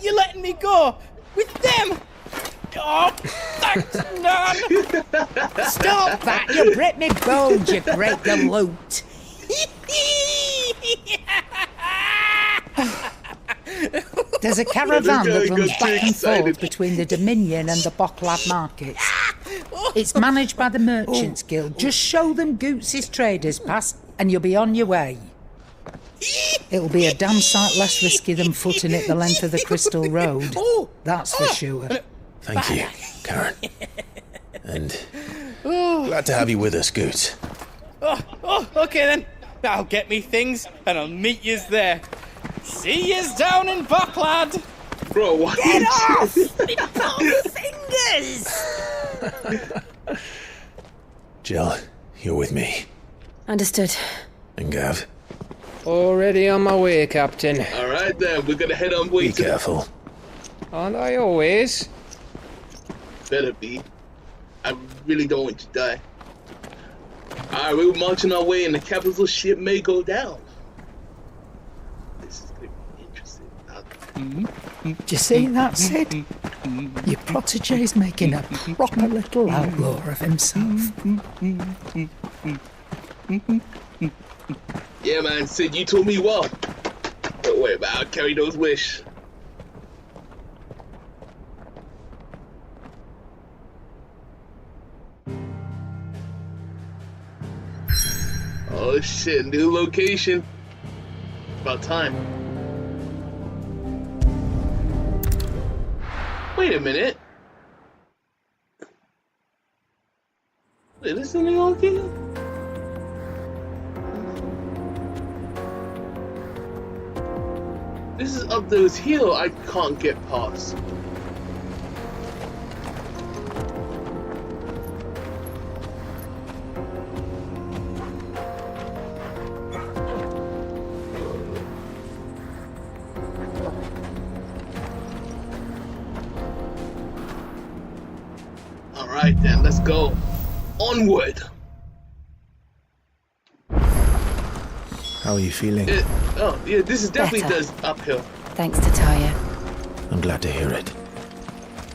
You're letting me go with them? Oh, thanks, Nan! Stop that! You break me bones, you great galoot! There's a caravan that runs back and forth between the Dominion and the 𝙏𝙗𝙖𝙢𝙢 markets. It's managed by the Merchants Guild. Just show them 𝙬𝙤𝙢𝙢𝙢 Traders Pass and you'll be on your way. It'll be a damn sight less risky than footing it the length of the Crystal Road. That's for sure. Thank you, Karen. And glad to have you with us, 𝙬𝙤𝙢. Okay then. I'll get me things and I'll meet yous there. See yous down in 𝙏𝙗𝙖𝙢. Bro, what? Get off! Me poor fingers! Jill, you're with me. Understood. And Gav. Already on my way, Captain. Alright then, we're gonna head on way Be careful. Aren't I always? Better be. I really don't want you to die. Alright, we're marching our way and the capital ship may go down. This is gonna be interesting. Do you see that, Sid? Your protege's making a proper little outlaw of himself. Yeah, man, Sid, you told me well. Don't worry about it, I'll carry those wish. Oh shit, new location. About time. Wait a minute. Wait, this is the new location? This is up those hill I can't get past. Alright then, let's go. Onward! How are you feeling? Oh, yeah, this is definitely Better. does uphill. Thanks to Taya. I'm glad to hear it.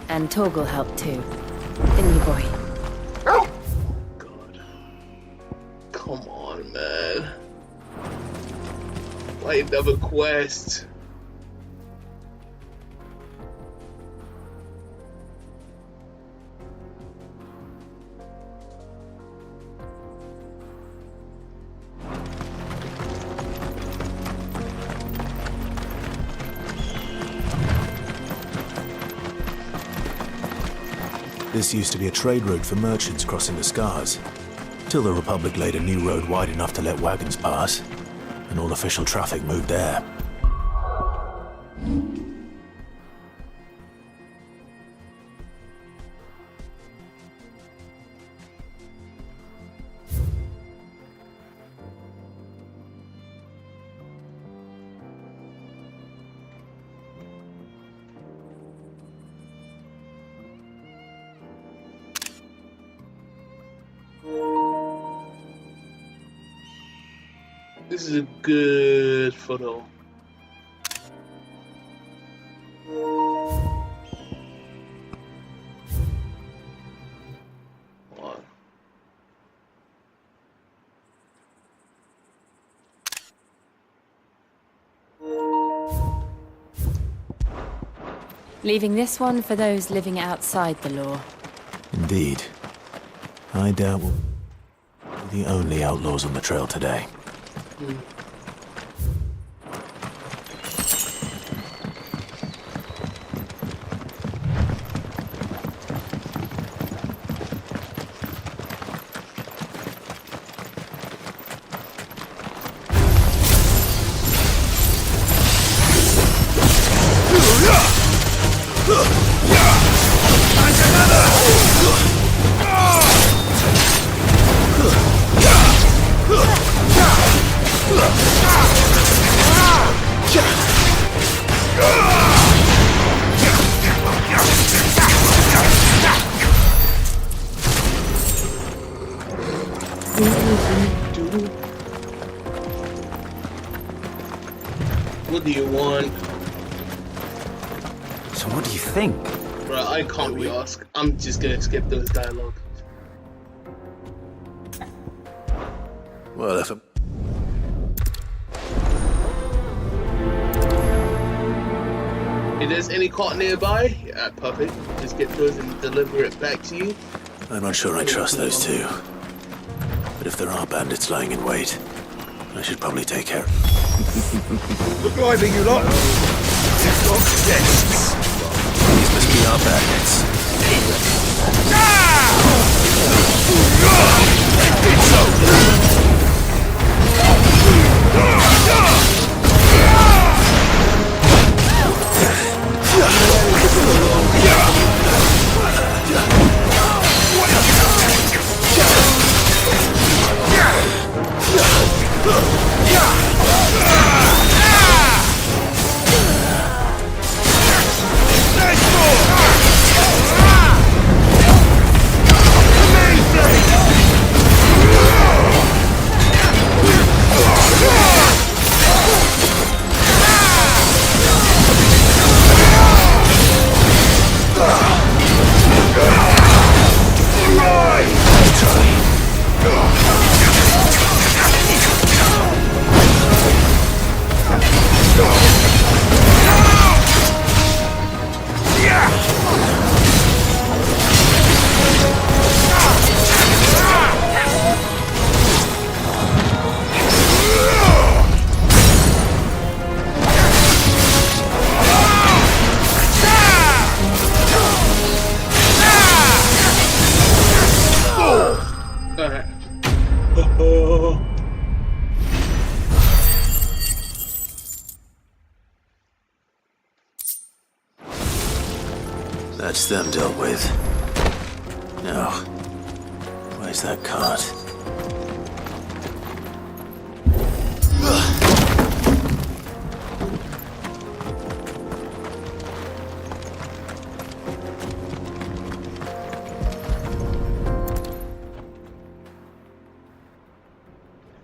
And Torgal helped too. Didn't you, boy? Come on, man. Why another quest? This used to be a trade route for merchants crossing the Scars, till the Republic laid a new road wide enough to let wagons pass, and all official traffic moved there. This is a good photo. Leaving this one for those living outside the law. Indeed. I doubt we'll be the only outlaws on the trail today. What do you want? So what do you think? Bro, I can't be asked. I'm just gonna skip those dialogue. Well, if there's any cart nearby, yeah, perfect. Just get those and deliver it back to you. I'm not sure I trust those two. But if there are bandits lying in wait, I should probably take care. Good driving, you lot. You've got guests. These must be our bandits. That's them dealt with. Now, where's that cart?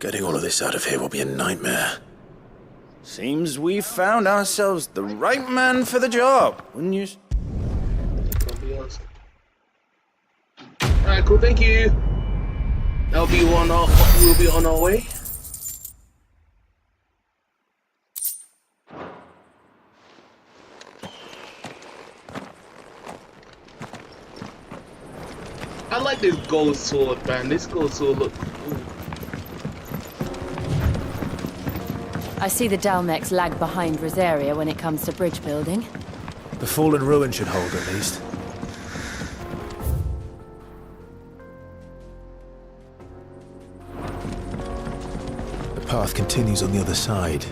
Getting all of this out of here will be a nightmare. Seems we've found ourselves the right man for the job, wouldn't you? Alright, cool, thank you. We'll be on our way. I like this gold sword, man. This gold sword looks cool. I see the Dalmex lag behind Rosaria when it comes to bridge building. The fallen ruin should hold, at least. The path continues on the other side.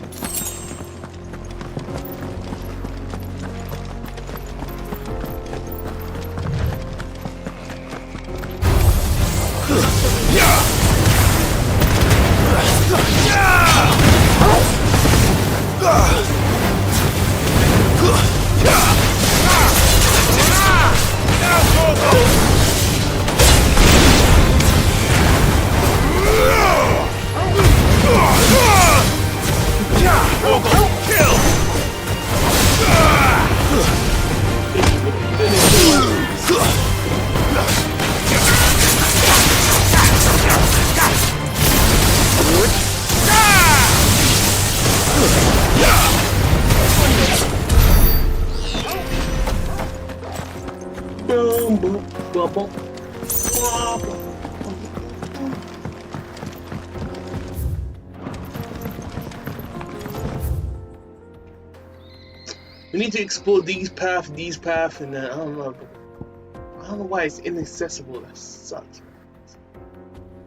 We need to explore these paths, and then I don't know why it's inaccessible. That sucks.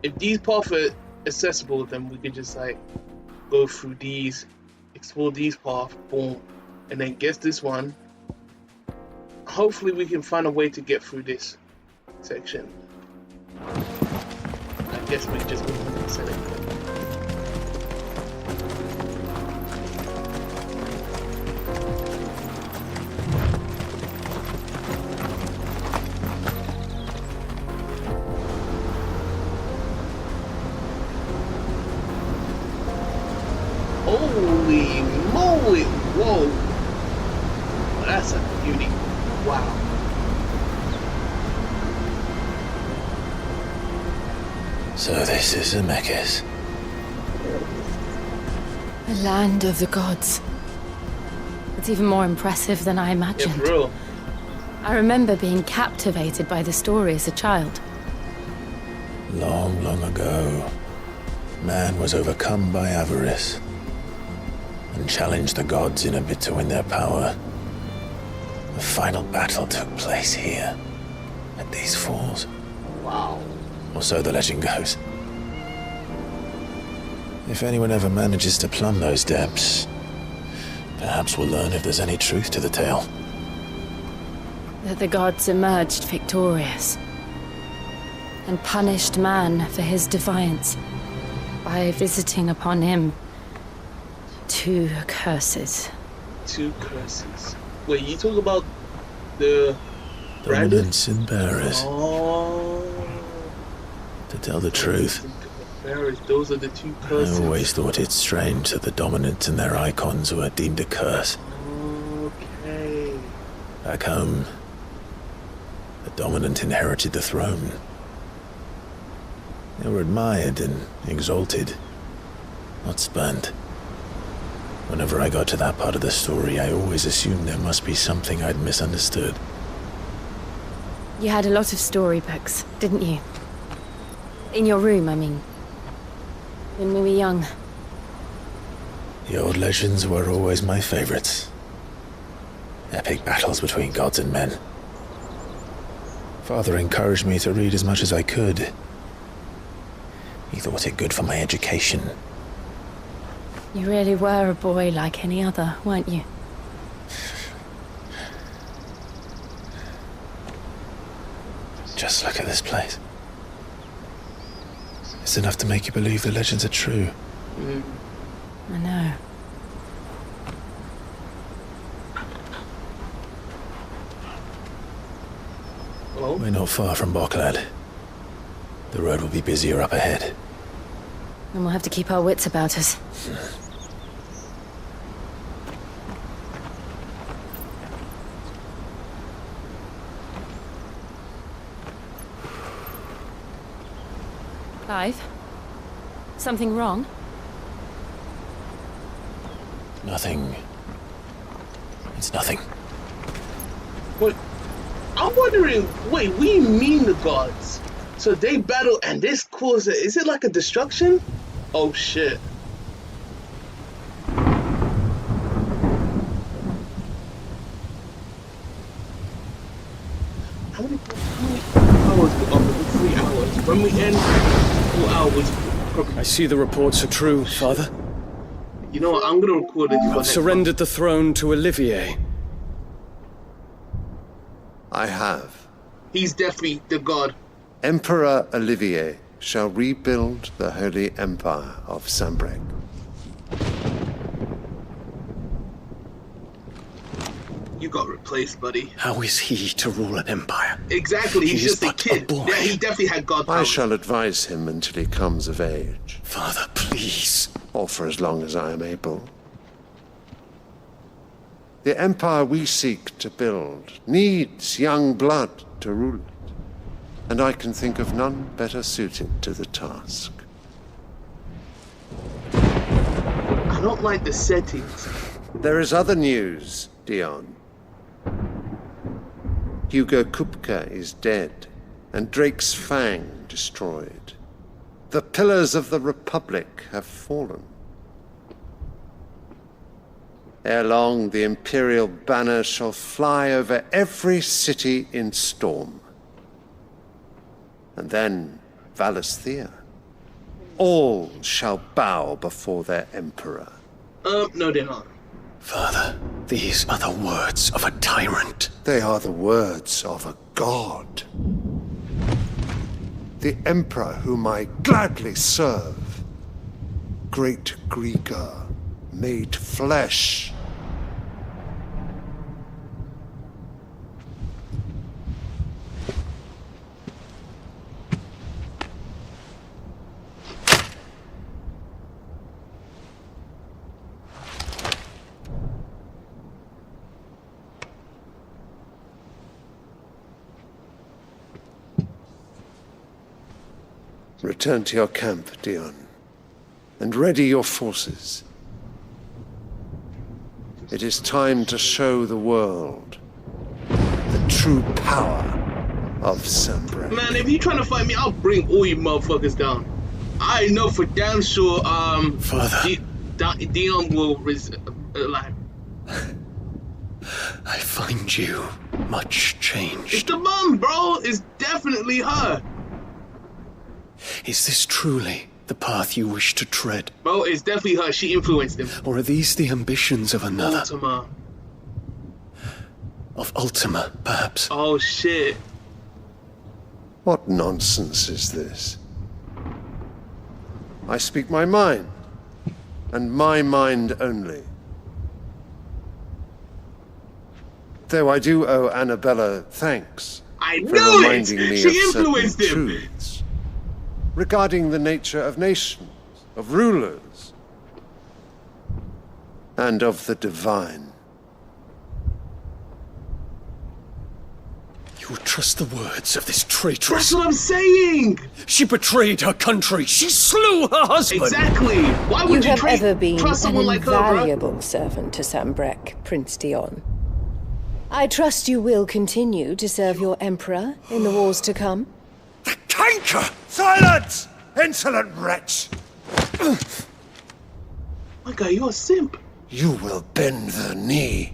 If these paths are accessible, then we could just like go through these, explore these paths, boom, and then guess this one. Hopefully we can find a way to get through this section. I guess we just set it. Holy moly! Whoa! Well, that's a beauty. Wow. So this is 𝙗𝙗𝙖𝙗𝙗. The land of the gods. It's even more impressive than I imagined. Yeah, for real. I remember being captivated by the story as a child. Long, long ago, man was overcome by avarice and challenged the gods in a bid to win their power. The final battle took place here, at these falls. Wow. Or so the legend goes. If anyone ever manages to plumb those depths, perhaps we'll learn if there's any truth to the tale. That the gods emerged victorious and punished man for his defiance by visiting upon him 2 curses. 2 curses. Wait, you talk about the Dominance and bearers. Oh. To tell the truth, Bearers, those are the 2 curses. I always thought it strange that the dominant and their icons were deemed a curse. Okay. Back home, the dominant inherited the throne. They were admired and exalted, not spurned. Whenever I got to that part of the story, I always assumed there must be something I'd misunderstood. You had a lot of storybooks, didn't you? In your room, I mean. When we were young. The old legends were always my favorites. Epic battles between gods and men. Father encouraged me to read as much as I could. He thought it good for my education. You really were a boy like any other, weren't you? Just look at this place. It's enough to make you believe the legends are true. I know. Hello? We're not far from 𝙁𝙗𝙗𝙗. The road will be busier up ahead. And we'll have to keep our wits about us. Clive? Something wrong? Nothing. It's nothing. What? I'm wondering, wait, we mean the gods. So they battle and this causes, is it like a destruction? Oh shit. How many hours? 3 hours. When we end, 4 hours. I see the reports are true, Father. You know what, I'm gonna record it. I've surrendered the throne to 𝙗𝙖𝙗𝙗. I have. He's definitely the god. Emperor 𝙗𝙖𝙗𝙗 shall rebuild the Holy Empire of 𝙬𝙗𝙗. You got replaced, buddy. How is he to rule an empire? Exactly, he's He is just a but kid. a boy. Yeah, he definitely had god I power. shall advise him until he comes of age. Father, please. Or for as long as I am able. The empire we seek to build needs young blood to rule it, and I can think of none better suited to the task. I don't like the settings. There is other news, Dion. 𝙗𝙗𝙗𝙗 is dead, and Drake's Fang destroyed. The pillars of the Republic have fallen. Ere long, the Imperial banner shall fly over every city in storm. And then, Valisthea. All shall bow before their emperor. No, they're not. Father, these are the words of a tyrant. They are the words of a god. The emperor whom I gladly serve. Great Ɡrīga, made flesh. Return to your camp, Dion, and ready your forces. It is time to show the world the true power of Sanbreque. Man, if you're trying to fight me, I'll bring all you motherfuckers down. I know for damn sure, Father. Dion will alive. I find you much changed. It's the mum, bro. It's definitely her. Is this truly the path you wish to tread? Bro, it's definitely her. She influenced him. Or are these the ambitions of another? Ultima. Of Ultima, perhaps? Oh, shit. What nonsense is this? I speak my mind, and my mind only. Though I do owe Annabella thanks for reminding me of certain truths regarding the nature of nations, of rulers, and of the divine. You trust the words of this traitress? That's what I'm saying! She betrayed her country! She slew her husband! Exactly! Why would you have ever been trust an someone like her, bro? invaluable servant to Sanbreque, Prince Dion. I trust you will continue to serve your Emperor in the wars to come. The canker! Silence! Insolent wretch! My guy, you're a simp. You will bend the knee.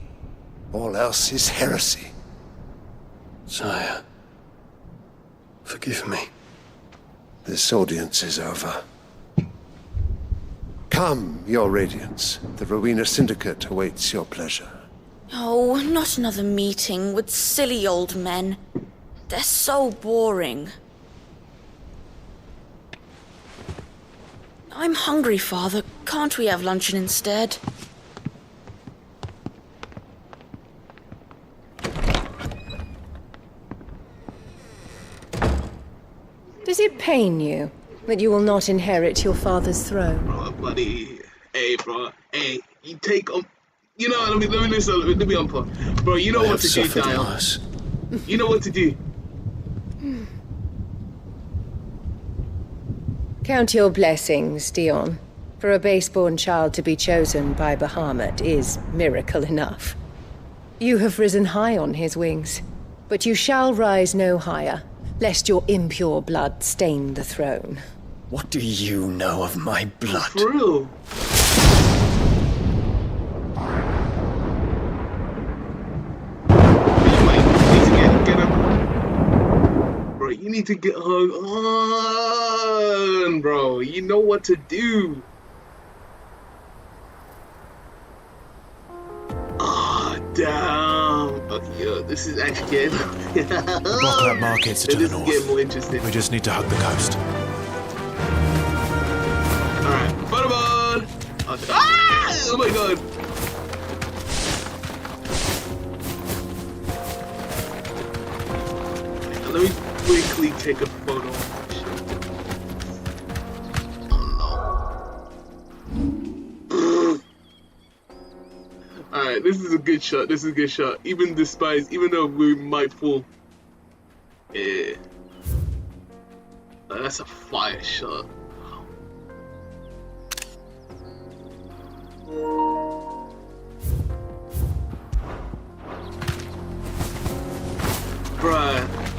All else is heresy. Sire, forgive me. This audience is over. Come, your radiance. The Rowena Syndicate awaits your pleasure. Oh, not another meeting with silly old men. They're so boring. I'm hungry, Father. Can't we have luncheon instead? Does it pain you that you will not inherit your father's throne? Bro, buddy. Hey, bro. Hey, you take you know, let me on point. Bro, you know what to do, Dion. You know what to do. Count your blessings, Dion. For a base-born child to be chosen by Bahamut is miracle enough. You have risen high on his wings, but you shall rise no higher, lest your impure blood stain the throne. What do you know of my blood? For real? Bro, you need to get hung on, bro. You know what to do. Ah, damn. Okay, yo, this is actually getting... The Blocklet markets are to the north. This is getting more interesting. We just need to hug the coast. Alright, Butterball! Ah! Oh my god! Let me quickly take a photo. Oh no. Alright, this is a good shot. This is a good shot. Even though we might fall. Yeah. That's a fire shot.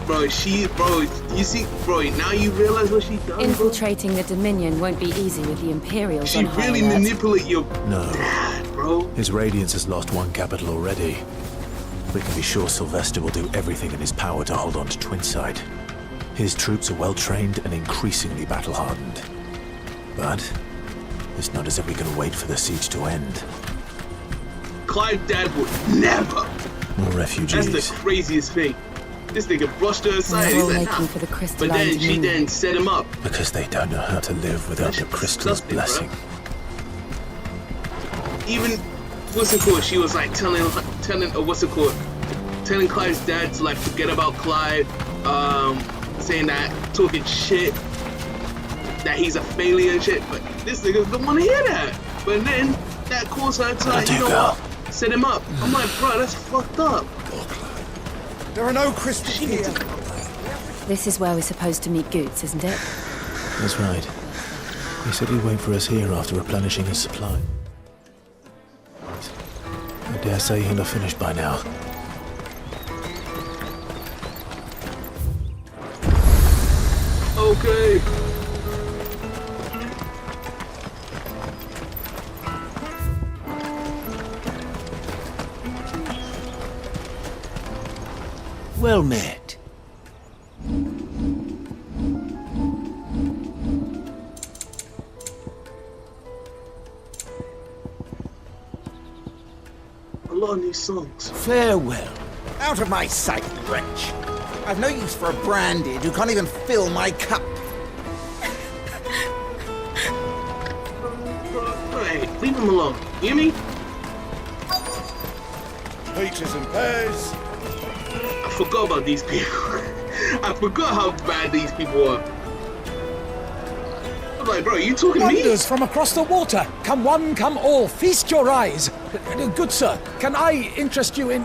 Bro, you see, bro, now you realize what she done, Infiltrating the Dominion won't be easy with the Imperials on high really alert. manipulate your dad, bro. His Radiance has lost one capital already. We can be sure Sylvester will do everything in his power to hold on to Twinside. His troops are well-trained and increasingly battle-hardened. But it's not as if we can wait for the siege to end. Clive's dad would never. More refugees. That's the craziest thing. This nigga brushed her aside. They're all He's like, making nah. for the But crystalline then she Dominion. set him up. Because they don't know how to live without the crystal's blessing. Even she was like telling Clive's dad to like forget about Clive, saying that, talking shit, that he's a failure and shit. But this nigga don't want to hear that. But then that caused her to like, you know what, set him up. I'm like, bro, that's fucked up. There are no crystals here. This is where we're supposed to meet Goots, isn't it? That's right. He said he'd wait for us here after replenishing his supply. I dare say he'll have finished by now. Okay. Well met. A lot of these songs. Farewell. Out of my sight, wretch. I've no use for a brandy who can't even fill my cup. Hey, leave him alone. You hear me? Peaches and pears. I forgot about these people. I forgot how bad these people are. I'm like, bro, you talking to me? Wonders from across the water. Come one, come all. Feast your eyes. Good sir, can I interest you in...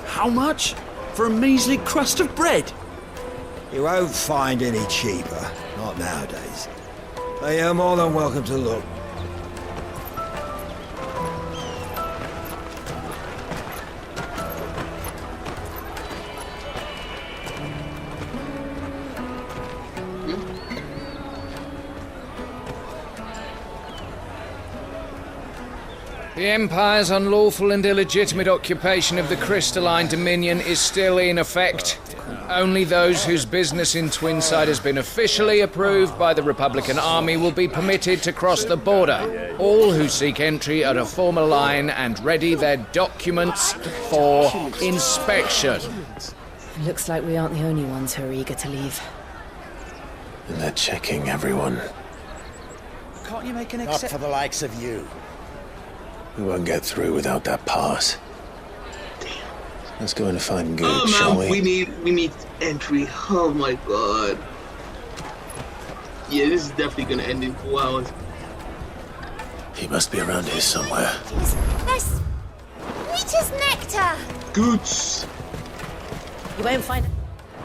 How much? For a measly crust of bread? You won't find any cheaper. Not nowadays. But you're more than welcome to look. The Empire's unlawful and illegitimate occupation of the crystalline dominion is still in effect. Only those whose business in Twinside has been officially approved by the Republican Army will be permitted to cross the border. All who seek entry are to form a line and ready their documents for inspection. Looks like we aren't the only ones who are eager to leave. And they're checking everyone. Can't you make an exception? Not for the likes of you. We won't get through without that pass. Damn. Let's go and find Goop, man, shall we? We need entry. Oh my god. Yeah, this is definitely gonna end in 4 hours. He must be around here somewhere. That's Witch's nectar. Goots. You won't find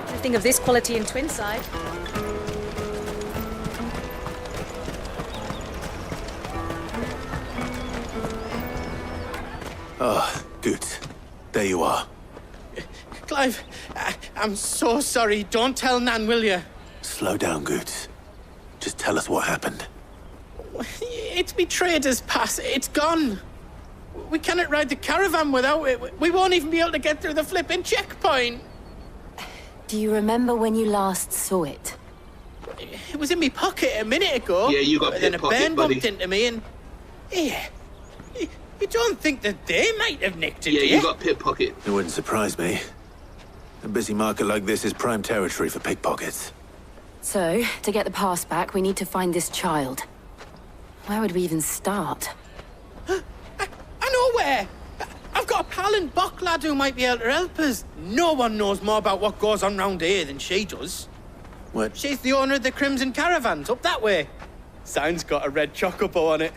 anything of this quality in Twinside. Oh, Goot. There you are. Clive, I'm so sorry. Don't tell Nan, will you? Slow down, Goot. Just tell us what happened. It's betrayed us, Pass. It's gone. We cannot ride the caravan without it. We won't even be able to get through the flipping checkpoint. Do you remember when you last saw it? It was in my pocket a minute ago. Yeah, you got then a pickpocket, burn bumped buddy. into me and... Yeah. You don't think that they might have nicked it, Yeah, do you got pickpocket. It wouldn't surprise me. A busy market like this is prime territory for pickpockets. So, to get the pass back, we need to find this child. Where would we even start? I know where! I've got a pal in Bocklad who might be able to help us. No one knows more about what goes on round here than she does. What? She's the owner of the Crimson Caravans, up that way. Sign's got a red chocobo on it.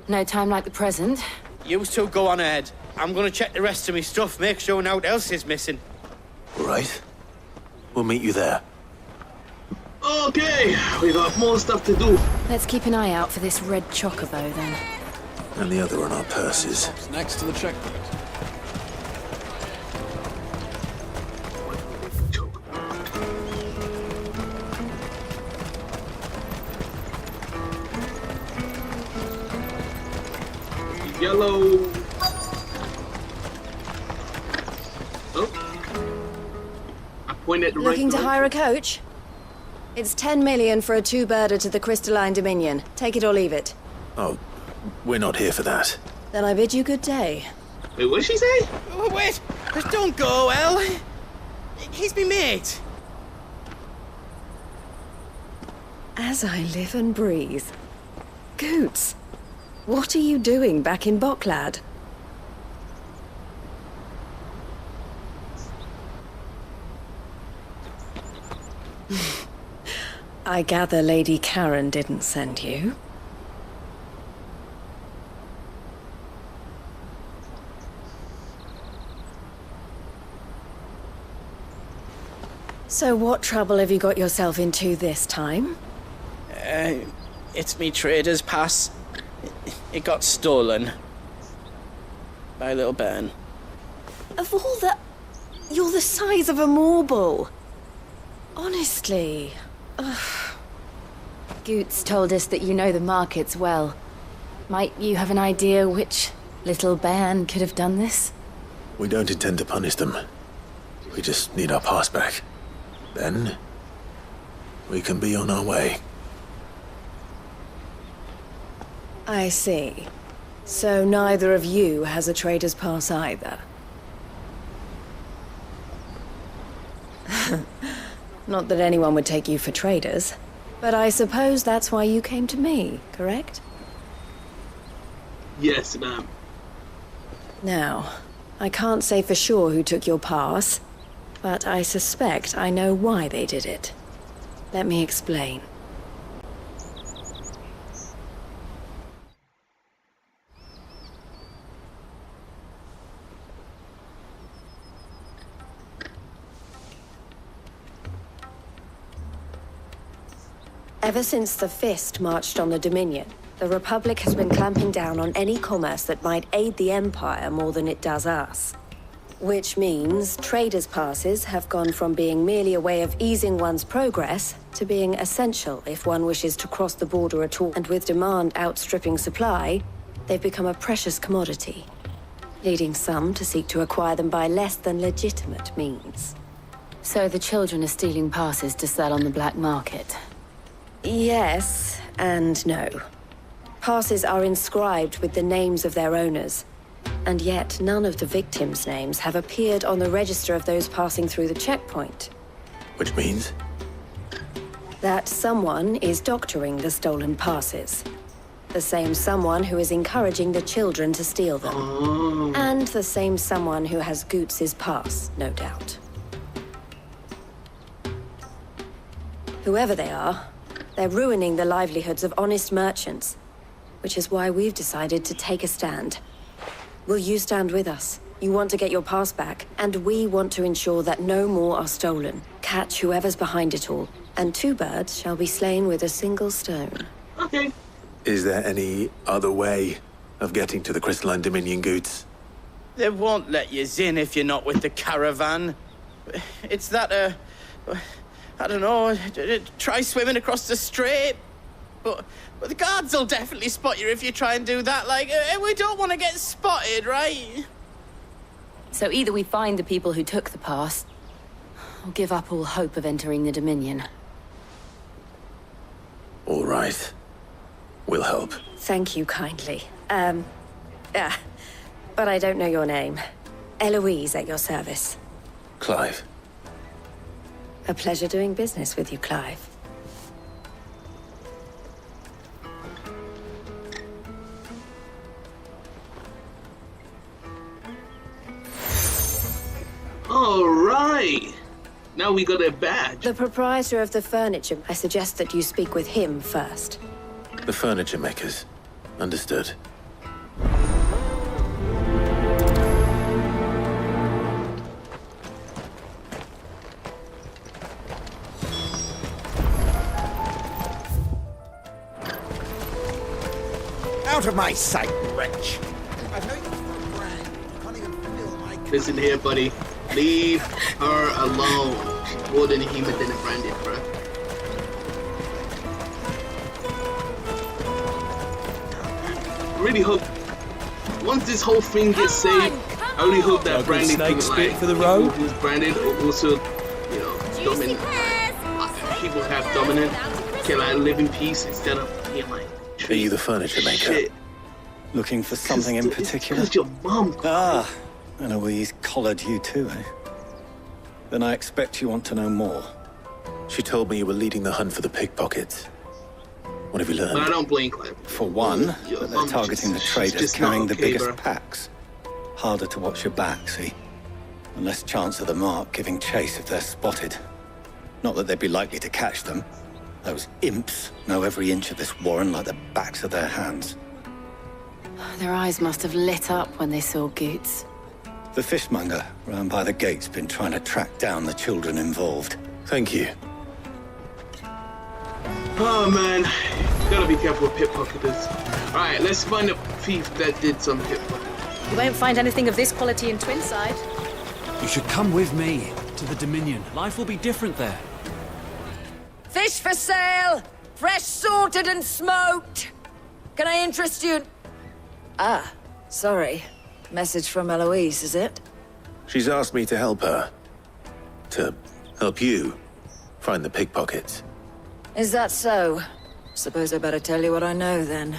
No time like the present. You two go on ahead. I'm gonna check the rest of my stuff, make sure no one else is missing. All right. We'll meet you there. Okay, we got more stuff to do. Let's keep an eye out for this red chocobo, then. And the other on our purses. Next to the checkpoint. Yellow. Oh. I pointed the Looking right to direction. hire a coach? It's 10 million for a two-birder to the Crystalline Dominion. Take it or leave it. Oh, we're not here for that. Then I bid you good day. Wait, what did she say? Oh, wait, don't go, El. He's me mate. As I live and breathe. Goots, what are you doing back in Bocklad? I gather Lady Karen didn't send you. So what trouble have you got yourself into this time? It's me trader's pass. It got stolen. By little Ben. Of all the... You're the size of a marble. Honestly. Ugh. 𝙬𝙤𝙢 told us that you know the markets well. Might you have an idea which little band could have done this? We don't intend to punish them. We just need our pass back. Then, we can be on our way. I see. So neither of you has a trader's pass either. Not that anyone would take you for traders, but I suppose that's why you came to me, correct? Yes, ma'am. Now, I can't say for sure who took your pass, but I suspect I know why they did it. Let me explain. Ever since the Fist marched on the Dominion, the Republic has been clamping down on any commerce that might aid the Empire more than it does us. Which means traders' passes have gone from being merely a way of easing one's progress to being essential if one wishes to cross the border at all. And with demand outstripping supply, they've become a precious commodity, leading some to seek to acquire them by less than legitimate means. So the children are stealing passes to sell on the black market? Yes and no. Passes are inscribed with the names of their owners, and yet none of the victims' names have appeared on the register of those passing through the checkpoint. Which means? That someone is doctoring the stolen passes. The same someone who is encouraging the children to steal them. And the same someone who has 𝙬𝙤𝙢's pass, no doubt. Whoever they are, they're ruining the livelihoods of honest merchants, which is why we've decided to take a stand. Will you stand with us? You want to get your pass back, and we want to ensure that no more are stolen. Catch whoever's behind it all, and 2 birds shall be slain with a single stone. Okay. Is there any other way of getting to the Crystalline Dominion, 𝙬𝙤𝙢? They won't let you in if you're not with the caravan. It's that, I don't know, try swimming across the strait. But the guards will definitely spot you if you try and do that. Like, we don't want to get spotted, right? So either we find the people who took the pass, or give up all hope of entering the Dominion. All right. We'll help. Thank you kindly. But I don't know your name. Eloise at your service. Clive. A pleasure doing business with you, Clive. All right. Now we got a badge. The proprietor of the furniture. I suggest that you speak with him first. The furniture makers. Understood. Out of my sight, wretch! I've known you for a brand. You can't even fill my... Listen here, buddy. Leave her alone. She's more than a human than a branded, bro. I really hope once this whole thing gets saved, I really hope that branding thing, like for the road. Who's branded also, you know, dominant. People have dominant can like live in peace instead of being like. Are you the furniture maker? Shit. Looking for something in particular? Because your mom. Ah, Eloise collared you too, eh? Then I expect you want to know more. She told me you were leading the hunt for the pickpockets. What have you learned? But I don't blame Clive. For one, that they're targeting the traders carrying the biggest packs. Harder to watch your back, see? And less chance of the mark giving chase if they're spotted. Not that they'd be likely to catch them. Those imps know every inch of this warren like the backs of their hands. Their eyes must have lit up when they saw 𝙬𝙤𝙢. The fishmonger round by the gate's been trying to track down the children involved. Thank you. Oh man, gotta be careful with pickpocketers. Alright, let's find a thief that did some pickpocketing. You won't find anything of this quality in Twinside. You should come with me to the Dominion. Life will be different there. Fish for sale! Fresh sorted and smoked! Can I interest you in... Ah, sorry. Message from Eloise, is it? She's asked me to help her. To help you find the pickpockets. Is that so? Suppose I better tell you what I know, then.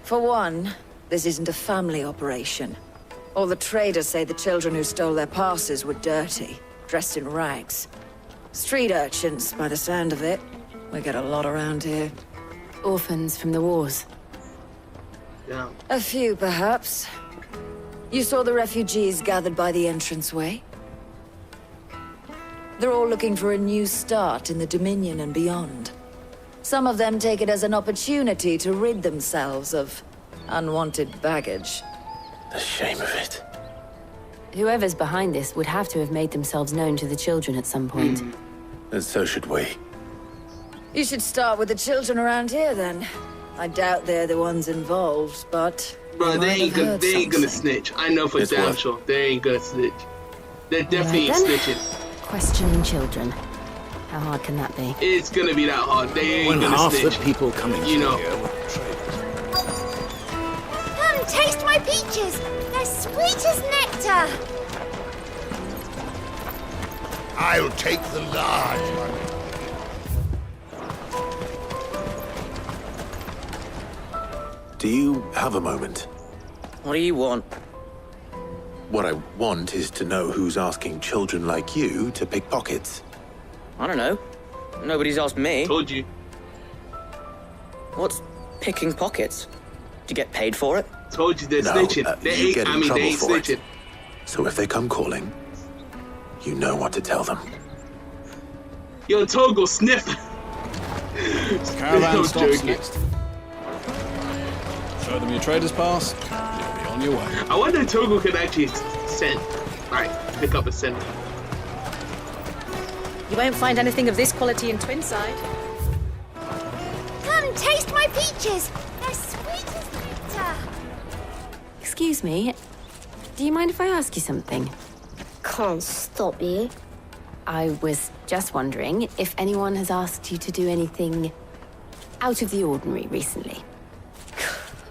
For one, this isn't a family operation. All the traders say the children who stole their passes were dirty, dressed in rags. Street urchins, by the sound of it. We get a lot around here. Orphans from the wars. Yeah. A few, perhaps. You saw the refugees gathered by the entranceway? They're all looking for a new start in the Dominion and beyond. Some of them take it as an opportunity to rid themselves of unwanted baggage. The shame of it. Whoever's behind this would have to have made themselves known to the children at some point. And so should we. You should start with the children around here, then. I doubt they're the ones involved, but... Bro, they ain't gonna snitch. I know for damn sure. They ain't gonna snitch. They're definitely snitching. Questioning children. How hard can that be? It's gonna be that hard. They ain't when gonna half snitch. the people coming you know. here were Come, taste my peaches. They're sweet as nectar. I'll take the large one. Do you have a moment? What do you want? What I want is to know who's asking children like you to pick pockets. I don't know. Nobody's asked me. Told you. What's picking pockets? Do you get paid for it? Told you they're snitching. They you ain't, get in I mean, trouble they ain't for it. snitching. So if they come calling, you know what to tell them. Yo, Togo, sniff. Caravan I'm stops joking. next. Show them your trader's pass. You'll be on your way. I wonder if Togo can actually send. Alright, pick up a send. You won't find anything of this quality in Twinside. Come, taste my peaches. They're sweet as nectar. Excuse me, do you mind if I ask you something? Can't stop you. I was just wondering if anyone has asked you to do anything out of the ordinary recently.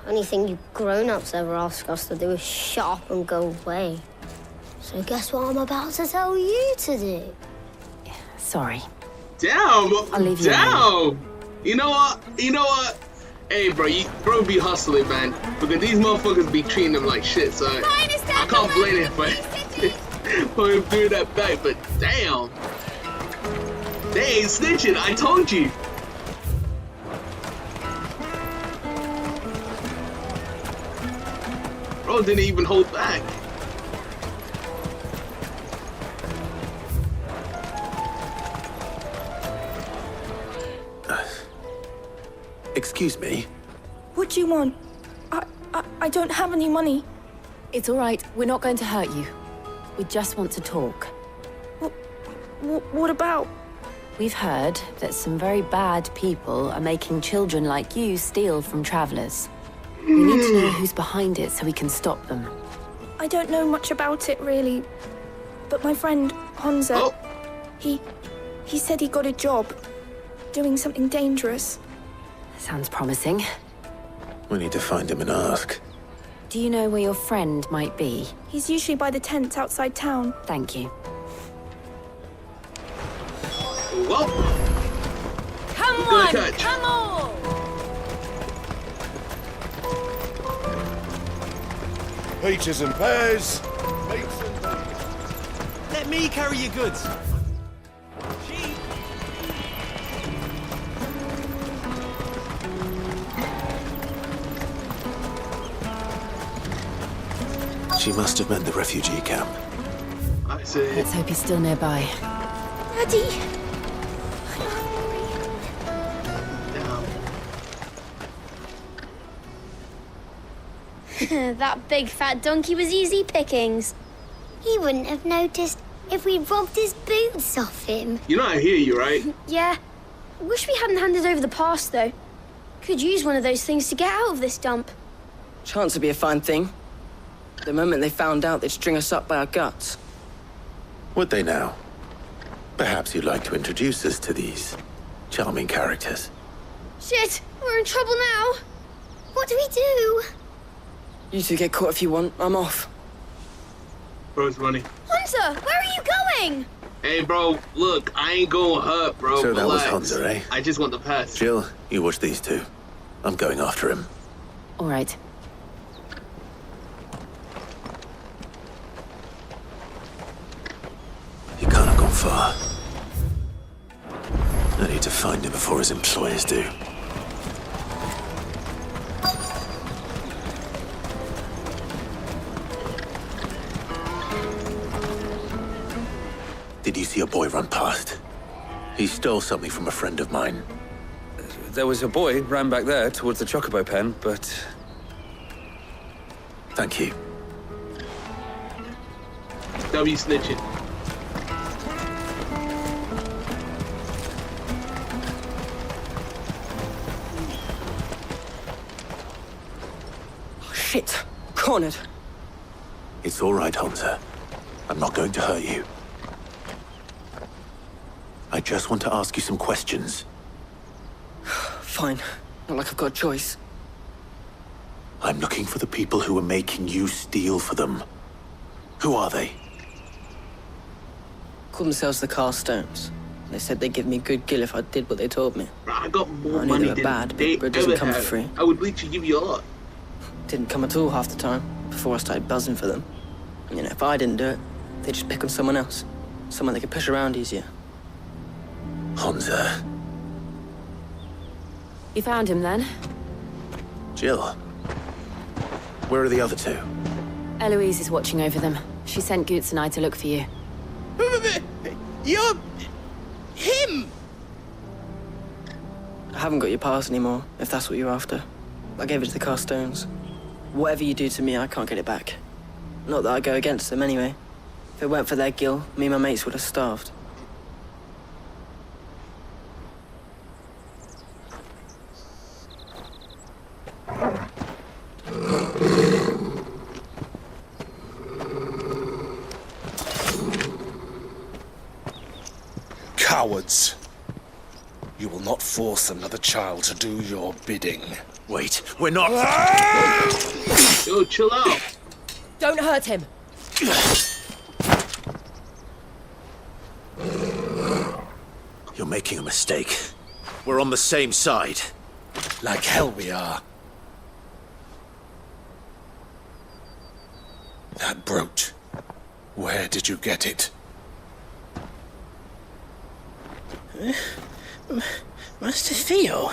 Anything you grown-ups ever ask us to do is shut up and go away. So guess what I'm about to tell you to do? Sorry. Damn! I'll leave you Damn! You know what? You know what? Hey, bro be hustling, man. Because these motherfuckers be treating them like shit, so I can't blame him for him doing that back, but damn. They ain't snitching, I told you. Bro didn't even hold back. Excuse me? What do you want? I don't have any money. It's all right. We're not going to hurt you. We just want to talk. What about? We've heard that some very bad people are making children like you steal from travelers. We need to know who's behind it so we can stop them. I don't know much about it, really. But my friend, Honza, he said he got a job doing something dangerous. Sounds promising. We need to find him and ask. Do you know where your friend might be? He's usually by the tents outside town. Thank you. Whoa. Come on! Come on! Peaches and pears. Let me carry your goods. She must have meant the refugee camp. I see. Let's hope he's still nearby. Daddy! That big fat donkey was easy pickings. He wouldn't have noticed if we robbed his boots off him. You know I hear you, right? Yeah. Wish we hadn't handed over the pass, though. Could use one of those things to get out of this dump. Chance would be a fine thing. The moment they found out, they'd string us up by our guts. Would they now? Perhaps you'd like to introduce us to these charming characters. Shit, we're in trouble now. What do we do? You two get caught if you want. I'm off. Bro's running. Hunter, where are you going? Hey, bro, look, I ain't going hurt, bro. So that was Relax. Hunter, eh? I just want the pass. Jill, you watch these two. I'm going after him. All right. He can't have gone far. I need to find him before his employers do. Did you see a boy run past? He stole something from a friend of mine. There was a boy ran back there towards the chocobo pen, but... Thank you. W snitching. Oh, shit. Cornered. It's all right, Hunter. I'm not going to hurt you. I just want to ask you some questions. Fine. Not like I've got a choice. I'm looking for the people who are making you steal for them. Who are they? Call themselves the Carstones. They said they'd give me good gill if I did what they told me. I got more I knew money they were than bad, they but it doesn't ever come for had. free. I would literally give you a lot. Didn't come at all half the time, before I started buzzing for them. You know, if I didn't do it, they'd just pick on someone else. Someone they could push around easier. Hunter. You found him then? Jill. Where are the other two? Eloise is watching over them. She sent 𝙤𝙤𝙖𝙣 and I to look for you. You're... him! I haven't got your pass anymore, if that's what you're after. I gave it to the Carstones. Whatever you do to me, I can't get it back. Not that I go against them anyway. If it weren't for their gill, me and my mates would have starved. Cowards. You will not force another child to do your bidding. Wait, we're not... Yo, chill out. Don't hurt him. You're making a mistake. We're on the same side. Like hell we are. That brooch. Where did you get it? Master Theo.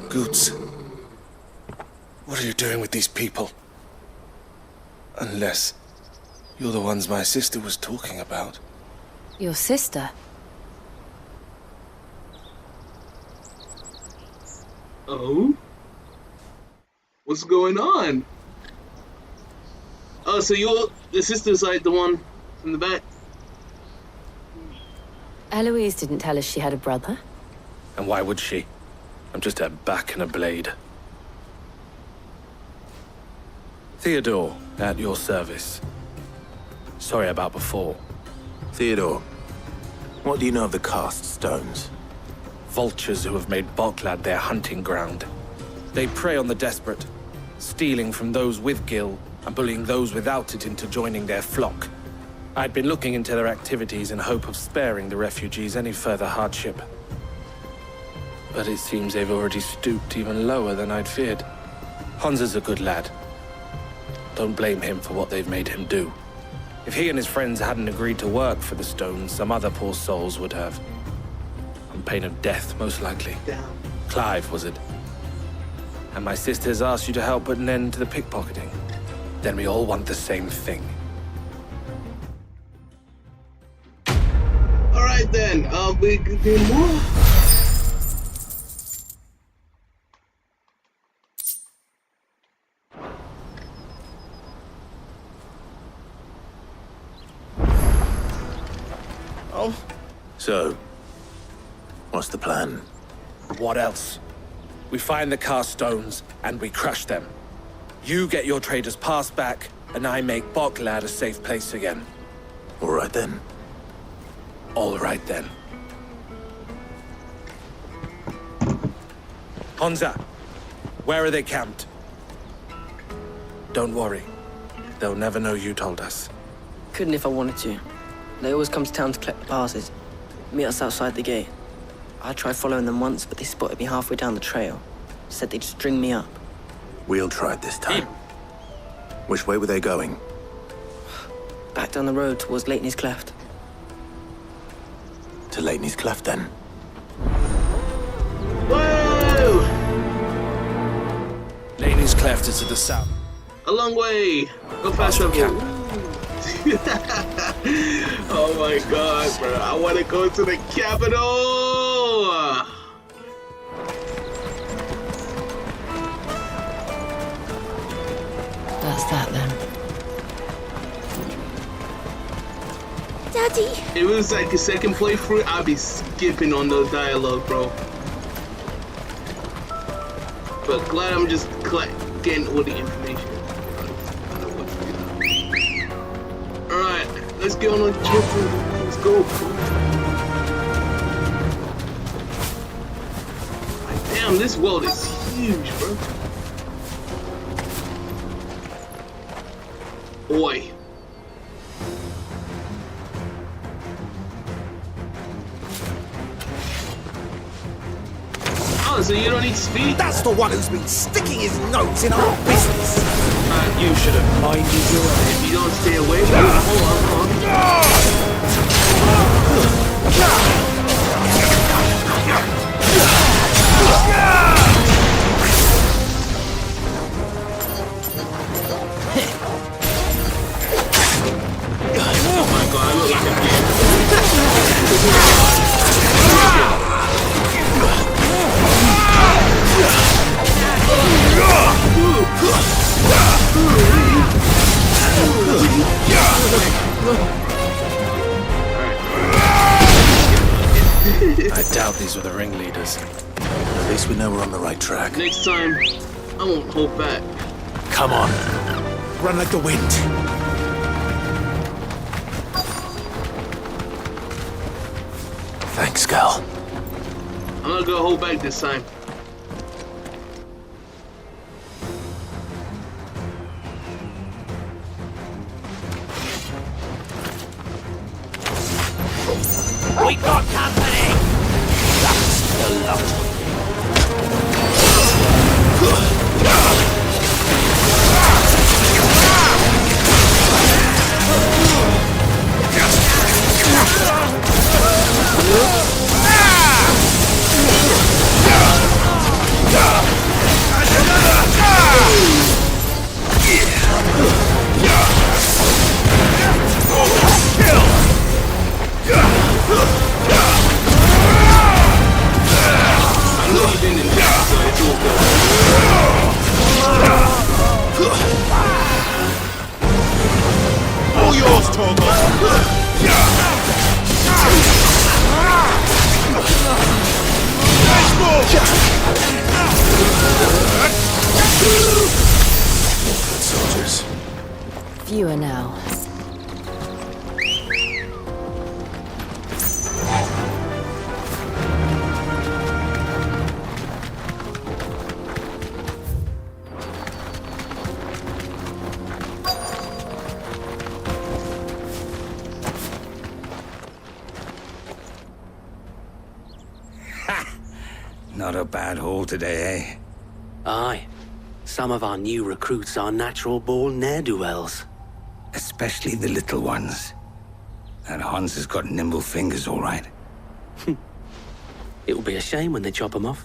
Goots. What are you doing with these people? Unless you're the ones my sister was talking about. Your sister? Oh? What's going on? Oh, so the sister's like the one in the back? Eloise didn't tell us she had a brother. And why would she? I'm just her back and a blade. Theodore, at your service. Sorry about before. Theodore, what do you know of the Cast Stones? Vultures who have made Boklad their hunting ground. They prey on the desperate, stealing from those with gill and bullying those without it into joining their flock. I'd been looking into their activities in hope of sparing the refugees any further hardship. But it seems they've already stooped even lower than I'd feared. Hunter's a good lad. Don't blame him for what they've made him do. If he and his friends hadn't agreed to work for the Stones, some other poor souls would have. On pain of death, most likely. Damn. Clive, was it? And my sisters asked you to help put an end to the pickpocketing. Then we all want the same thing. Alright then, we can do more. So, what's the plan? What else? We find the cast stones and we crush them. You get your trader's pass back, and I make 𝙁𝙁 a safe place again. All right then. All right then. Honza, where are they camped? Don't worry. They'll never know you told us. Couldn't if I wanted to. They always come to town to collect the passes. Meet us outside the gate. I tried following them once, but they spotted me halfway down the trail. Said they'd string me up. We'll try it this time. Which way were they going? Back down the road towards 𝙬𝙤𝙢𝙢𝙢 Cleft. To 𝙬𝙤𝙢𝙢𝙢 Cleft, then. Whoa! 𝙬𝙤𝙢𝙢𝙢 Cleft is to the south. A long way. Go faster. Oh my god, bro. I want to go to the capital. That's that then. Daddy! If it was like a second playthrough, I'd be skipping on the dialogue, bro. But glad I'm just getting all the information. Alright, let's get on the trip. Let's go. Damn, this world is huge, bro. Oi. Oh, so you don't need speed? That's the one who's been sticking his nose in our business. You should have minded your own. If you don't stay away, hold Oh my god, I look like a kid. I doubt these were the ringleaders. At least we know we're on the right track. Next time, I won't hold back. Come on. Run like the wind. Thanks, Gal. I'm not gonna hold back this time. We got company! That's the lot. All yours, Torgal! Soldiers. Fewer now. Not a bad haul today, eh? Aye. Some of our new recruits are natural-born ne'er-do-wells. Especially the little ones. That Hans has got nimble fingers, all right. It will be a shame when they chop them off.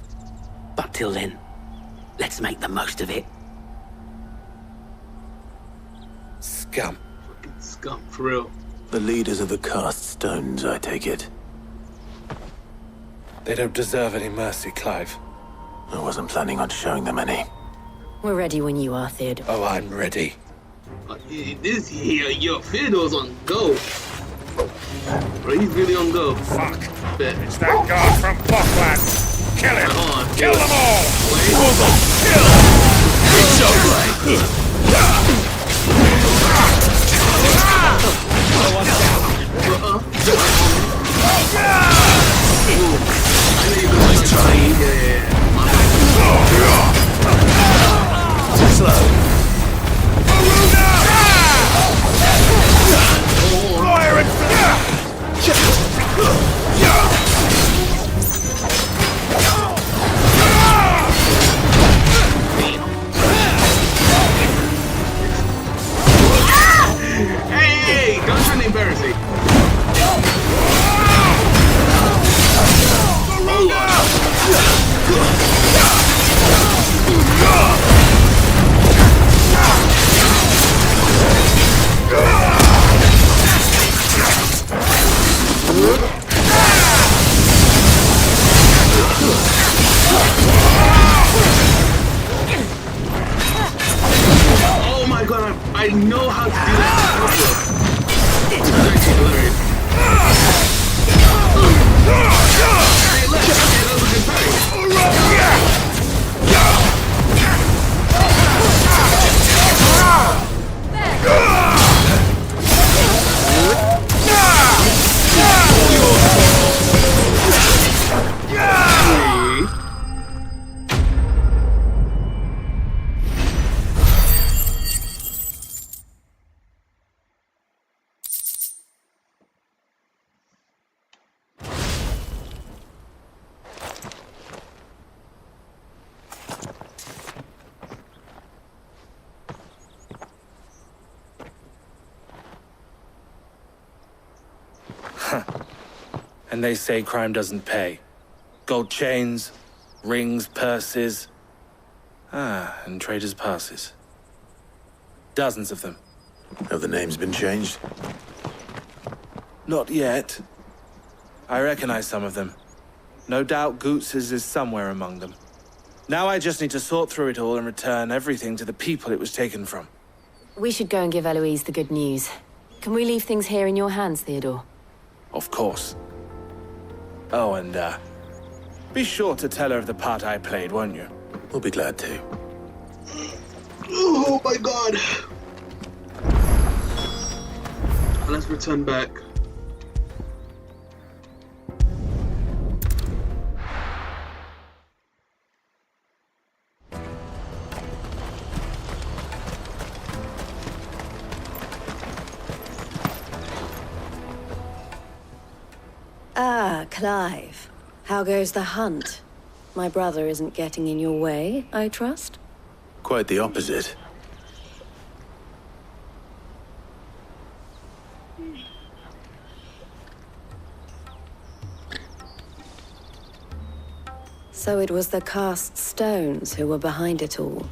But till then, let's make the most of it. Scum. Fucking scum, for real. The leaders of the cast stones, I take it. They don't deserve any mercy, Clive. I wasn't planning on showing them any. We're ready when you are, Theodore. Oh, I'm ready. This here, your Theodore's on go. Bro, he's really on go. Fuck. Bet. It's that guard from Bockland. Kill him. Kill them all. Kill. It's over. Nice try. Too slow. Fire it. Hey, don't try to embarrass me. Oh my god, I know how to do that. That's actually hilarious. Hey, look, that was a good fight. And they say crime doesn't pay. Gold chains, rings, purses. And traders' passes. Dozens of them. Have the names been changed? Not yet. I recognize some of them. No doubt 𝙬𝙗𝙖 is somewhere among them. Now I just need to sort through it all and return everything to the people it was taken from. We should go and give Eloise the good news. Can we leave things here in your hands, Theodore? Of course. Oh, and, be sure to tell her of the part I played, won't you? We'll be glad to. Oh my god. Let's return back. Ah, Clive. How goes the hunt? My brother isn't getting in your way, I trust? Quite the opposite. So it was the cast stones who were behind it all.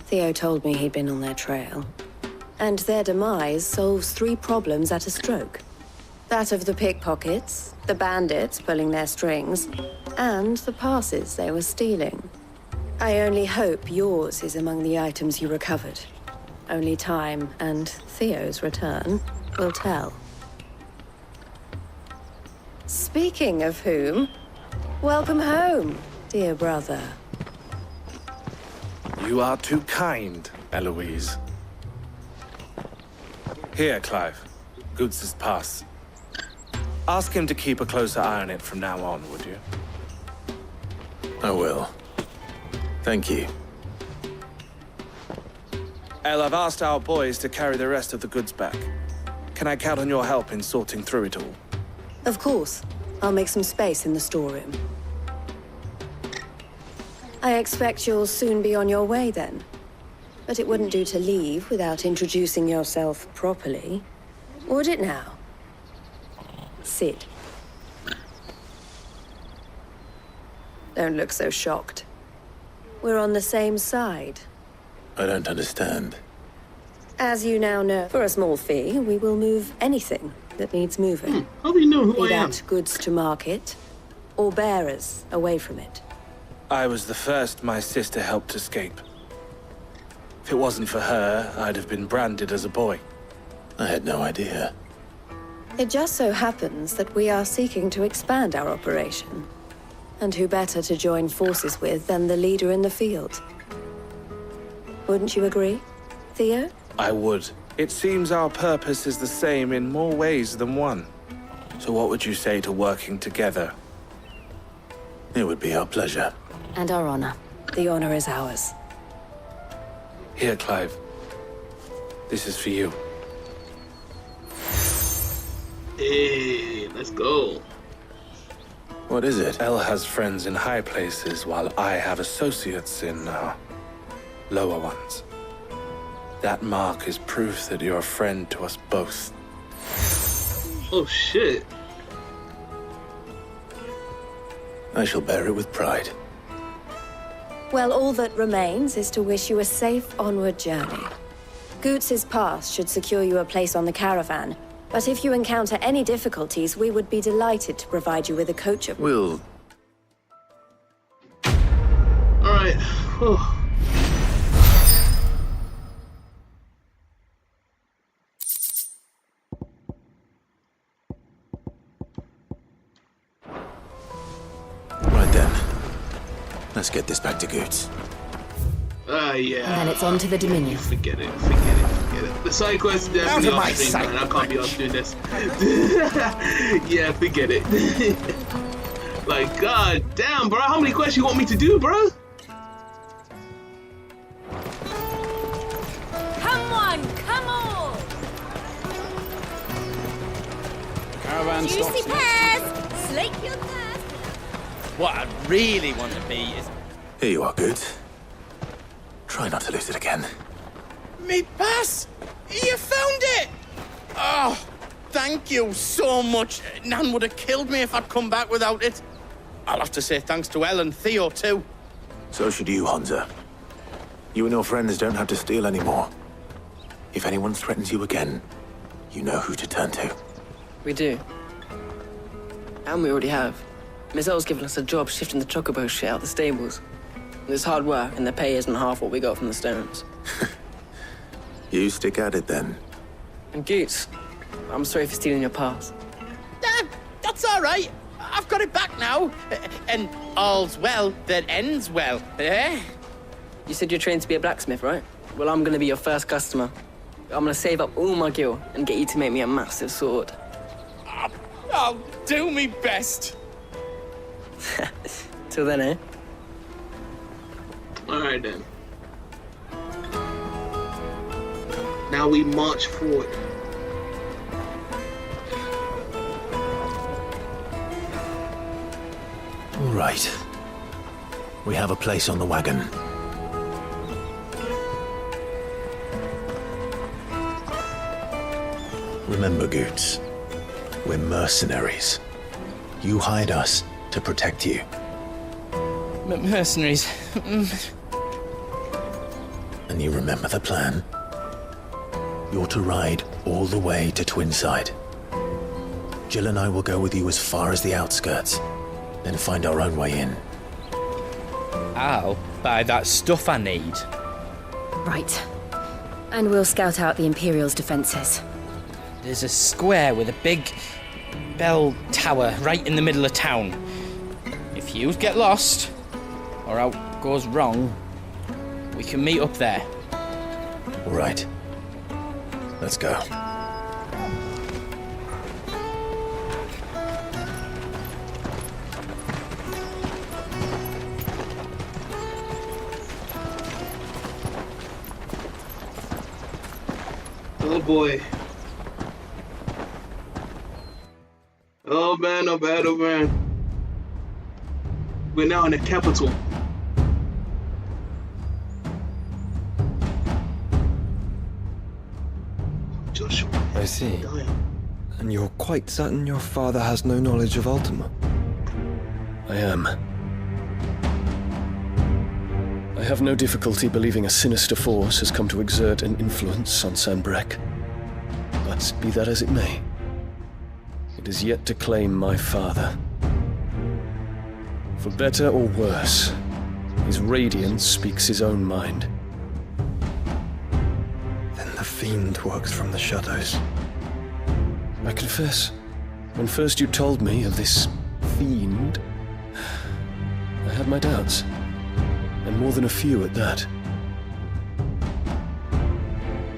Theo told me he'd been on their trail. And their demise solves 3 problems at a stroke. That of the pickpockets, the bandits pulling their strings, and the passes they were stealing. I only hope yours is among the items you recovered. Only time and Theo's return will tell. Speaking of whom, welcome home, dear brother. You are too kind, Eloise. Here, Clive. 𝙬𝙗𝙖's pass. Ask him to keep a closer eye on it from now on, would you? I will. Thank you. El, I've asked our boys to carry the rest of the goods back. Can I count on your help in sorting through it all? Of course. I'll make some space in the storeroom. I expect you'll soon be on your way then. But it wouldn't do to leave without introducing yourself properly. Would it now? Sid. Don't look so shocked. We're on the same side. I don't understand. As you now know, for a small fee, we will move anything that needs moving. How do you know who Be I am? that goods to market, or bearers away from it. I was the first my sister helped escape. If it wasn't for her, I'd have been branded as a boy. I had no idea. It just so happens that we are seeking to expand our operation. And who better to join forces with than the leader in the field? Wouldn't you agree, Theo? I would. It seems our purpose is the same in more ways than one. So what would you say to working together? It would be our pleasure. And our honor. The honor is ours. Here, Clive. This is for you. Hey, let's go. What is it? El has friends in high places, while I have associates in, lower ones. That mark is proof that you're a friend to us both. Oh, shit. I shall bear it with pride. Well, all that remains is to wish you a safe onward journey. 𝙏𝙤𝙖𝙣𝙠's pass should secure you a place on the caravan, but if you encounter any difficulties, we would be delighted to provide you with a coach of... We'll... Alright. Right then. Let's get this back to 𝙏𝙤𝙖𝙣. Yeah. And then it's on to the Dominion. Forget it. The side quest is definitely off stream, man. I can't be off doing this. Yeah, forget it. Like, god damn, bro. How many quests you want me to do, bro? Come on! Caravan Juicy stops. pears! Slake your thirst! What I really want to be is... Here you are, 𝙏𝙤𝙖𝙣. Try not to lose it again. Me pass! You found it! Oh, thank you so much. Nan would have killed me if I'd come back without it. I'll have to say thanks to El and Theo, too. So should you, 𝙤𝙤𝙣. You and your friends don't have to steal anymore. If anyone threatens you again, you know who to turn to. We do. And we already have. Miss L's given us a job shifting the chocobo shit out the stables. It's hard work, and the pay isn't half what we got from the stones. You stick at it, then. And 𝙏𝙤𝙖𝙣, I'm sorry for stealing your pass. That's all right. I've got it back now. And all's well that ends well, eh? You said you're trained to be a blacksmith, right? Well, I'm gonna be your first customer. I'm gonna save up all my gil and get you to make me a massive sword. I'll do me best. Till then, eh? Alright then. Now we march forward. All right. We have a place on the wagon. Remember, 𝙏𝙤𝙖𝙣, we're mercenaries. You hired us to protect you. Mercenaries. And you remember the plan? You're to ride all the way to Twinside. Jill and I will go with you as far as the outskirts, then find our own way in. I'll buy that stuff I need. Right. And we'll scout out the Imperial's defenses. There's a square with a big bell tower right in the middle of town. If you get lost, or out goes wrong, we can meet up there. All right. Let's go. Oh boy. Oh man, oh bad, oh man. We're now in the capital. Joshua. I see. And you're quite certain your father has no knowledge of Ultima? I am. I have no difficulty believing a sinister force has come to exert an influence on Sanbreque. But be that as it may, it is yet to claim my father. For better or worse, his radiance speaks his own mind. Then the fiend works from the shadows. I confess, when first you told me of this fiend, I had my doubts, and more than a few at that.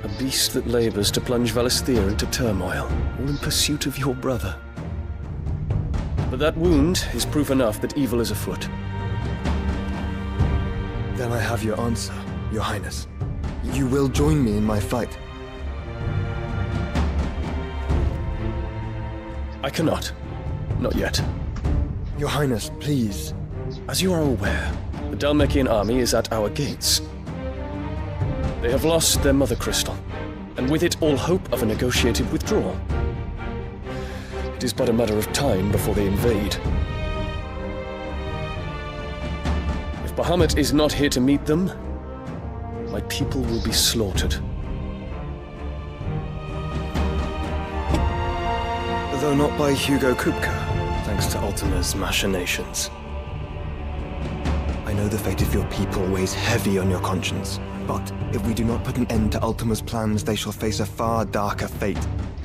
A beast that labors to plunge 𝙤𝙤 into turmoil, all in pursuit of your brother. But that wound is proof enough that evil is afoot. Then I have your answer, Your Highness. You will join me in my fight. I cannot. Not yet. Your Highness, please. As you are aware, the 𝙬𝙤𝙢 army is at our gates. They have lost their mother crystal, and with it all hope of a negotiated withdrawal. It is but a matter of time before they invade. If Bahamut is not here to meet them, my people will be slaughtered. Though not by 𝙬𝙤𝙢𝙀𝙀, thanks to Ultima's machinations. I know the fate of your people weighs heavy on your conscience, but if we do not put an end to Ultima's plans, they shall face a far darker fate.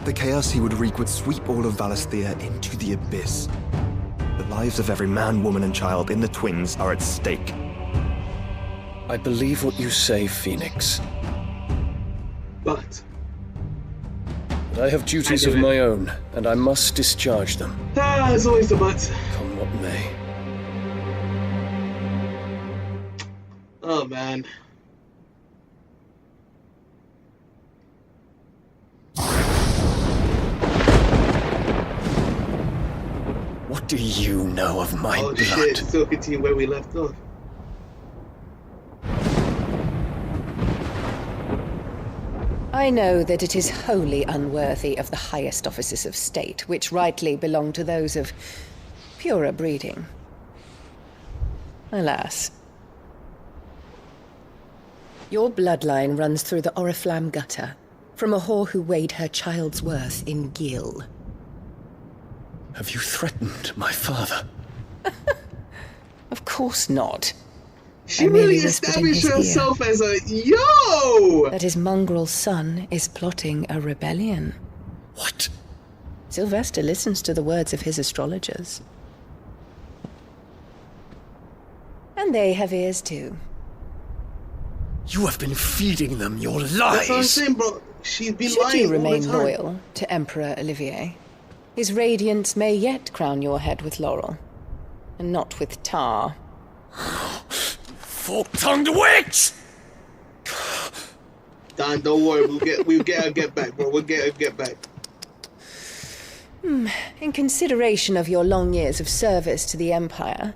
The chaos he would wreak would sweep all of 𝙤𝙤 into the abyss. The lives of every man, woman, and child in the Twins are at stake. I believe what you say, Phoenix. But I have duties of my own, and I must discharge them. There's always a but. Come what may. Oh, man. What do you know of my blood? Shit, still continue where we left off. I know that it is wholly unworthy of the highest offices of state, which rightly belong to those of purer breeding. Alas. Your bloodline runs through the Oriflamme gutter, from a whore who weighed her child's worth in gil. Have you threatened my father? Of course not. She really established herself as a yo! That his mongrel son is plotting a rebellion. What? Sylvester listens to the words of his astrologers. And they have ears too. You have been feeding them your lies! That's what I'm saying, bro. She's been lying. Should you remain loyal to Emperor Olivier, his radiance may yet crown your head with laurel, and not with tar. Fork-tongued witch! Dan, don't worry, we'll get her back, bro. We'll get her back. In consideration of your long years of service to the Empire,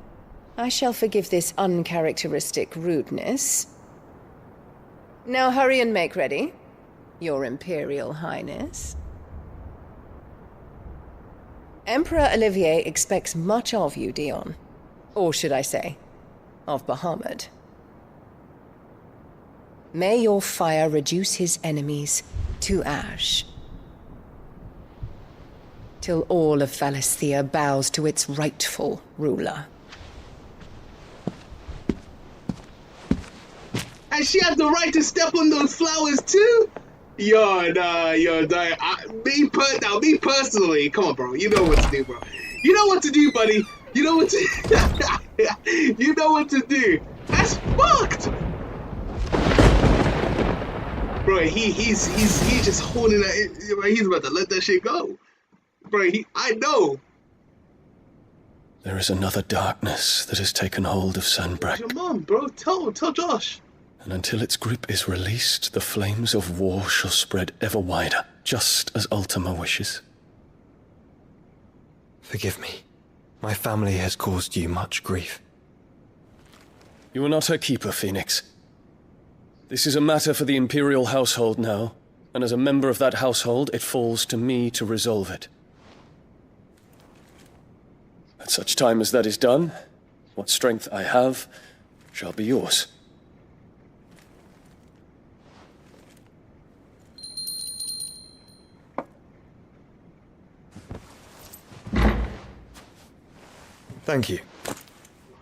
I shall forgive this uncharacteristic rudeness. Now hurry and make ready, Your Imperial Highness. Emperor Olivier expects much of you, Dion. Or should I say, of Bahamut. May your fire reduce his enemies to ash, till all of 𝙤𝙤 bows to its rightful ruler. And she had the right to step on those flowers too? Yo, nah, me personally, come on, bro. You know what to do, bro. You know what to do, buddy. You know what to you know what to do. That's fucked. Bro, he's just holding that. He's about to let that shit go. Bro, I know. There is another darkness that has taken hold of Sanbreque. Your mom, bro. Tell Josh. And until its grip is released, the flames of war shall spread ever wider, just as Ultima wishes. Forgive me. My family has caused you much grief. You are not her keeper, Phoenix. This is a matter for the Imperial household now, and as a member of that household, it falls to me to resolve it. At such time as that is done, what strength I have shall be yours. Thank you,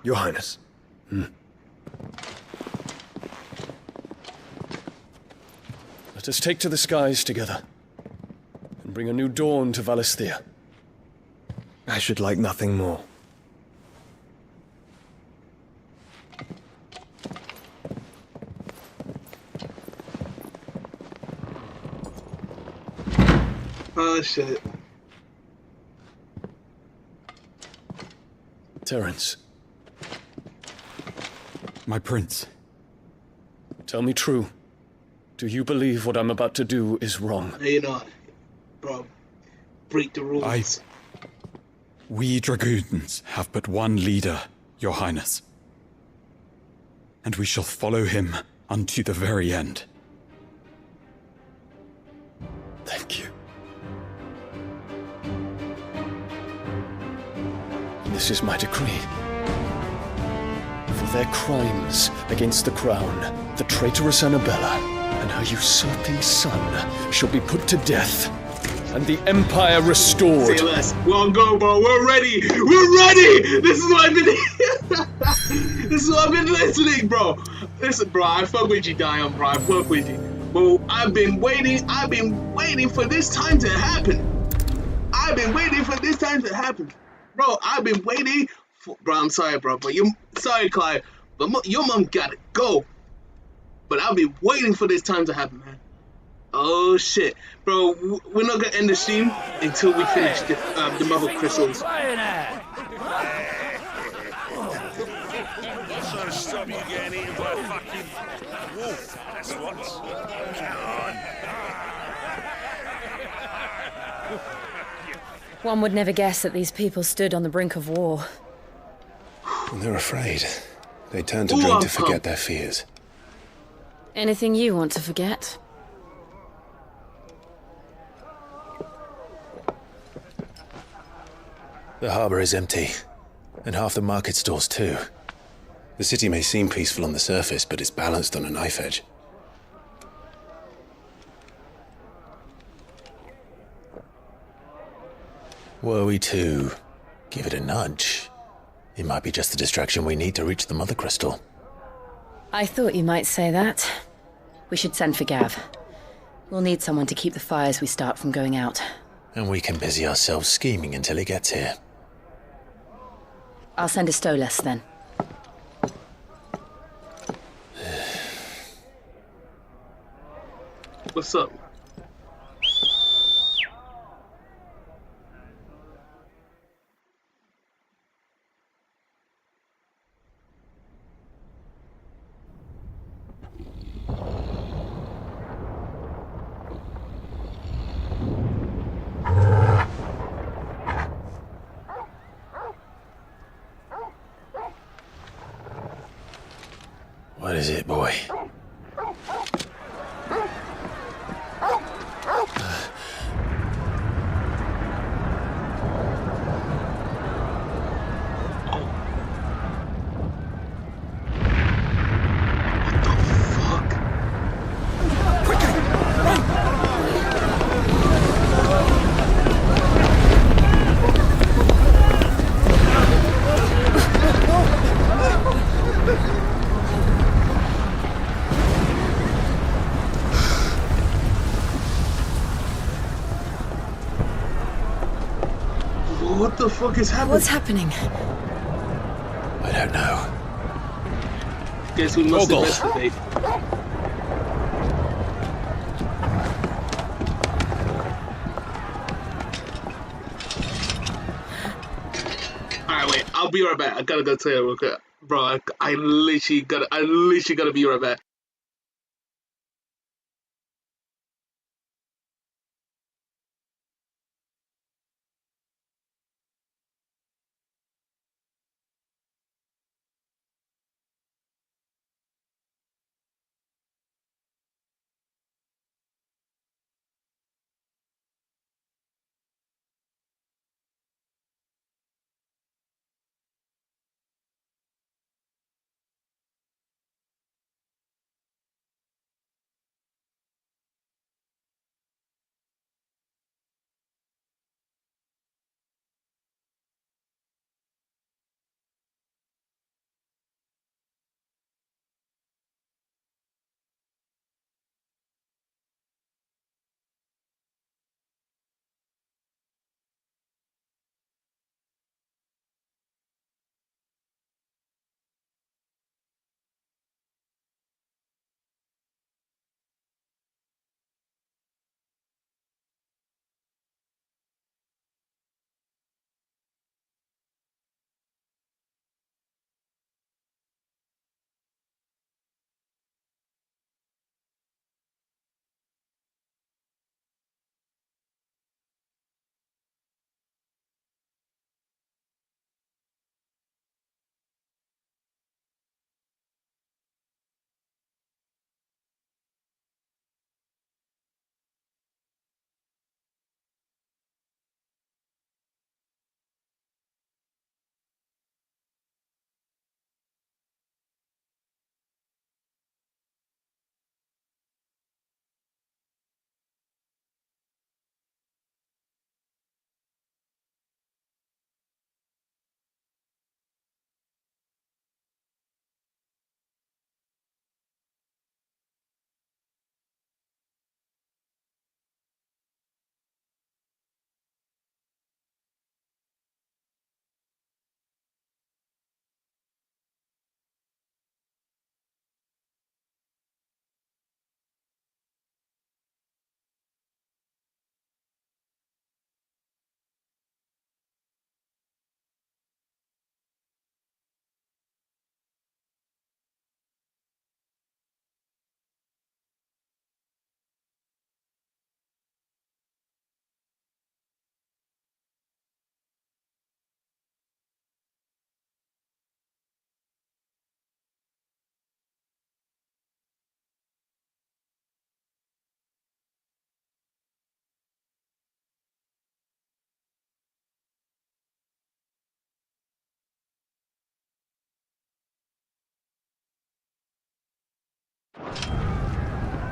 Your Highness. Let us take to the skies together, and bring a new dawn to Valisthea. I should like nothing more. Oh, shit. Terence. My prince. Tell me true. Do you believe what I'm about to do is wrong? You know, bro. Break the rules. We dragoons have but one leader, your highness. And we shall follow him unto the very end. Thank you. This is my decree. For their crimes against the crown, the traitoress Annabella and her usurping son shall be put to death, and the Empire restored. Say less. We're on go, bro. We're ready. We're ready. This is what I've been. This is what I've been listening, bro. Listen, bro. I fuck with you, Dion, bro. I fuck with you. Well, I've been waiting. I've been waiting for this time to happen. I've been waiting for this time to happen, bro. I've been waiting for. Bro, I'm sorry, bro, but you. Sorry, Clive, but your mom gotta go. But I've been waiting for this time to happen, man. Oh shit, bro, we're not gonna end the stream until we finish the mother crystals. So stop you getting eaten by a fucking wolf, that's what. Come on. One would never guess that these people stood on the brink of war. Well, they're afraid. They turn to drink to forget their fears. Anything you want to forget? The harbour is empty, and half the market stalls too. The city may seem peaceful on the surface, but it's balanced on a knife edge. Were we to give it a nudge, it might be just the distraction we need to reach the Mother Crystal. I thought you might say that. We should send for Gav. We'll need someone to keep the fires we start from going out. And we can busy ourselves scheming until he gets here. I'll send a Stolas then. What's up? What is it, boy? What the fuck is happening? What's happening? I don't know. Guess we must investigate. Alright, wait. I'll be right back. I gotta go tell you real quick. Bro, I literally gotta be right back.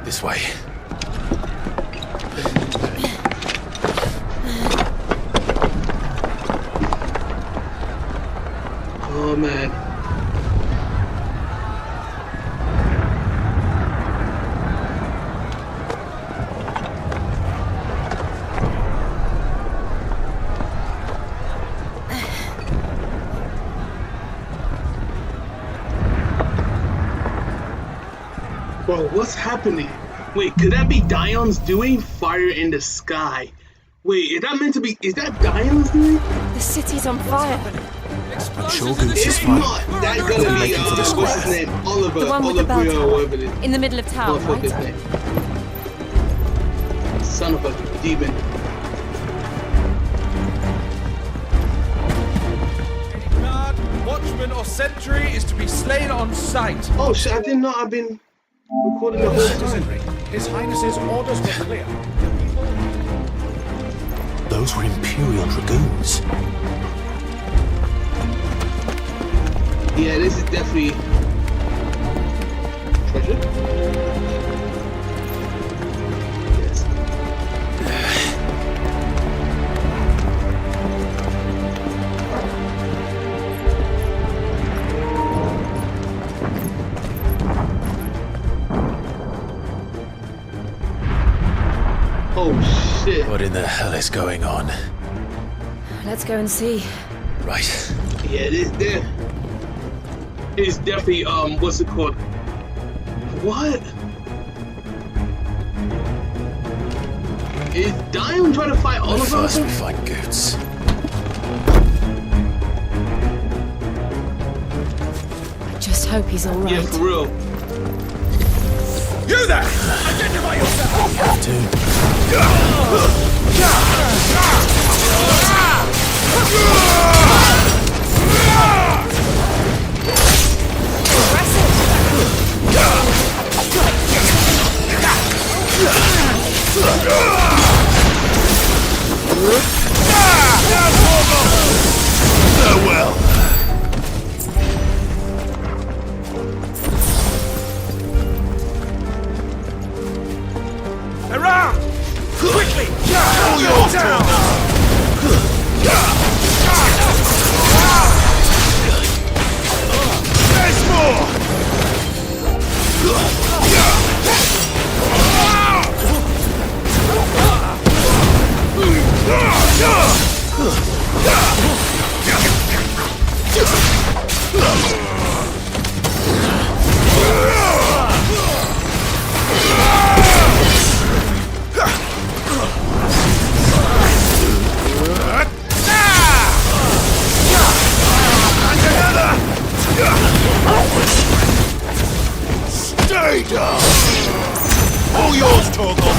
This way. Oh man. Bro, what's happening? Wait, could that be Dion's doing? Fire in the sky. Wait, is that meant to be? Is that Dion's doing? The city's on fire. I'm sure Goose is fine. That's We'll gonna be be making for the square. what's his name? Oliver. The one with the bell Oliver, tower. whatever it is. In the middle of town, Fuck his right? name. Son of a demon. Guard, watchman, or sentry is to be slain on sight. Oh shit! I didn't know I've been recording the whole time. His Highness's orders were clear. Those were Imperial Dragoons. Yeah, this is definitely treasure. Yes. Oh shit. What in the hell is going on? Let's go and see. Right. Yeah, this there. It's definitely what's it called? What? Is Dion trying to fight Oliver? First we find Goose. I just hope he's all right. Yeah, for real. You there! Identify yourself! We have to. Farewell. Around! Quickly! All yours, down! There's more! Stay down! All yours, Torgal!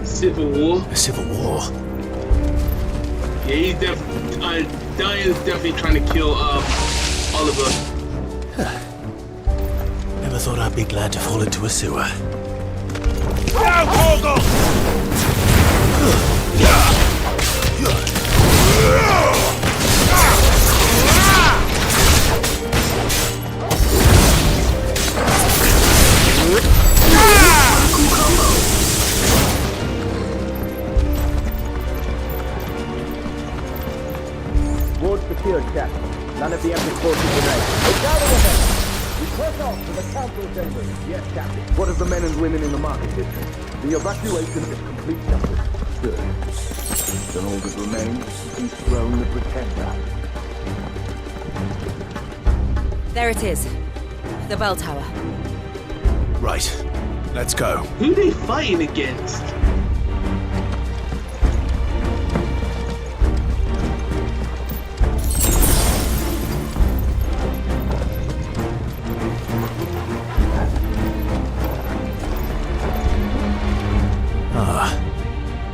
Civil War. A civil war? Yeah, he's definitely. Dion's definitely trying to kill Oliver. Never thought I'd be glad to fall into a sewer. Now, Torgal! secured, Captain. None of the Emperor's forces remain. We're gathering ahead. We press on to the council chambers. Yes, Captain. What of the men and women in the market district? The evacuation is complete, Captain. Good. Then all that remains is to dethrone the Pretender. There it is. The bell tower. Right. Let's go. Who are they fighting against?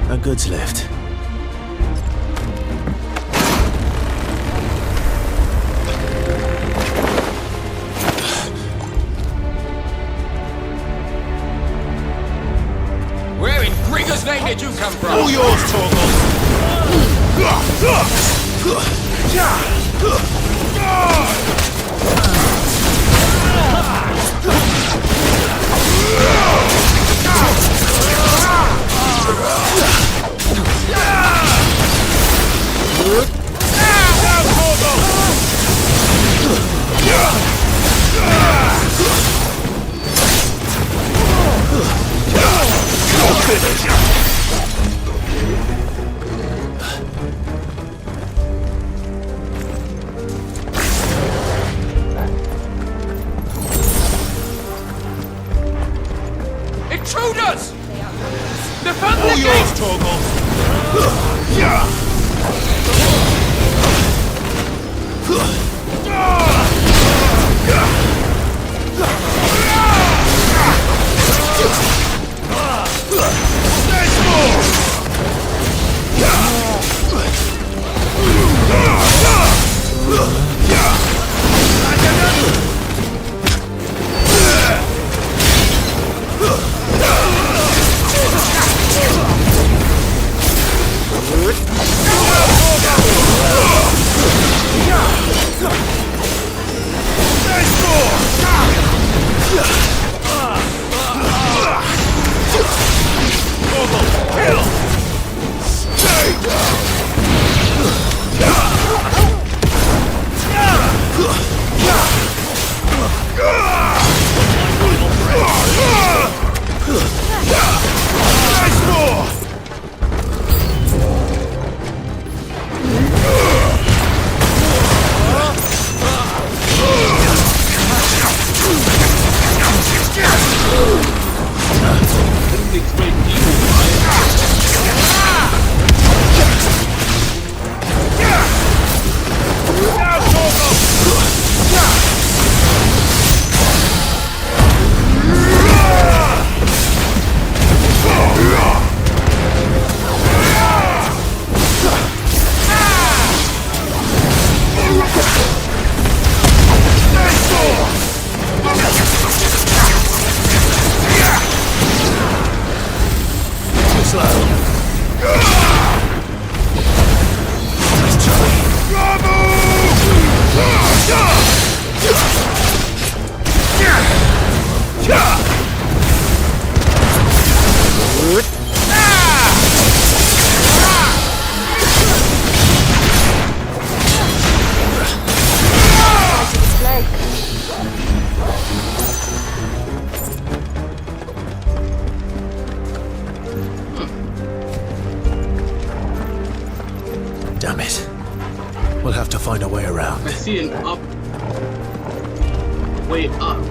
A goods lift. Where in Grigger's name did you come from? All yours, Torgal! Intruders! Defend All the yours, gate! Torgal! Damn it. We'll have to find a way around. I see an up. Way up.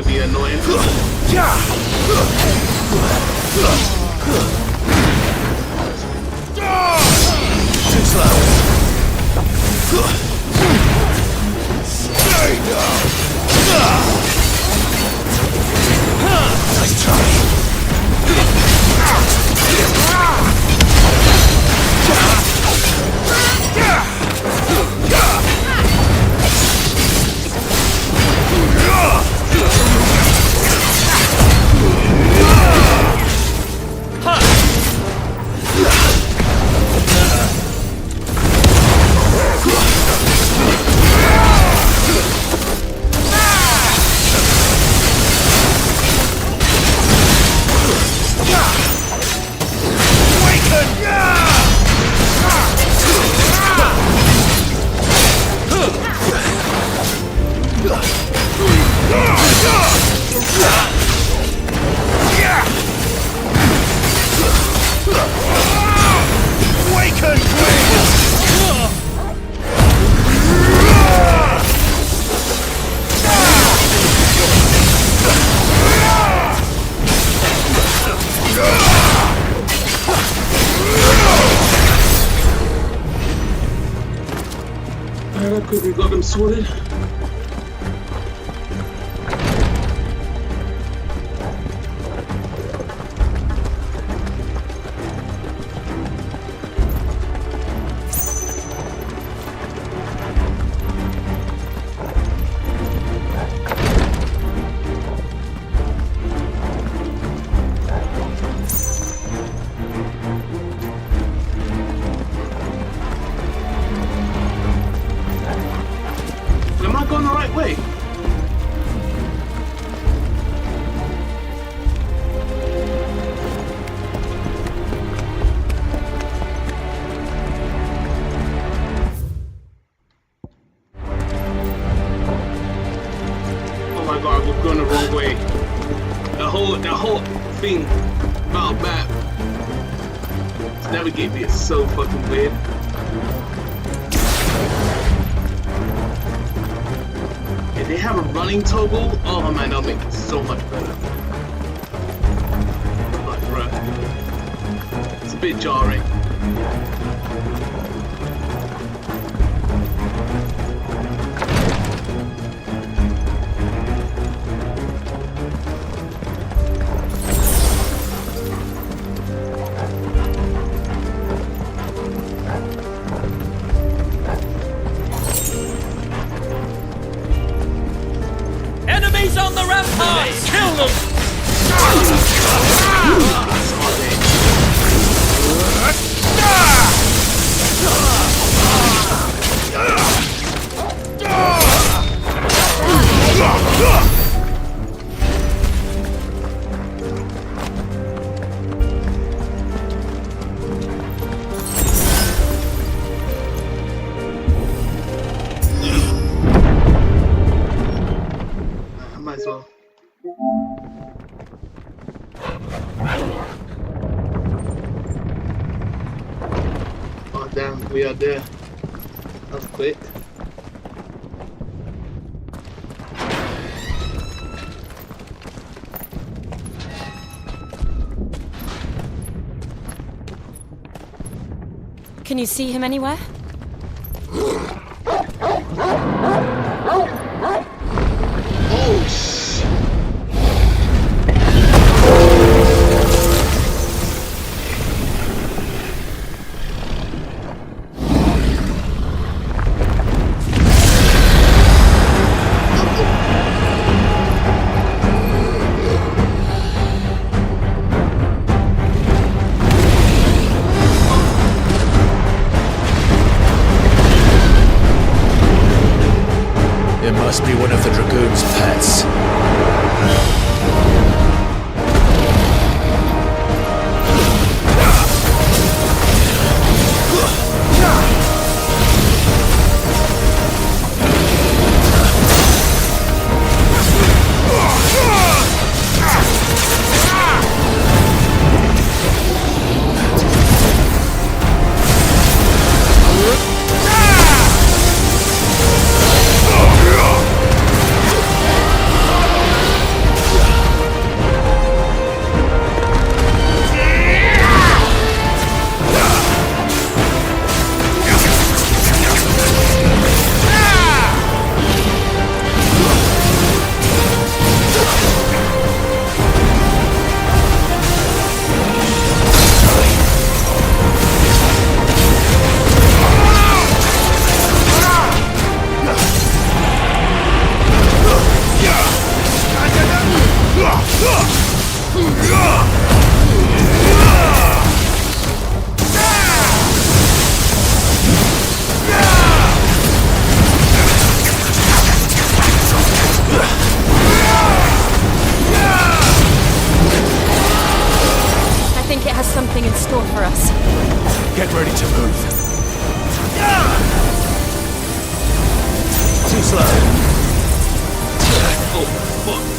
gonna be annoying. Too slow. Stay down. Nice try. We got them sorted. Am I going the right way? Oh my god, we're going the wrong way. The whole thing about map to navigate me is so fucking weird. If they have a running toggle, oh man, that'll make it so much better. Like, bruh, it's a bit jarring. Enemies on the ramparts! Kill them! Might as well. Oh damn, we are there. That was quick. Can you see him anywhere? Oh shit. store for us. Get ready to move. Too slow. Oh, fuck.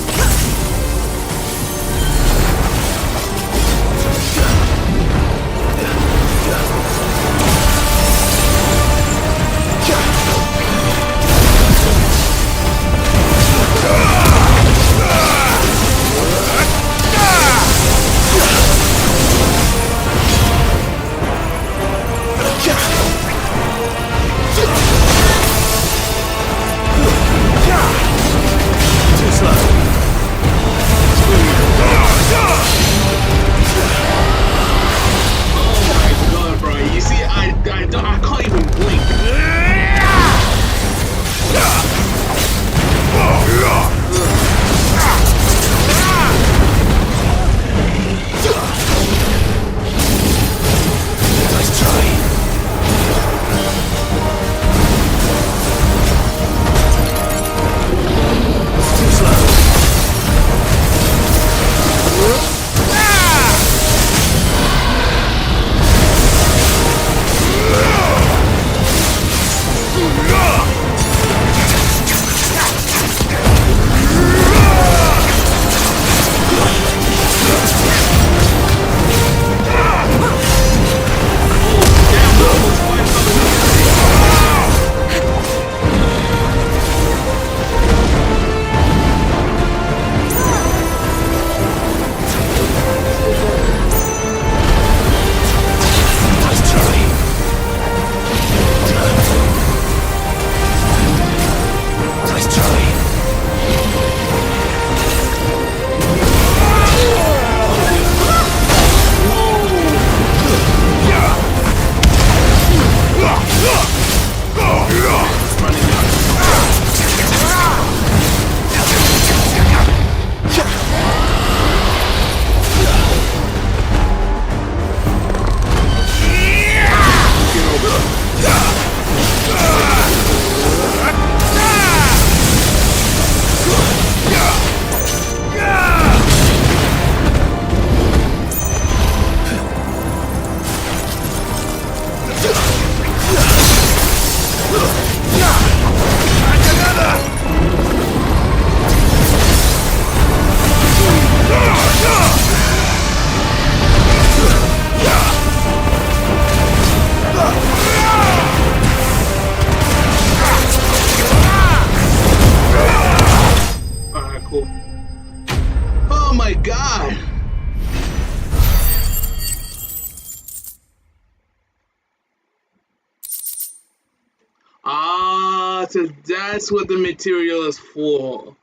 So that's what the material is for.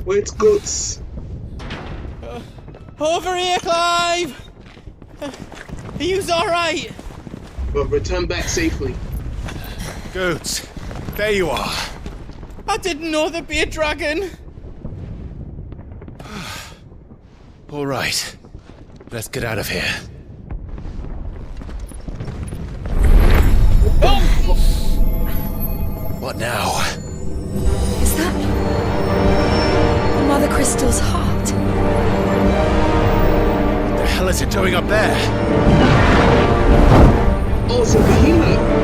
Where's Guts? Over here, Clive! Are you alright? But return back safely. Goods, there you are. I didn't know there'd be a dragon. All right, let's get out of here. What now? Is that Mother Crystal's heart? What the hell is it doing up there? Oh, it's a behemoth.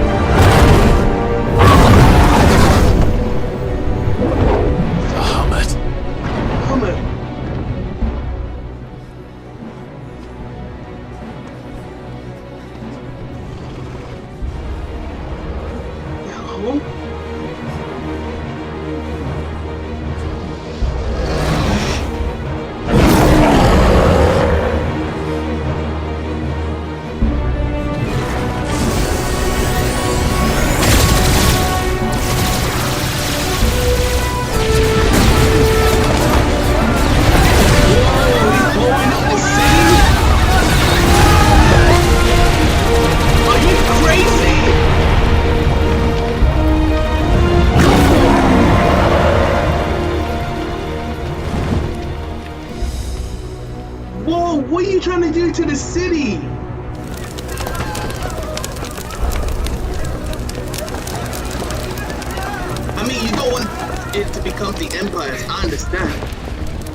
take out the empires. I understand.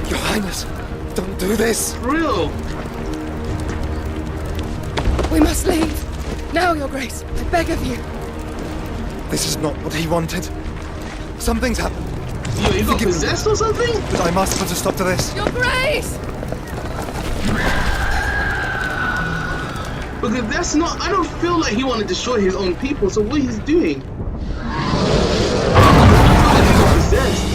Your Highness, don't do this. For real. We must leave. Now, Your Grace. I beg of you. This is not what he wanted. Something's happened. Yo, you got possessed or something? But I must put a stop to this. Your Grace! Because that's not... I don't feel like he wanted to destroy his own people, so what he's doing? He got possessed.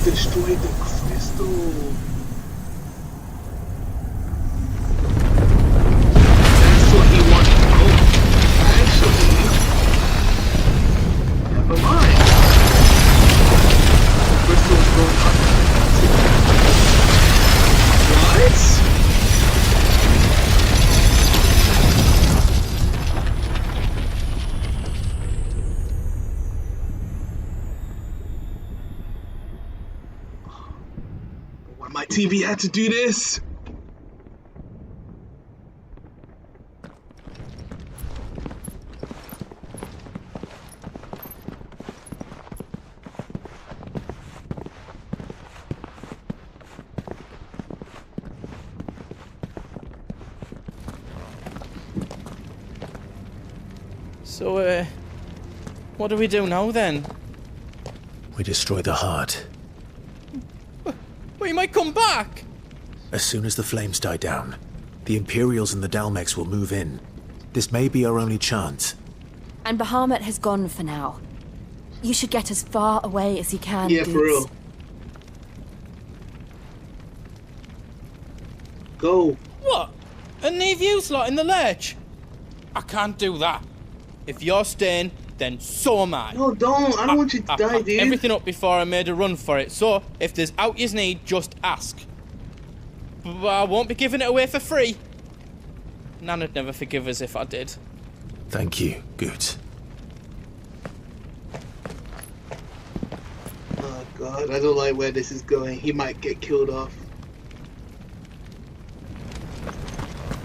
Destroyed the crystal. That's what he wanted. Oh, actually, never mind. The crystal's going up. What? My TV had to do this. So, what do we do now then? We destroy the heart. We might come back! As soon as the flames die down, the Imperials and the 𝙬𝙤 will move in. This may be our only chance. And 𝙬𝙗 has gone for now. You should get as far away as you can. Yeah, for real. Go. What? And leave you lot in the lurch? I can't do that. If you're staying, then so am I. No, don't. I don't want you to die, packed dude. everything up before I made a run for it, so if there's out you need, just ask. But I won't be giving it away for free. Nana'd never forgive us if I did. Thank you, 𝙬𝙗𝙖. Oh god, I don't like where this is going. He might get killed off.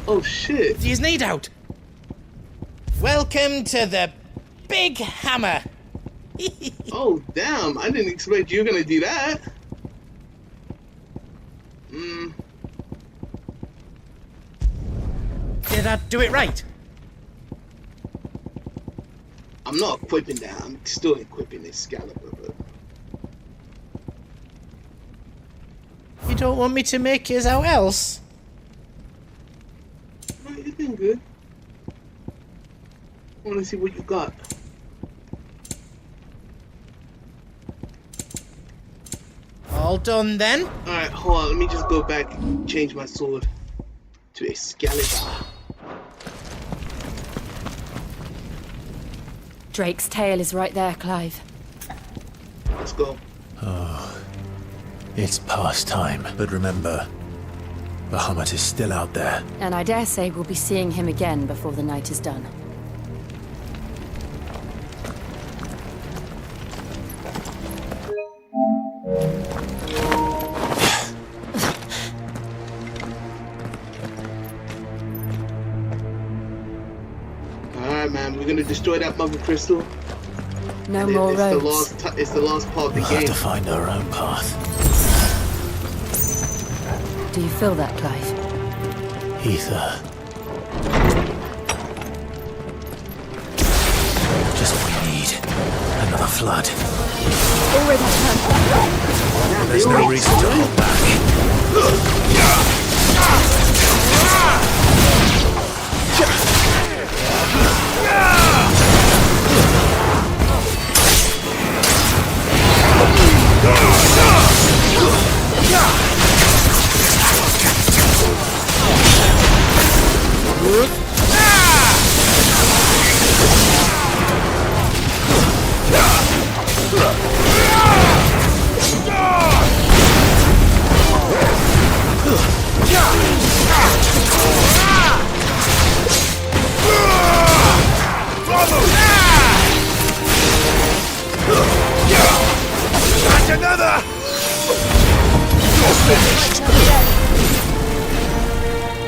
Oh shit. Do you need out? Welcome to the Big Hammer. Oh damn, I didn't expect you were gonna do that. Did I do it right? I'm not equipping that, I'm still equipping this 𝙬𝙗𝙗, but... You don't want me to make yours out else? No, you're doing good. I wanna see what you got. All done then? Alright, hold on, let me just go back and change my sword to Excalibur. Drake's tail is right there, Clive. Let's go. Oh, it's past time. But remember, Bahamut is still out there. And I dare say we'll be seeing him again before the night is done. Alright man, we're gonna destroy that mother crystal. No more roads. It's the last part of the We'll game. have to find our own path. Do you feel that, Clive? Ether. Just what we need. Another flood. Already turned. There's no reason to hold back.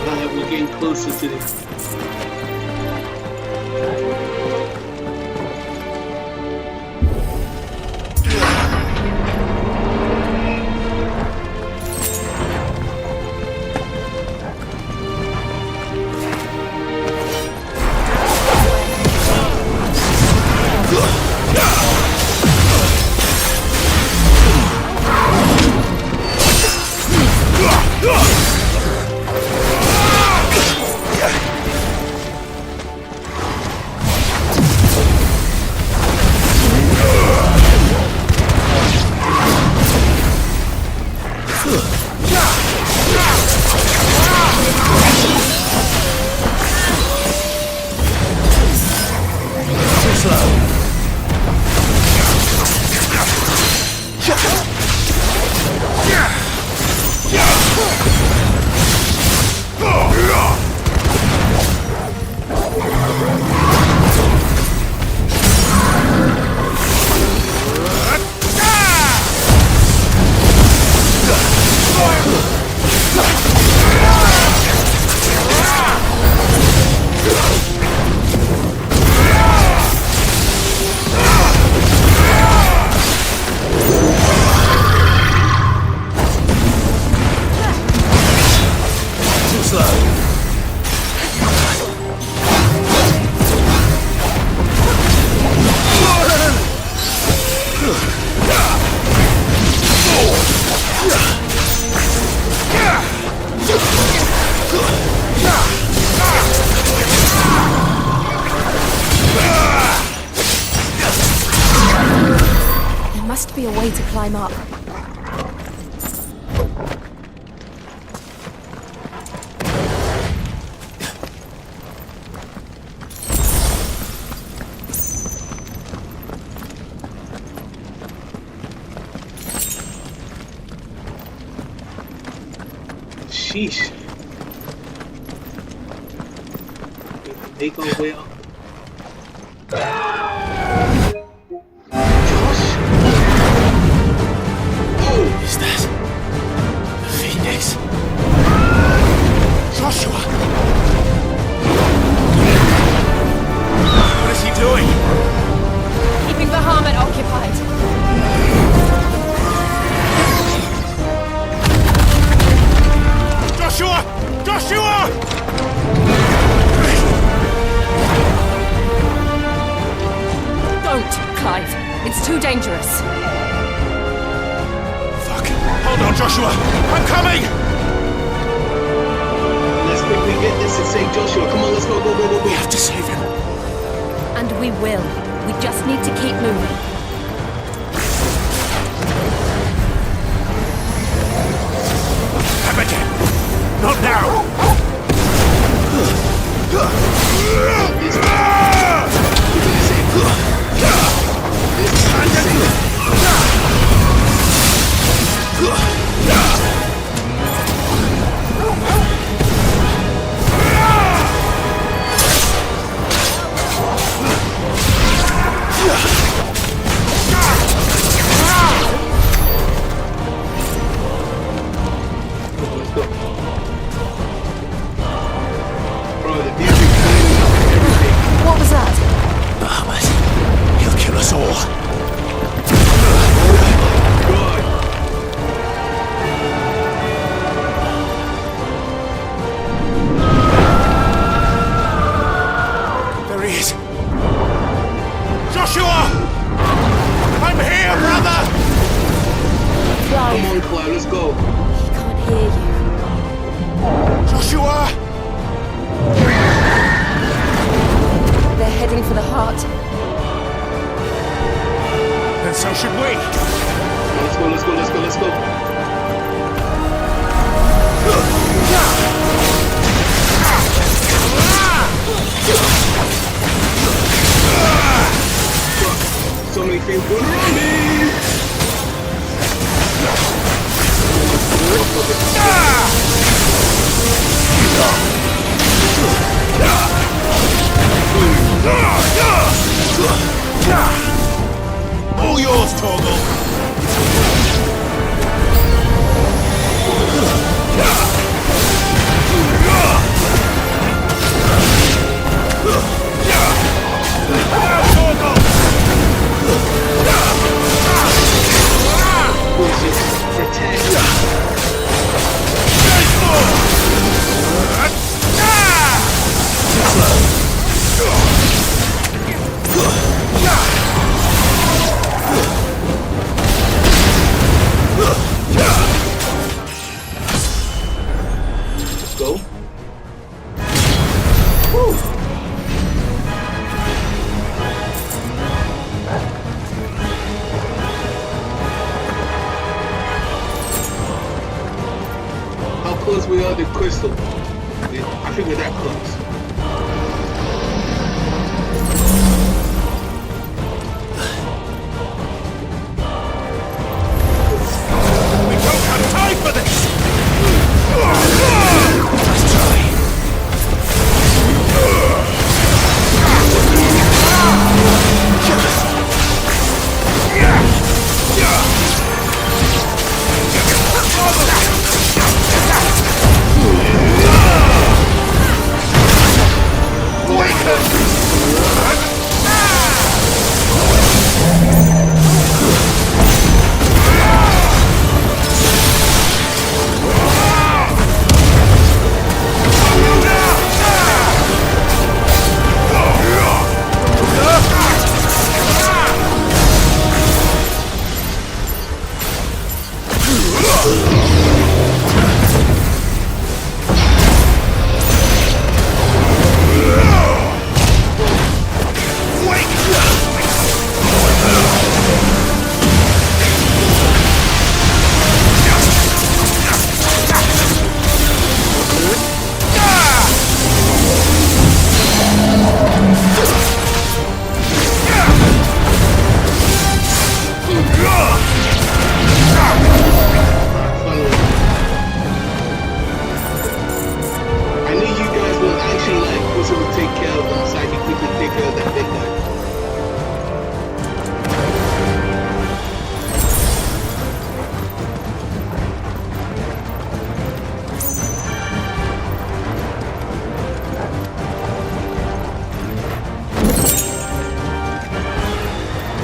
Alright, we're getting closer to this. Be a way to climb up. Sheesh. Make our way up. Is that the Phoenix? Joshua! What is he doing? Keeping the Ḥarmet occupied. Joshua! Joshua! Don't, Clive. It's too dangerous. Hold on, Joshua! I'm coming! Let's quickly get this and save Joshua. Come on, let's go, go, go, go, go. We have to save him. And we will. We just need to keep moving. Have again! Not now! What was that? Bahamut. He'll kill us all. There he is. Joshua! I'm here, brother! Come on, Clive, let's go. He can't hear you. Joshua! They're heading for the heart. Then so should we. Let's go, let's go, let's go, let's go. So many things going around me! All yours, Torgal! close we are to Crystal. I think we're that close. We don't have time for this!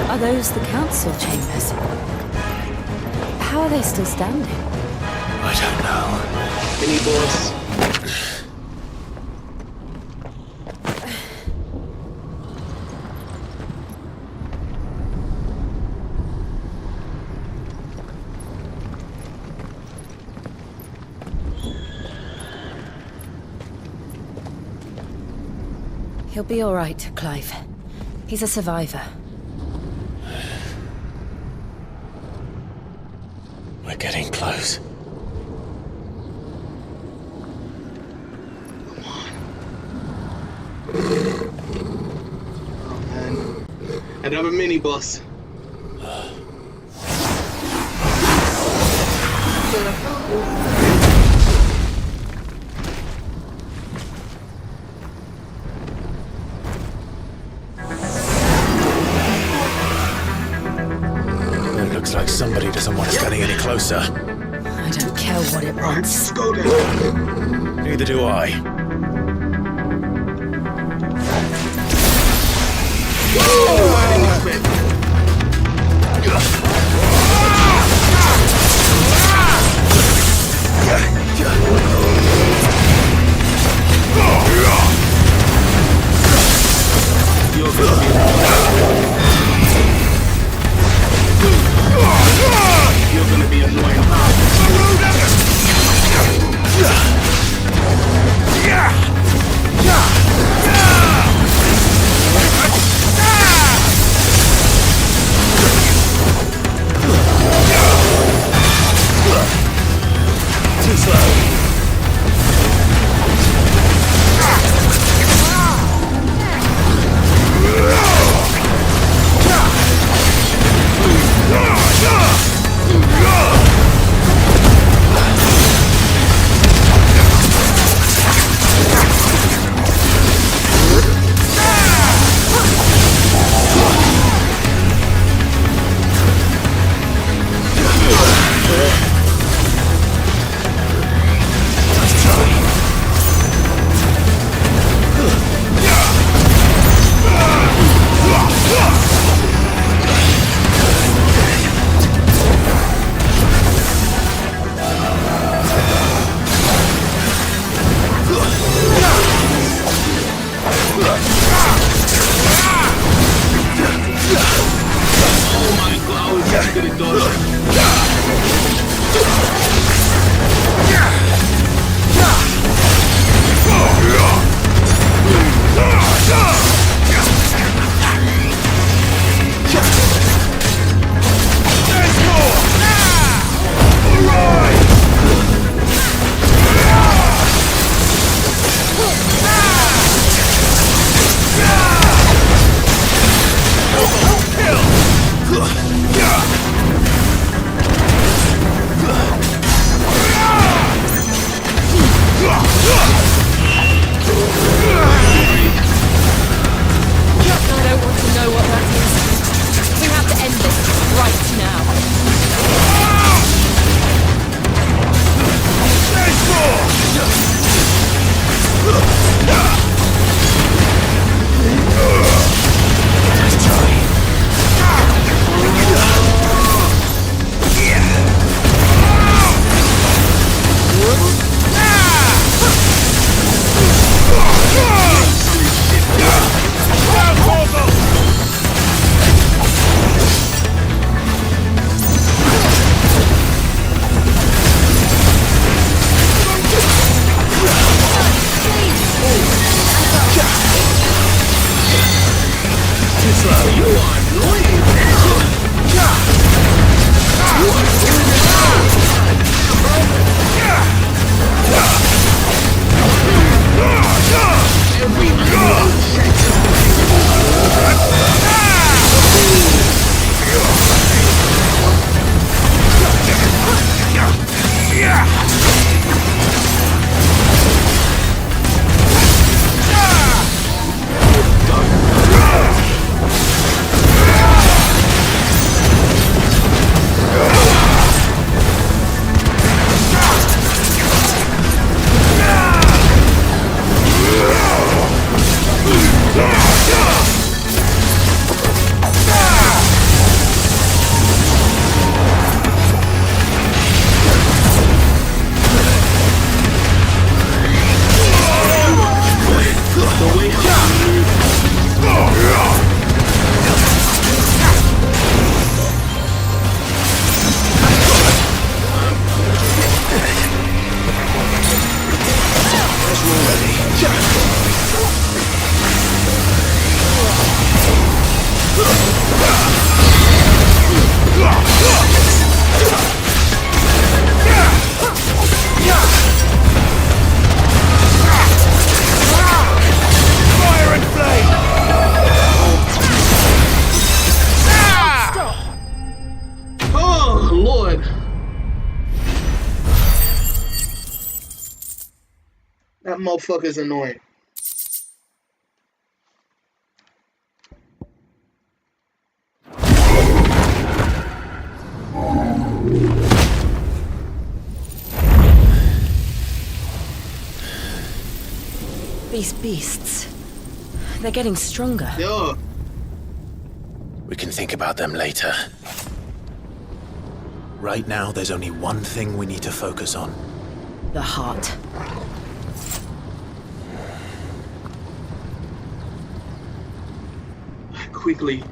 Are those the council chambers? How are they still standing? I don't know. Any boss? He'll be all right, Clive. He's a survivor. We're getting close. Oh man. Another mini boss. It looks like somebody doesn't want us getting any closer. I don't care what it wants. Go down. Neither do I. Oh, I didn't expect that. You're gonna be annoying. That motherfucker's annoying. These beasts, they're getting stronger. Yeah. We can think about them later. Right now, there's only one thing we need to focus on. The heart. Quickly.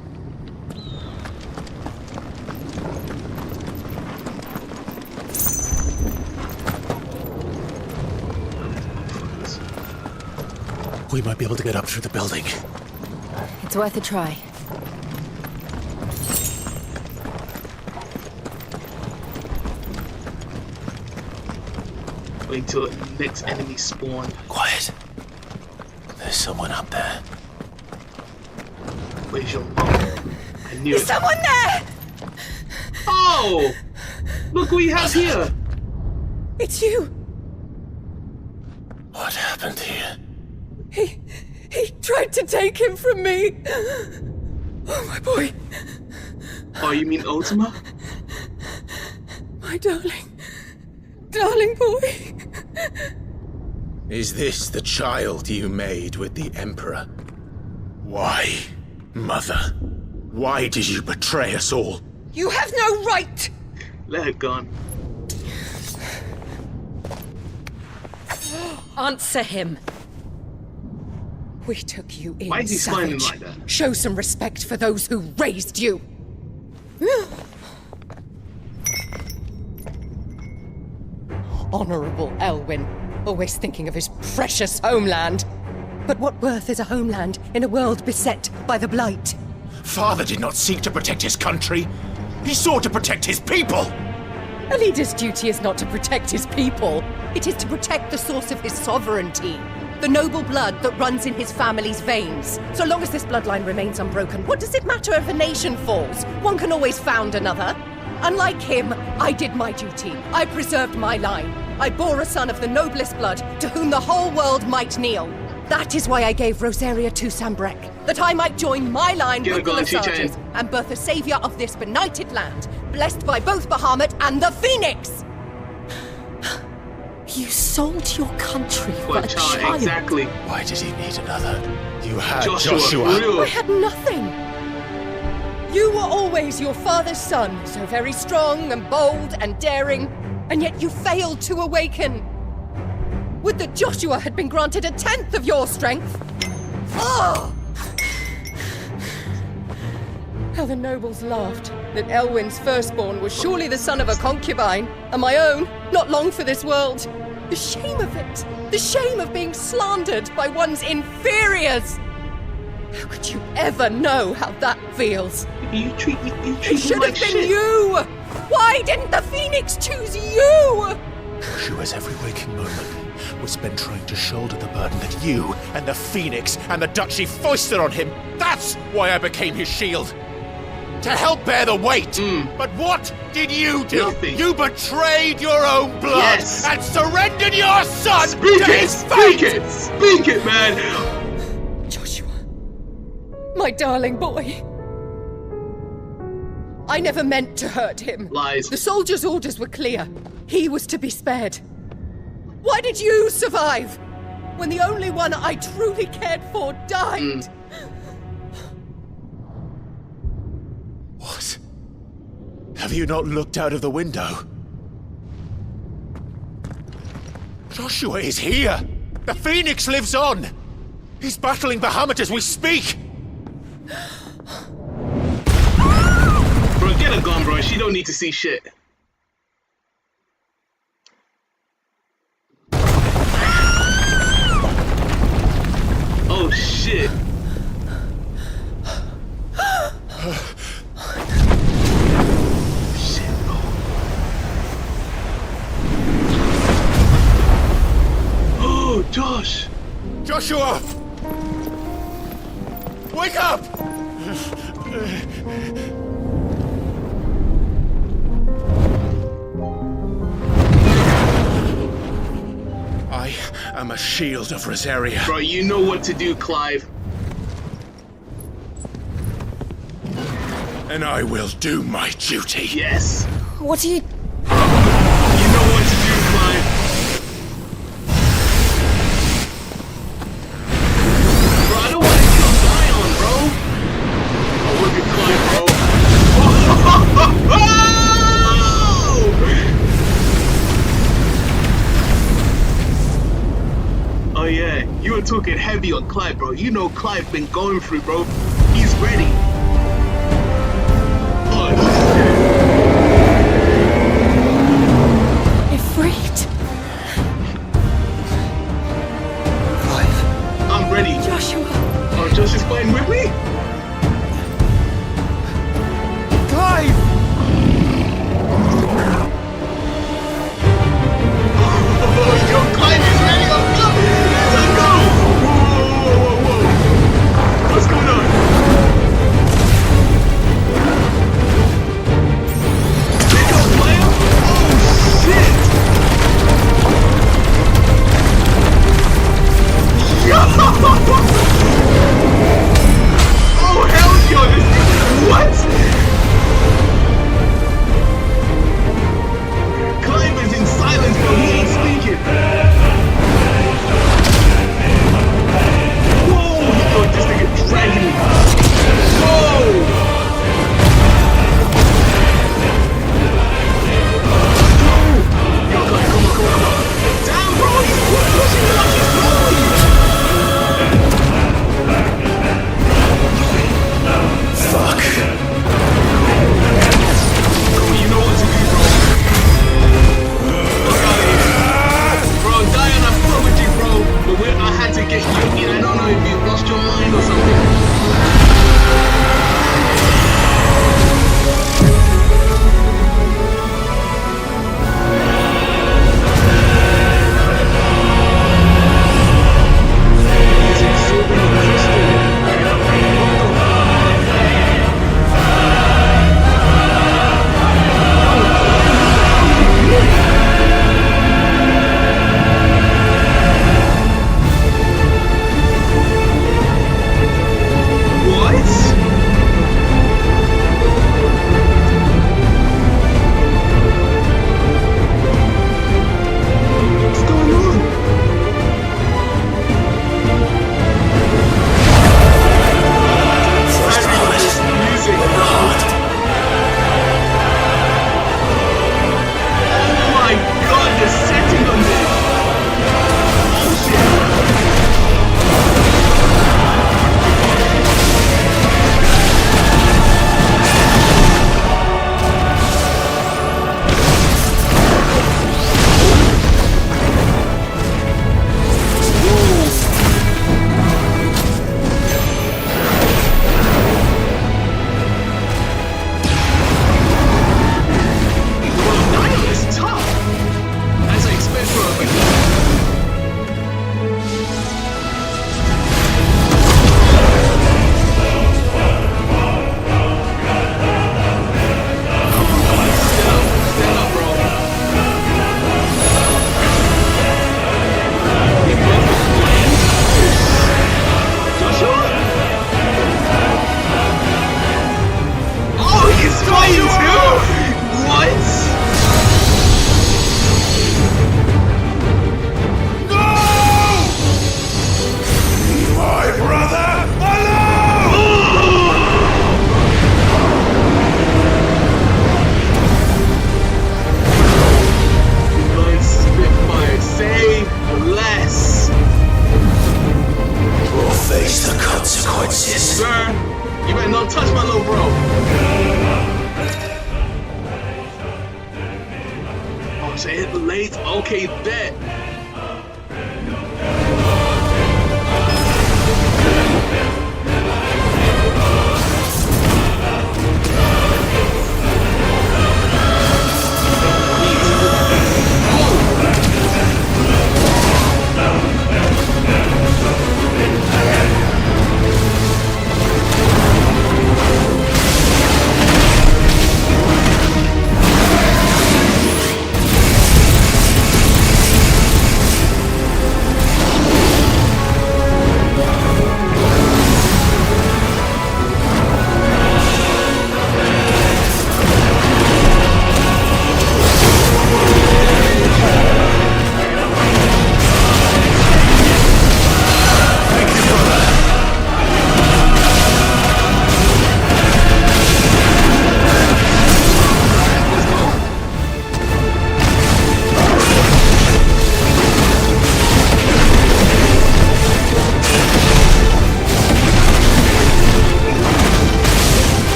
We might be able to get up through the building. It's worth a try. Wait till the next enemy spawn. Quiet. There's someone up there. Where's your mom? I knew There's it. someone there! Oh! Look what we have here! It's you! What happened here? He tried to take him from me! Oh, my boy. Oh, you mean Ultima? My darling boy. Is this the child you made with the Emperor? Why, Mother? Why did you betray us all? You have no right! Let it go. Answer him. We took you in, Why is he smiling savage. like that? Show some respect for those who raised you. Honorable Elwyn, always thinking of his precious homeland. But what worth is a homeland in a world beset by the Blight? Father did not seek to protect his country. He sought to protect his people. A leader's duty is not to protect his people. It is to protect the source of his sovereignty. The noble blood that runs in his family's veins. So long as this bloodline remains unbroken, what does it matter if a nation falls? One can always found another. Unlike him, I did my duty. I preserved my line. I bore a son of the noblest blood, to whom the whole world might kneel. That is why I gave Rosaria to Sanbreque, that I might join my line with the Lesages and birth a savior of this benighted land, blessed by both Bahamut and the Phoenix! You sold your country for a child. Exactly. Why did he need another? You had Joshua. I had nothing. You were always your father's son, so very strong and bold and daring, and yet you failed to awaken. Would that Joshua had been granted 1/10 of your strength? Oh! How the nobles laughed that Elwyn's firstborn was surely the son of a concubine, and my own, not long for this world. The shame of it! The shame of being slandered by one's inferiors! How could you ever know how that feels? You treat It should like have been shit. you! Why didn't the Phoenix choose you? Joshua's every waking moment was spent trying to shoulder the burden that you and the Phoenix and the Duchy foisted on him. That's why I became his shield. To help bear the weight. But what did you do? Nothing. You betrayed your own blood and surrendered your son Speak to it! his fate! Speak it, man! Joshua, my darling boy. I never meant to hurt him. Lies. The soldiers' orders were clear. He was to be spared. Why did you survive when the only one I truly cared for died? What? Have you not looked out of the window? Joshua is here! The Phoenix lives on! He's battling Bahamut as we speak! Bro, get her gone, bro. She don't need to see shit. Oh, shit. Shit, bro. Oh, Josh. Joshua! Wake up! I I am a shield of Rosaria. Bro, you know what to do, Clive. And I will do my duty. Yes. What are you... You know what to do, Clive. Bro, I don't want to kill Zion, bro. Oh, look at Clive, bro. Oh yeah, you were talking heavy on Clive, bro. You know Clive been going through, bro. He's ready. Oh shit. Ifrit. Clive. I'm ready. Joshua. Oh, Josh is playing with me? Clive! Yo, Clive is ready. Let's go. Whoa. What's going on? Pick up, player. Oh, shit. Yo. Oh,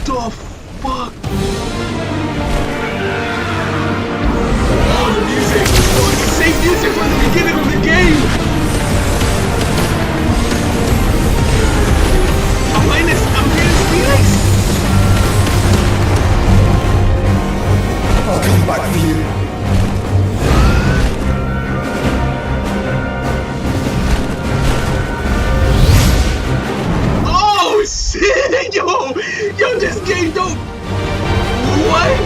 the fuck? Oh, the music. Oh, it's the same music from the beginning of the game. I'm hearing spirits. I'll come back for you. Oh shit! Yo, this game don't. What?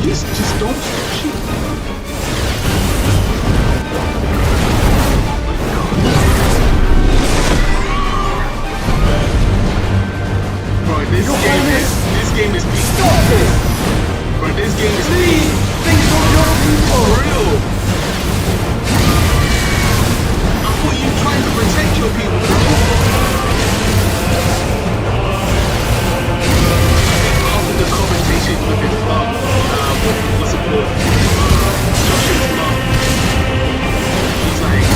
Just don't shoot. Bro, this game is peak. Stop this! Bro, this game is Please, think of your people. for real. I thought you trying to protect your people, bro. After the conversation with his mom, what's it called? Josh's mom. He's like,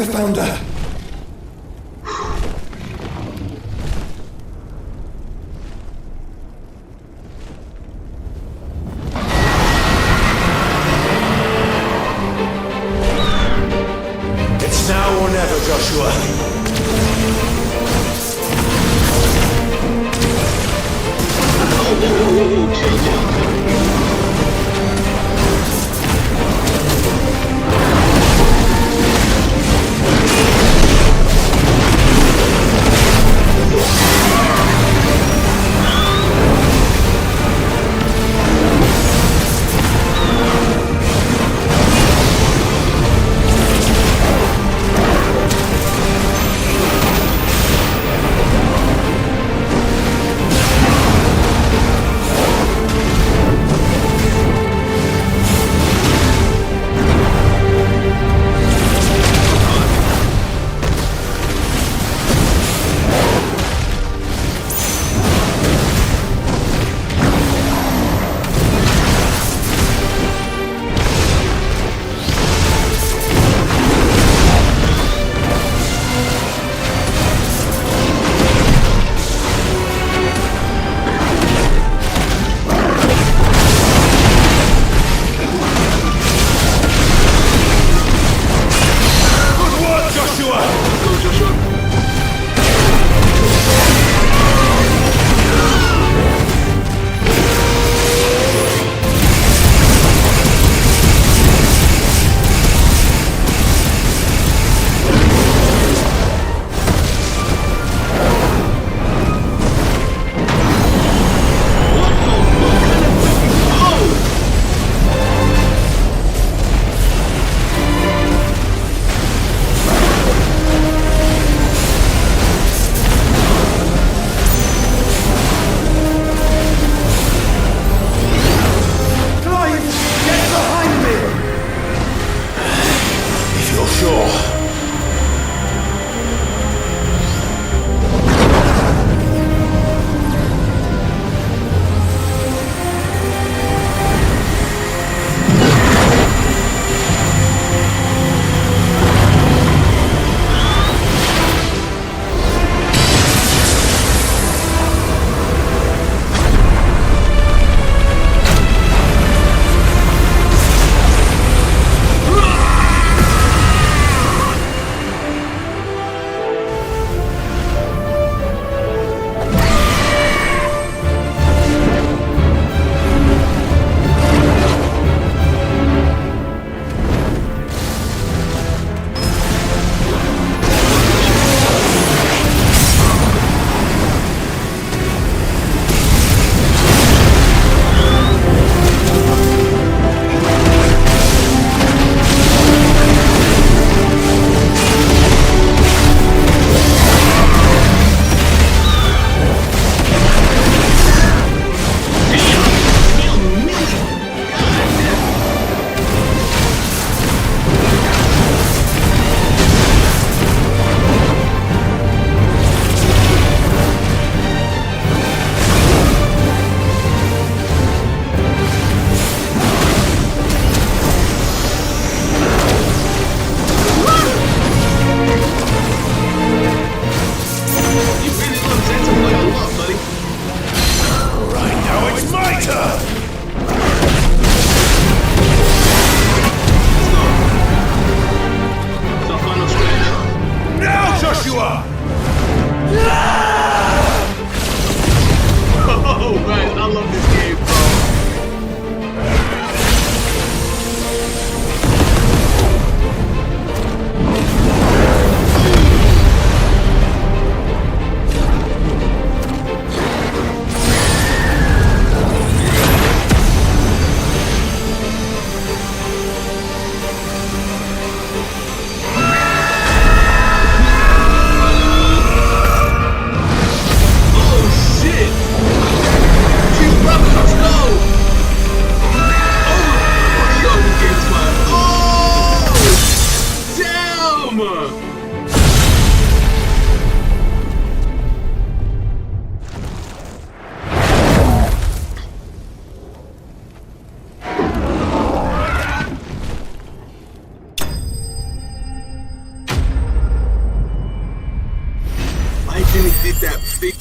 have found her. It's now or never, Joshua.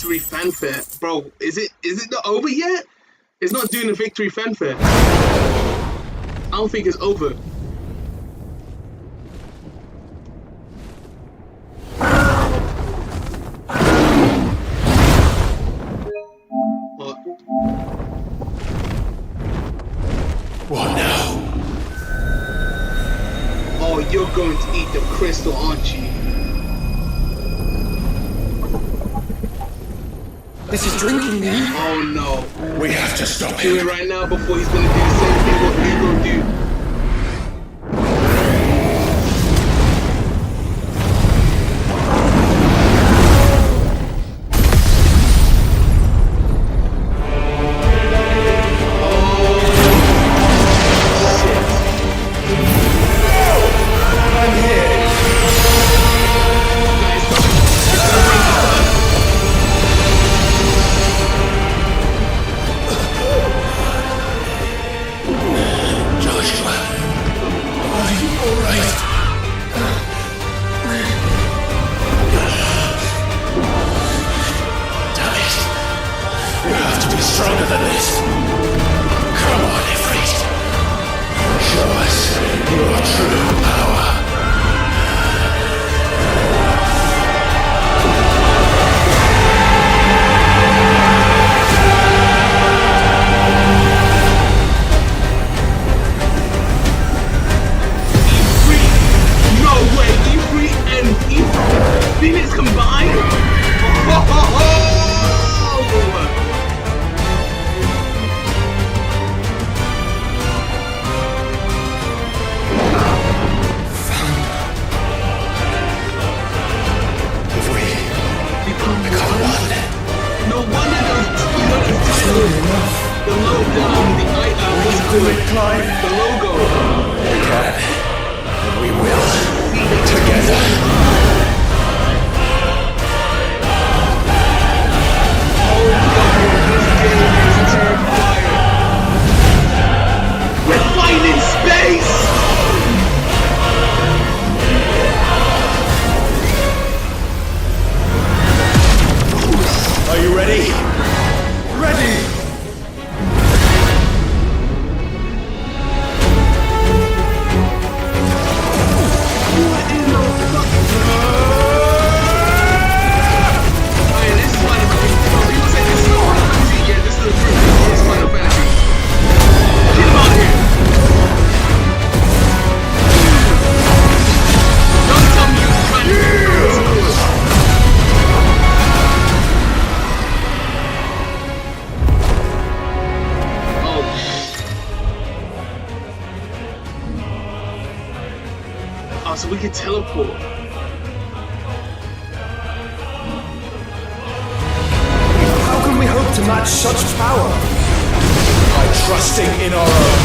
victory fanfare. Bro, is it not over yet? It's not doing the victory fanfare. I don't think it's over. What now? Oh, you're going to eat the crystal, aren't you? This is drinking me. Oh no. We have to stop him. Do it right now before he's gonna do the same thing what Hugo do. Stronger than this. Come on, Ifrit. Show us your true power. Ifrit? No way, Ifrit and Phoenix combined? No wonder the logo. We can, and we will, together. Oh God, this game is terrifying. We're fighting in space. Are you ready? Ready! So we can teleport. How can we hope to match such power? By trusting in our own.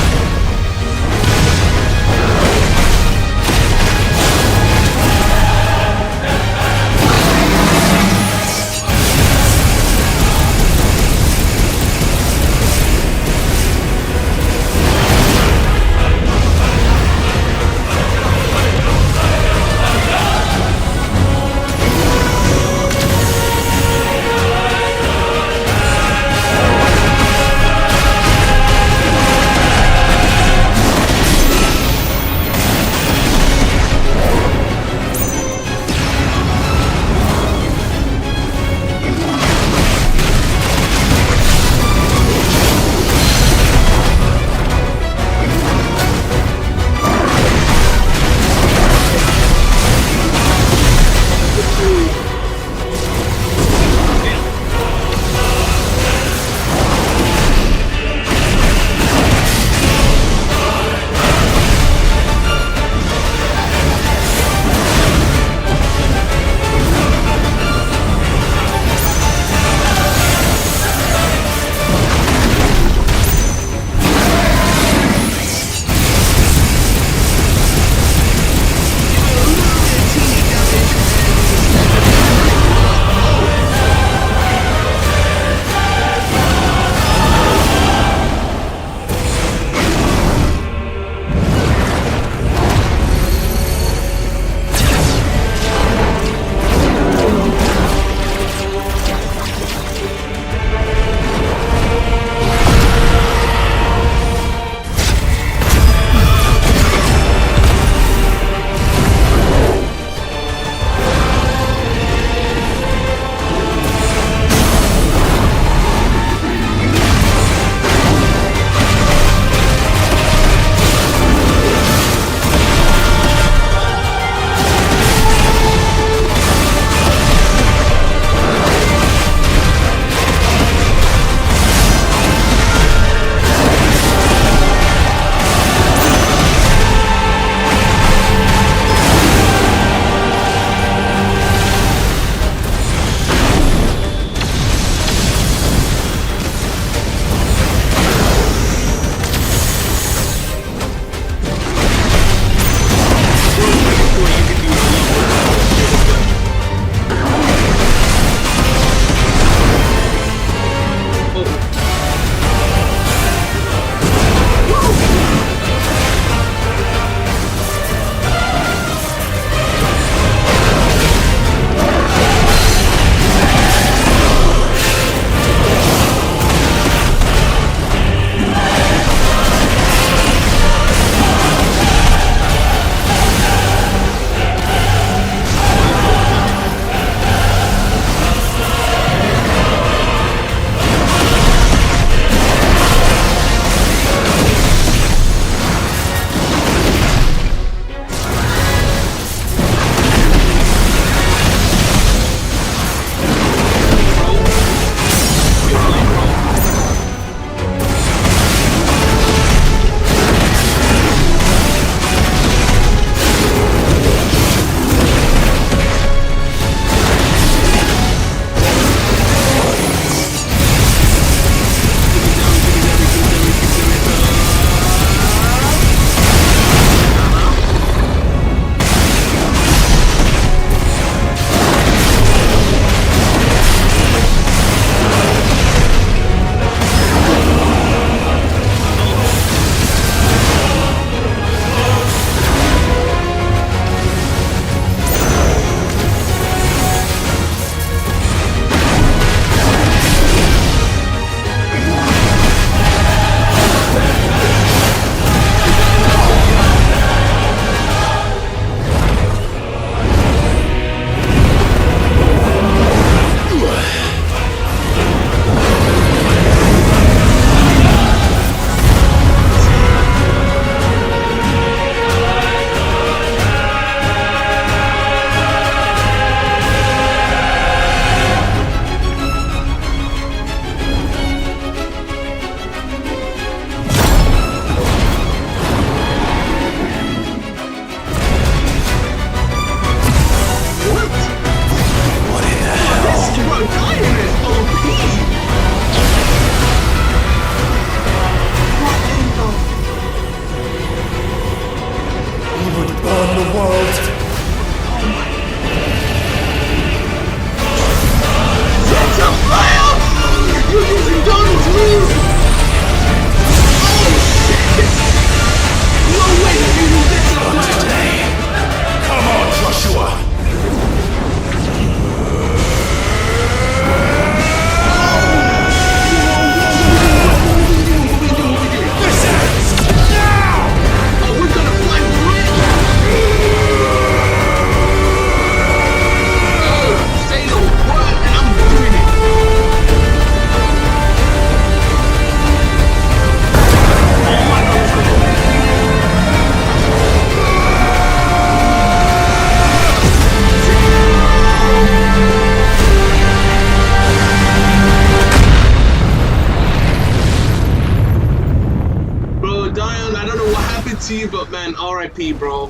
you, but man, RIP, bro.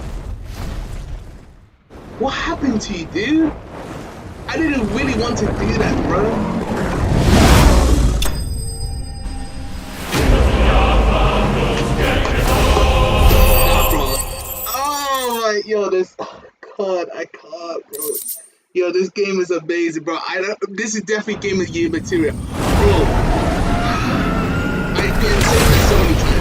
What happened to you, dude? I didn't really want to do that, bro. Oh my, yo, this, oh God, I can't, bro. Yo, this game is amazing, bro. This is definitely game of the year material, bro. I've been saying this so many times.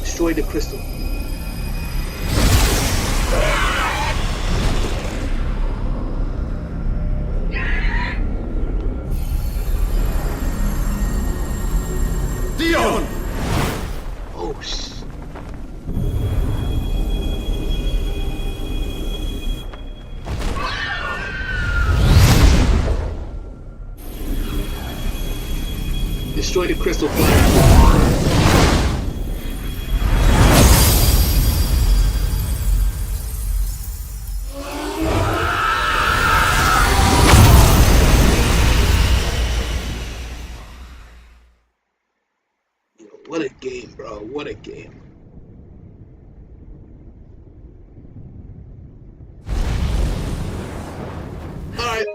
Destroy the crystal. Dion! Oh, shit. Destroy the crystal flag. What a game, bro. What a game. Alright.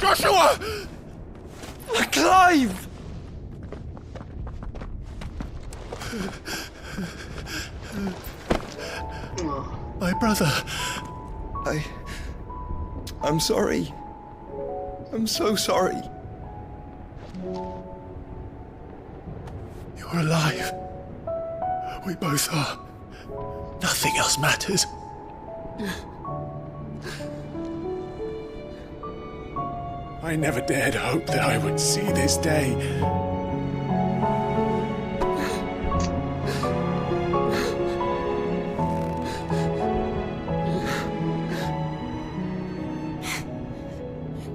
Joshua! Clive! My brother. I'm sorry. I'm so sorry. You're alive. We both are. Nothing else matters. I never dared hope that I would see this day.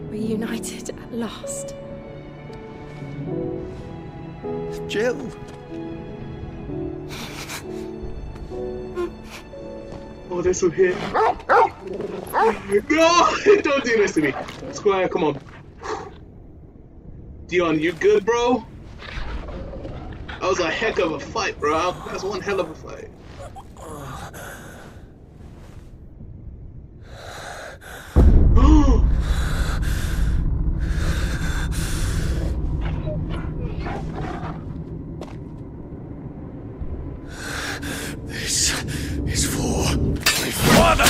Reunited at last. Jill. Oh, this one here. No! Don't do this to me. Squire, come on. Dion, you good, bro? That was a heck of a fight, bro. That's one hell of a fight. This is for my father!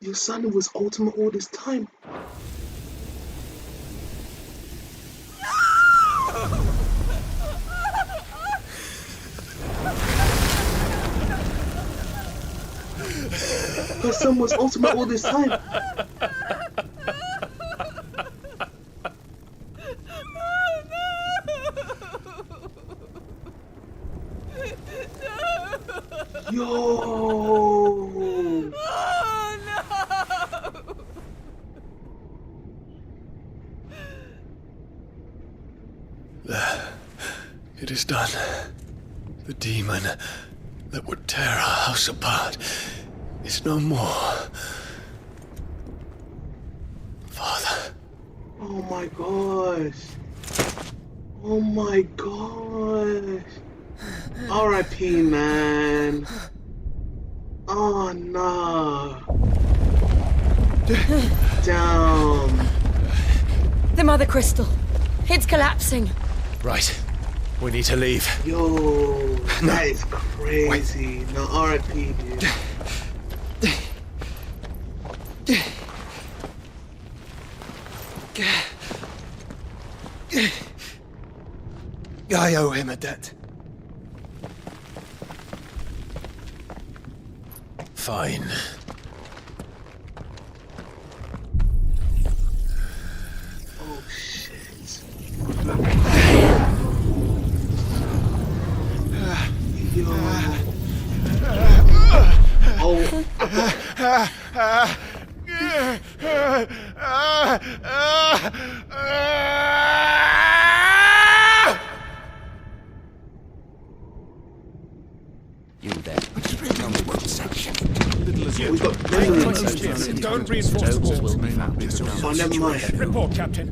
Your son was ultimate all this time. Your son was ultimate all this time. Yo! Oh, no! It is done. The demon that would tear our house apart is no more. Father. Oh my gosh. Oh my gosh. R.I.P. man. Oh no. Damn. The Mother Crystal. It's collapsing. Right. We need to leave. Yo, that is crazy. No, R.I.P. dude. I owe him a debt. Fine. You there. One section. We got Don't reinforce the walls. Oh, never mind. Report, Captain.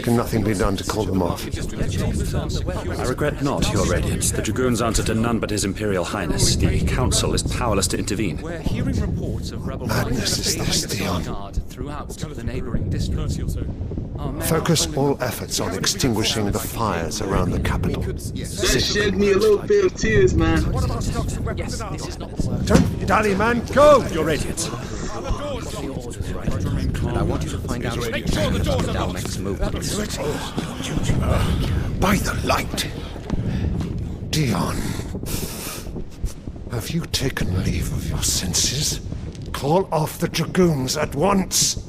Can nothing be done to call them off? I regret not, Your Radiance. The Dragoons answer to none but His Imperial Highness. The Council is powerless to intervene. We're hearing reports of rebel Madness is this, Dion. throughout the neighboring districts. Focus all efforts on extinguishing the fires around the capital. That shed me a little bit of tears, man. Don't dally, man, go! Your Radiance. And I want you to find out Make sure the doors are locked. next movement. By the light! Dion, have you taken leave of your senses? Call off the Dragoons at once!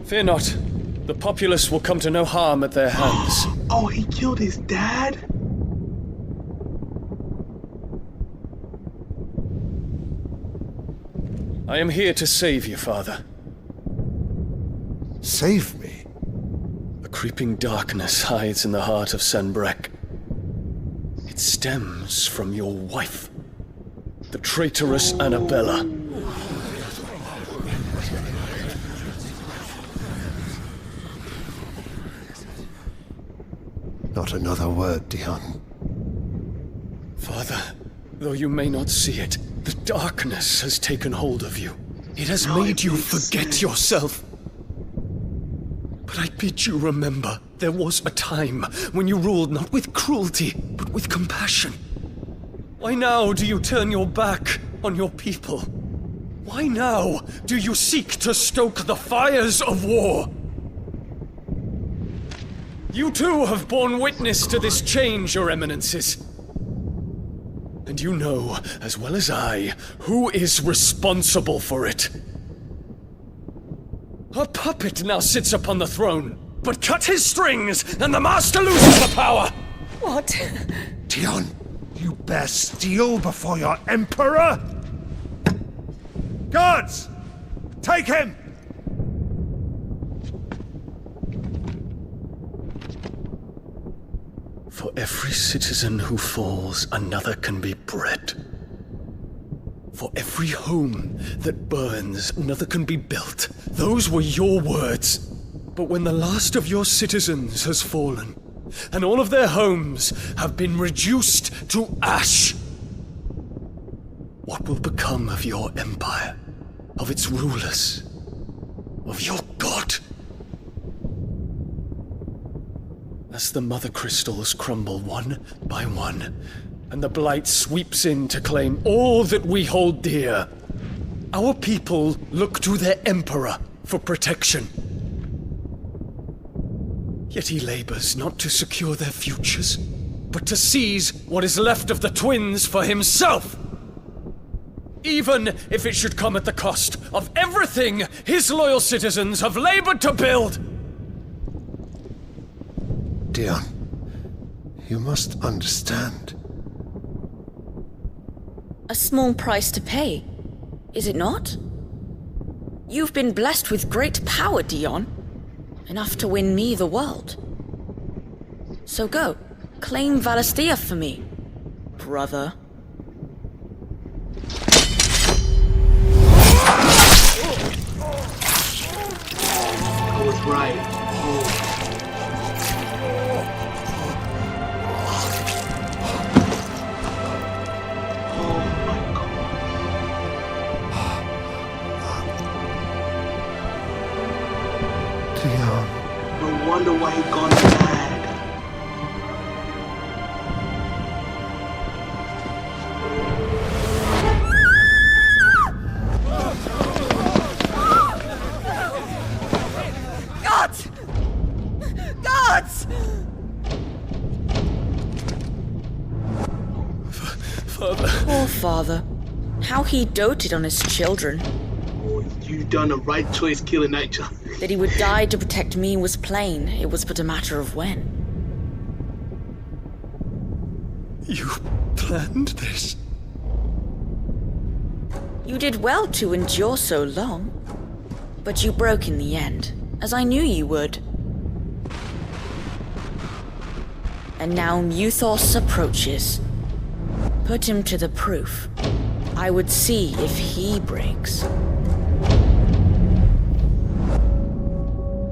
Fear not. The populace will come to no harm at their hands. Oh, he killed his dad? I am here to save you, Father. Save me? A creeping darkness hides in the heart of 𝙬𝙗. It stems from your wife, the traitorous Annabella. Not another word, Dion. Father, though you may not see it, the darkness has taken hold of you. It has made you forget yourself. But I bid you remember, there was a time when you ruled not with cruelty, but with compassion. Why now do you turn your back on your people? Why now do you seek to stoke the fires of war? You too have borne witness to this change, Your Eminences. And you know, as well as I, who is responsible for it. A puppet now sits upon the throne, but cut his strings, and the master loses the power! What? Dion, you bear steel before your Emperor? Guards! Take him! For every citizen who falls, another can be bred. For every home that burns, another can be built. Those were your words. But when the last of your citizens has fallen, and all of their homes have been reduced to ash, what will become of your empire, of its rulers, of your god? As the mother crystals crumble one by one, and the blight sweeps in to claim all that we hold dear, our people look to their emperor for protection. Yet he labors not to secure their futures, but to seize what is left of the twins for himself! Even if it should come at the cost of everything his loyal citizens have labored to build! Dion, you must understand. A small price to pay, is it not? You've been blessed with great power, Dion. Enough to win me the world. So go, claim Valisthea for me, brother. I was right. Oh. No wonder why he gone mad. Gods! Gods! Father. Poor father. How he doted on his children. Oh, you done the right choice killing that child. That he would die to protect me was plain. It was but a matter of when. You planned this? You did well to endure so long. But you broke in the end, as I knew you would. And now Muthos approaches. Put him to the proof. I would see if he breaks.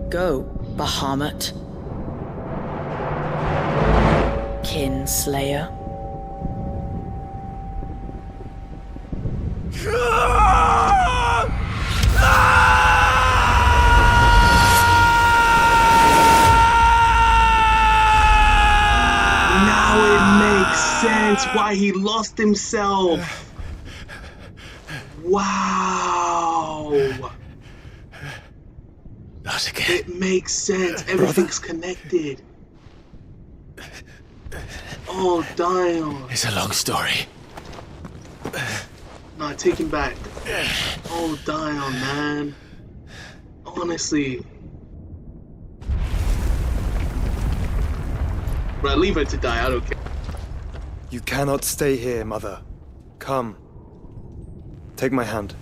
Go, Bahamut. Kinslayer. Now it makes sense why he lost himself. Wow. Not again. It makes sense. Everything's connected. Oh, damn. It's a long story. Nah, take him back. Oh, damn, man. Honestly. Bro, leave her to die. I don't care. You cannot stay here, Mother. Come. Take my hand.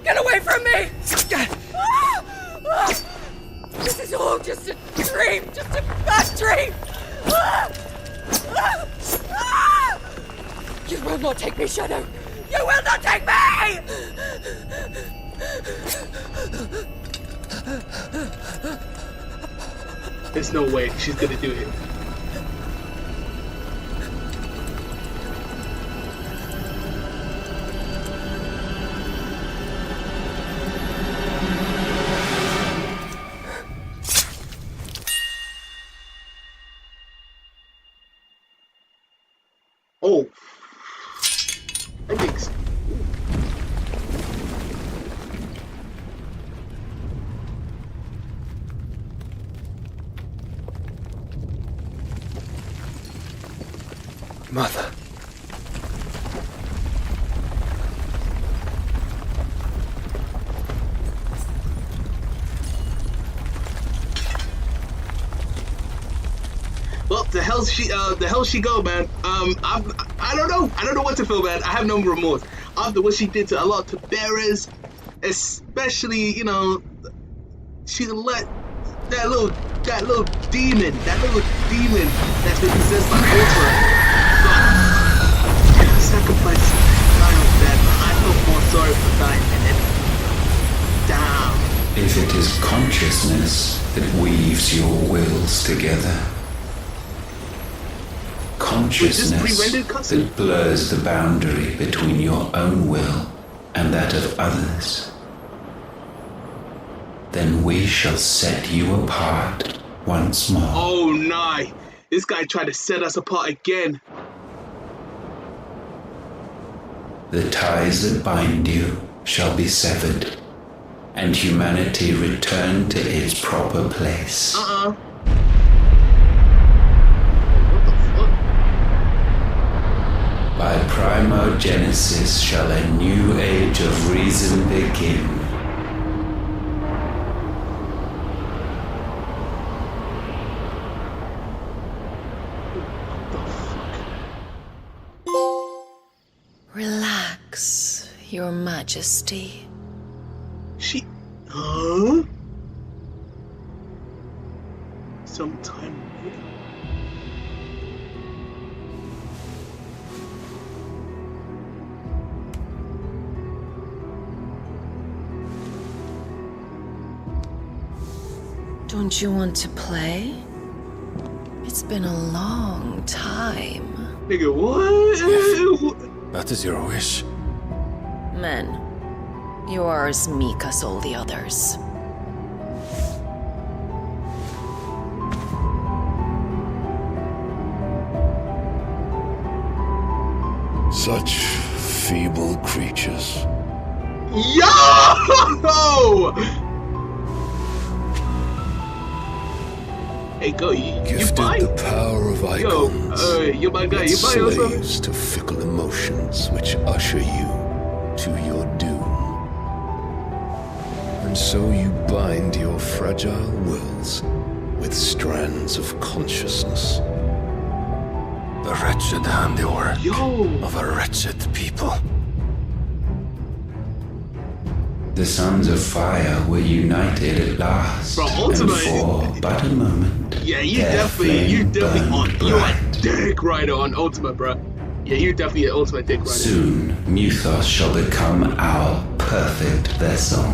Get away from me! This is all just a dream, just a bad dream! You will not take me, Shadow! You will not take me! There's no way she's gonna do it. Oh. I think so. Mother. Well, the hell she go, man. I don't know. I don't know what to feel, man. I have no remorse after what she did to a lot to bearers, especially, you know, she let that little demon that's been possessed by Ultra sacrifice die of that. I feel more sorry for dying than anything. Damn. If it is consciousness that weaves your wills together, consciousness that blurs the boundary between your own will and that of others, then we shall set you apart once more. Oh, nah. This guy tried to set us apart again. The ties that bind you shall be severed, and humanity return to its proper place. By primogenesis shall a new age of reason begin. Relax, Your Majesty. Huh? Sometime later. Don't you want to play? It's been a long time. Nigga, what? That is your wish. Men, you are as meek as all the others. Such feeble creatures. Yo! Hey, go, you buy? The power of icons. You my guy, you buy or something? Slaves to fickle emotions which usher you to your doom. And so you bind your fragile wills with strands of consciousness. The wretched handiwork of a wretched people. The sons of fire were united at last, Bro, and ultimately, for but a moment, yeah, you their definitely flame on. burned You're a bright. dick rider on Ultimate, bro. Yeah, you definitely an Ultimate dick rider. Soon, Mythos shall become our perfect vessel.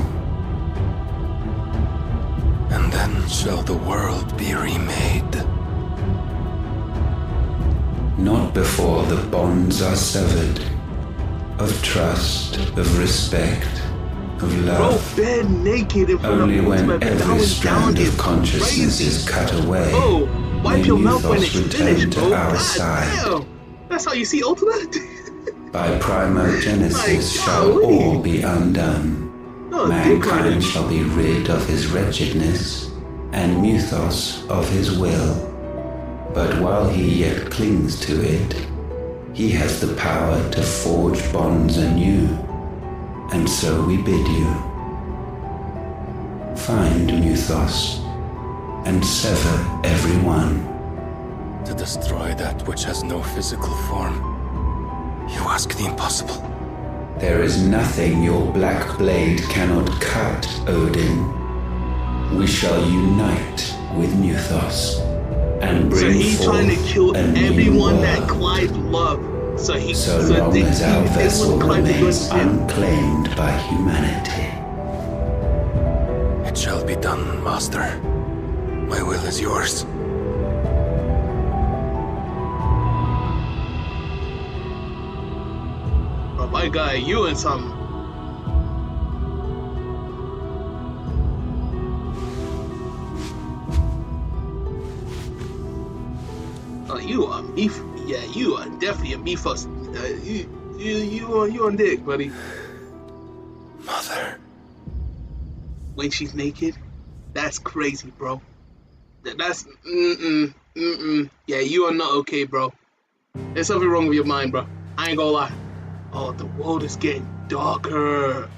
And then shall the world be remade. Not before the bonds are severed, of trust, of respect, of Bro, love. bare naked in front Only of when Ultimate, every strand down of consciousness is cut away, Bro, wipe may your mouth when Mythos it's return finished, to bro. our God side. damn. That's how you see Ultimate? By primogenesis My shall golly. all be undone. No, dick rider. Mankind shall be rid of his wretchedness, and Mythos of his will. But while he yet clings to it, he has the power to forge bonds anew. And so we bid you, find Mythos, and sever every one. To destroy that which has no physical form. You ask the impossible. There is nothing your black blade cannot cut, Odin. We shall unite with Mythos and So bring he's forth trying to kill a new everyone world. that Clive loved. So he So long as our vessel Clive to remains go to him. unclaimed by humanity. It shall be done, Master. My will is yours. Bro, my guy, you and some. Oh, you are me. Yeah, you are definitely a me first. You on dick, buddy. Mother. When she's naked, that's crazy, bro. That's Yeah, you are not okay, bro. There's something wrong with your mind, bro. I ain't gonna lie. Oh, the world is getting darker.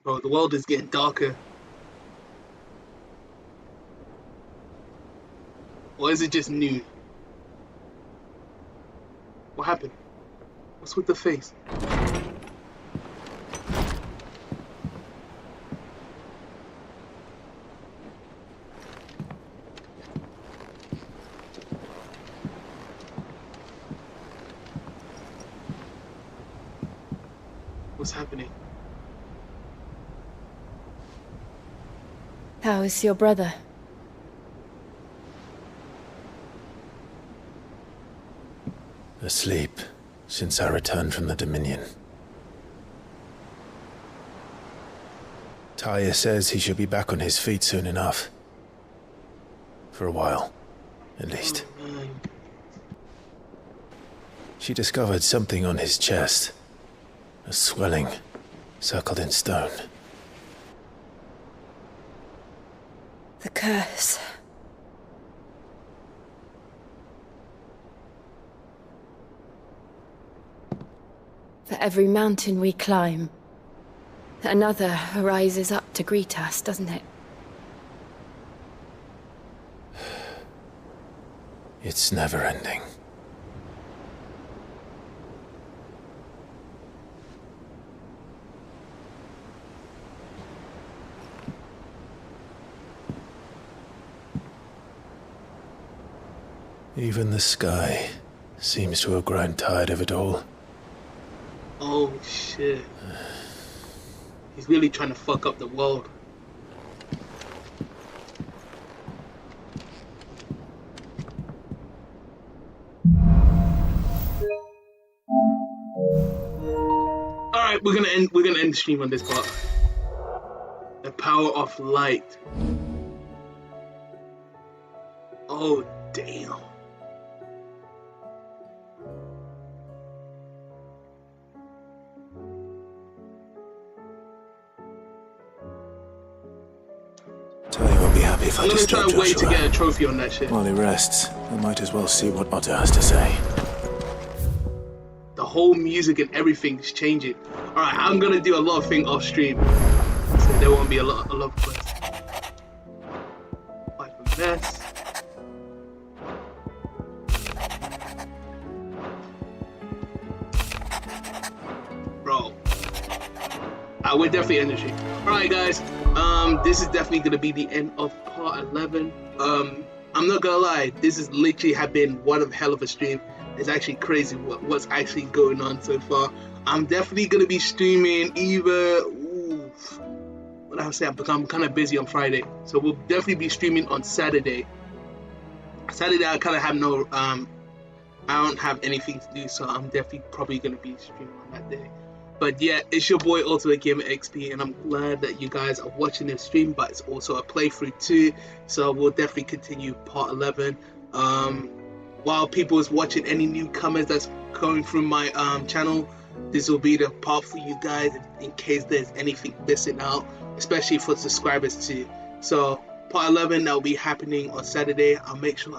Bro, the world is getting darker. Or is it just noon? What happened? What's with the face? What's happening? How is your brother? Asleep since I returned from the Dominion. Taya says he should be back on his feet soon enough. For a while, at least. She discovered something on his chest. A swelling, circled in stone. The curse. For every mountain we climb, another rises up to greet us, doesn't it? It's never ending. Even the sky seems to have grown tired of it all. Oh shit. He's really trying to fuck up the world. Alright, we're gonna end the stream on this part. The power of light. Oh damn. Taya won't be happy if I I'm gonna just try stop and wait to Joshua get a trophy on that shit. while he rests We might as well see what Otto has to say. The whole music and everything is changing. Alright, I'm gonna do a lot of things off stream, so there won't be a lot of questions. Fight for mess. Bro, I would definitely end the stream. Alright guys, this is definitely gonna be the end of part 11. I'm not gonna lie, this is literally have been one of hell of a stream. It's actually crazy what's actually going on so far. I'm definitely gonna be streaming either. What I say, I'm kind of busy on Friday, so we'll definitely be streaming on Saturday. Saturday I kind of have no I don't have anything to do, so I'm definitely probably gonna be streaming on that day. But yeah, it's your boy 𝙬𝙖𝙢𝙀𝙀, and I'm glad that you guys are watching this stream, but it's also a playthrough too, so we'll definitely continue part 11. While people is watching any newcomers that's going through my channel, this will be the part for you guys in case there's anything missing out, especially for subscribers too. So part 11 that will be happening on Saturday. I'll make sure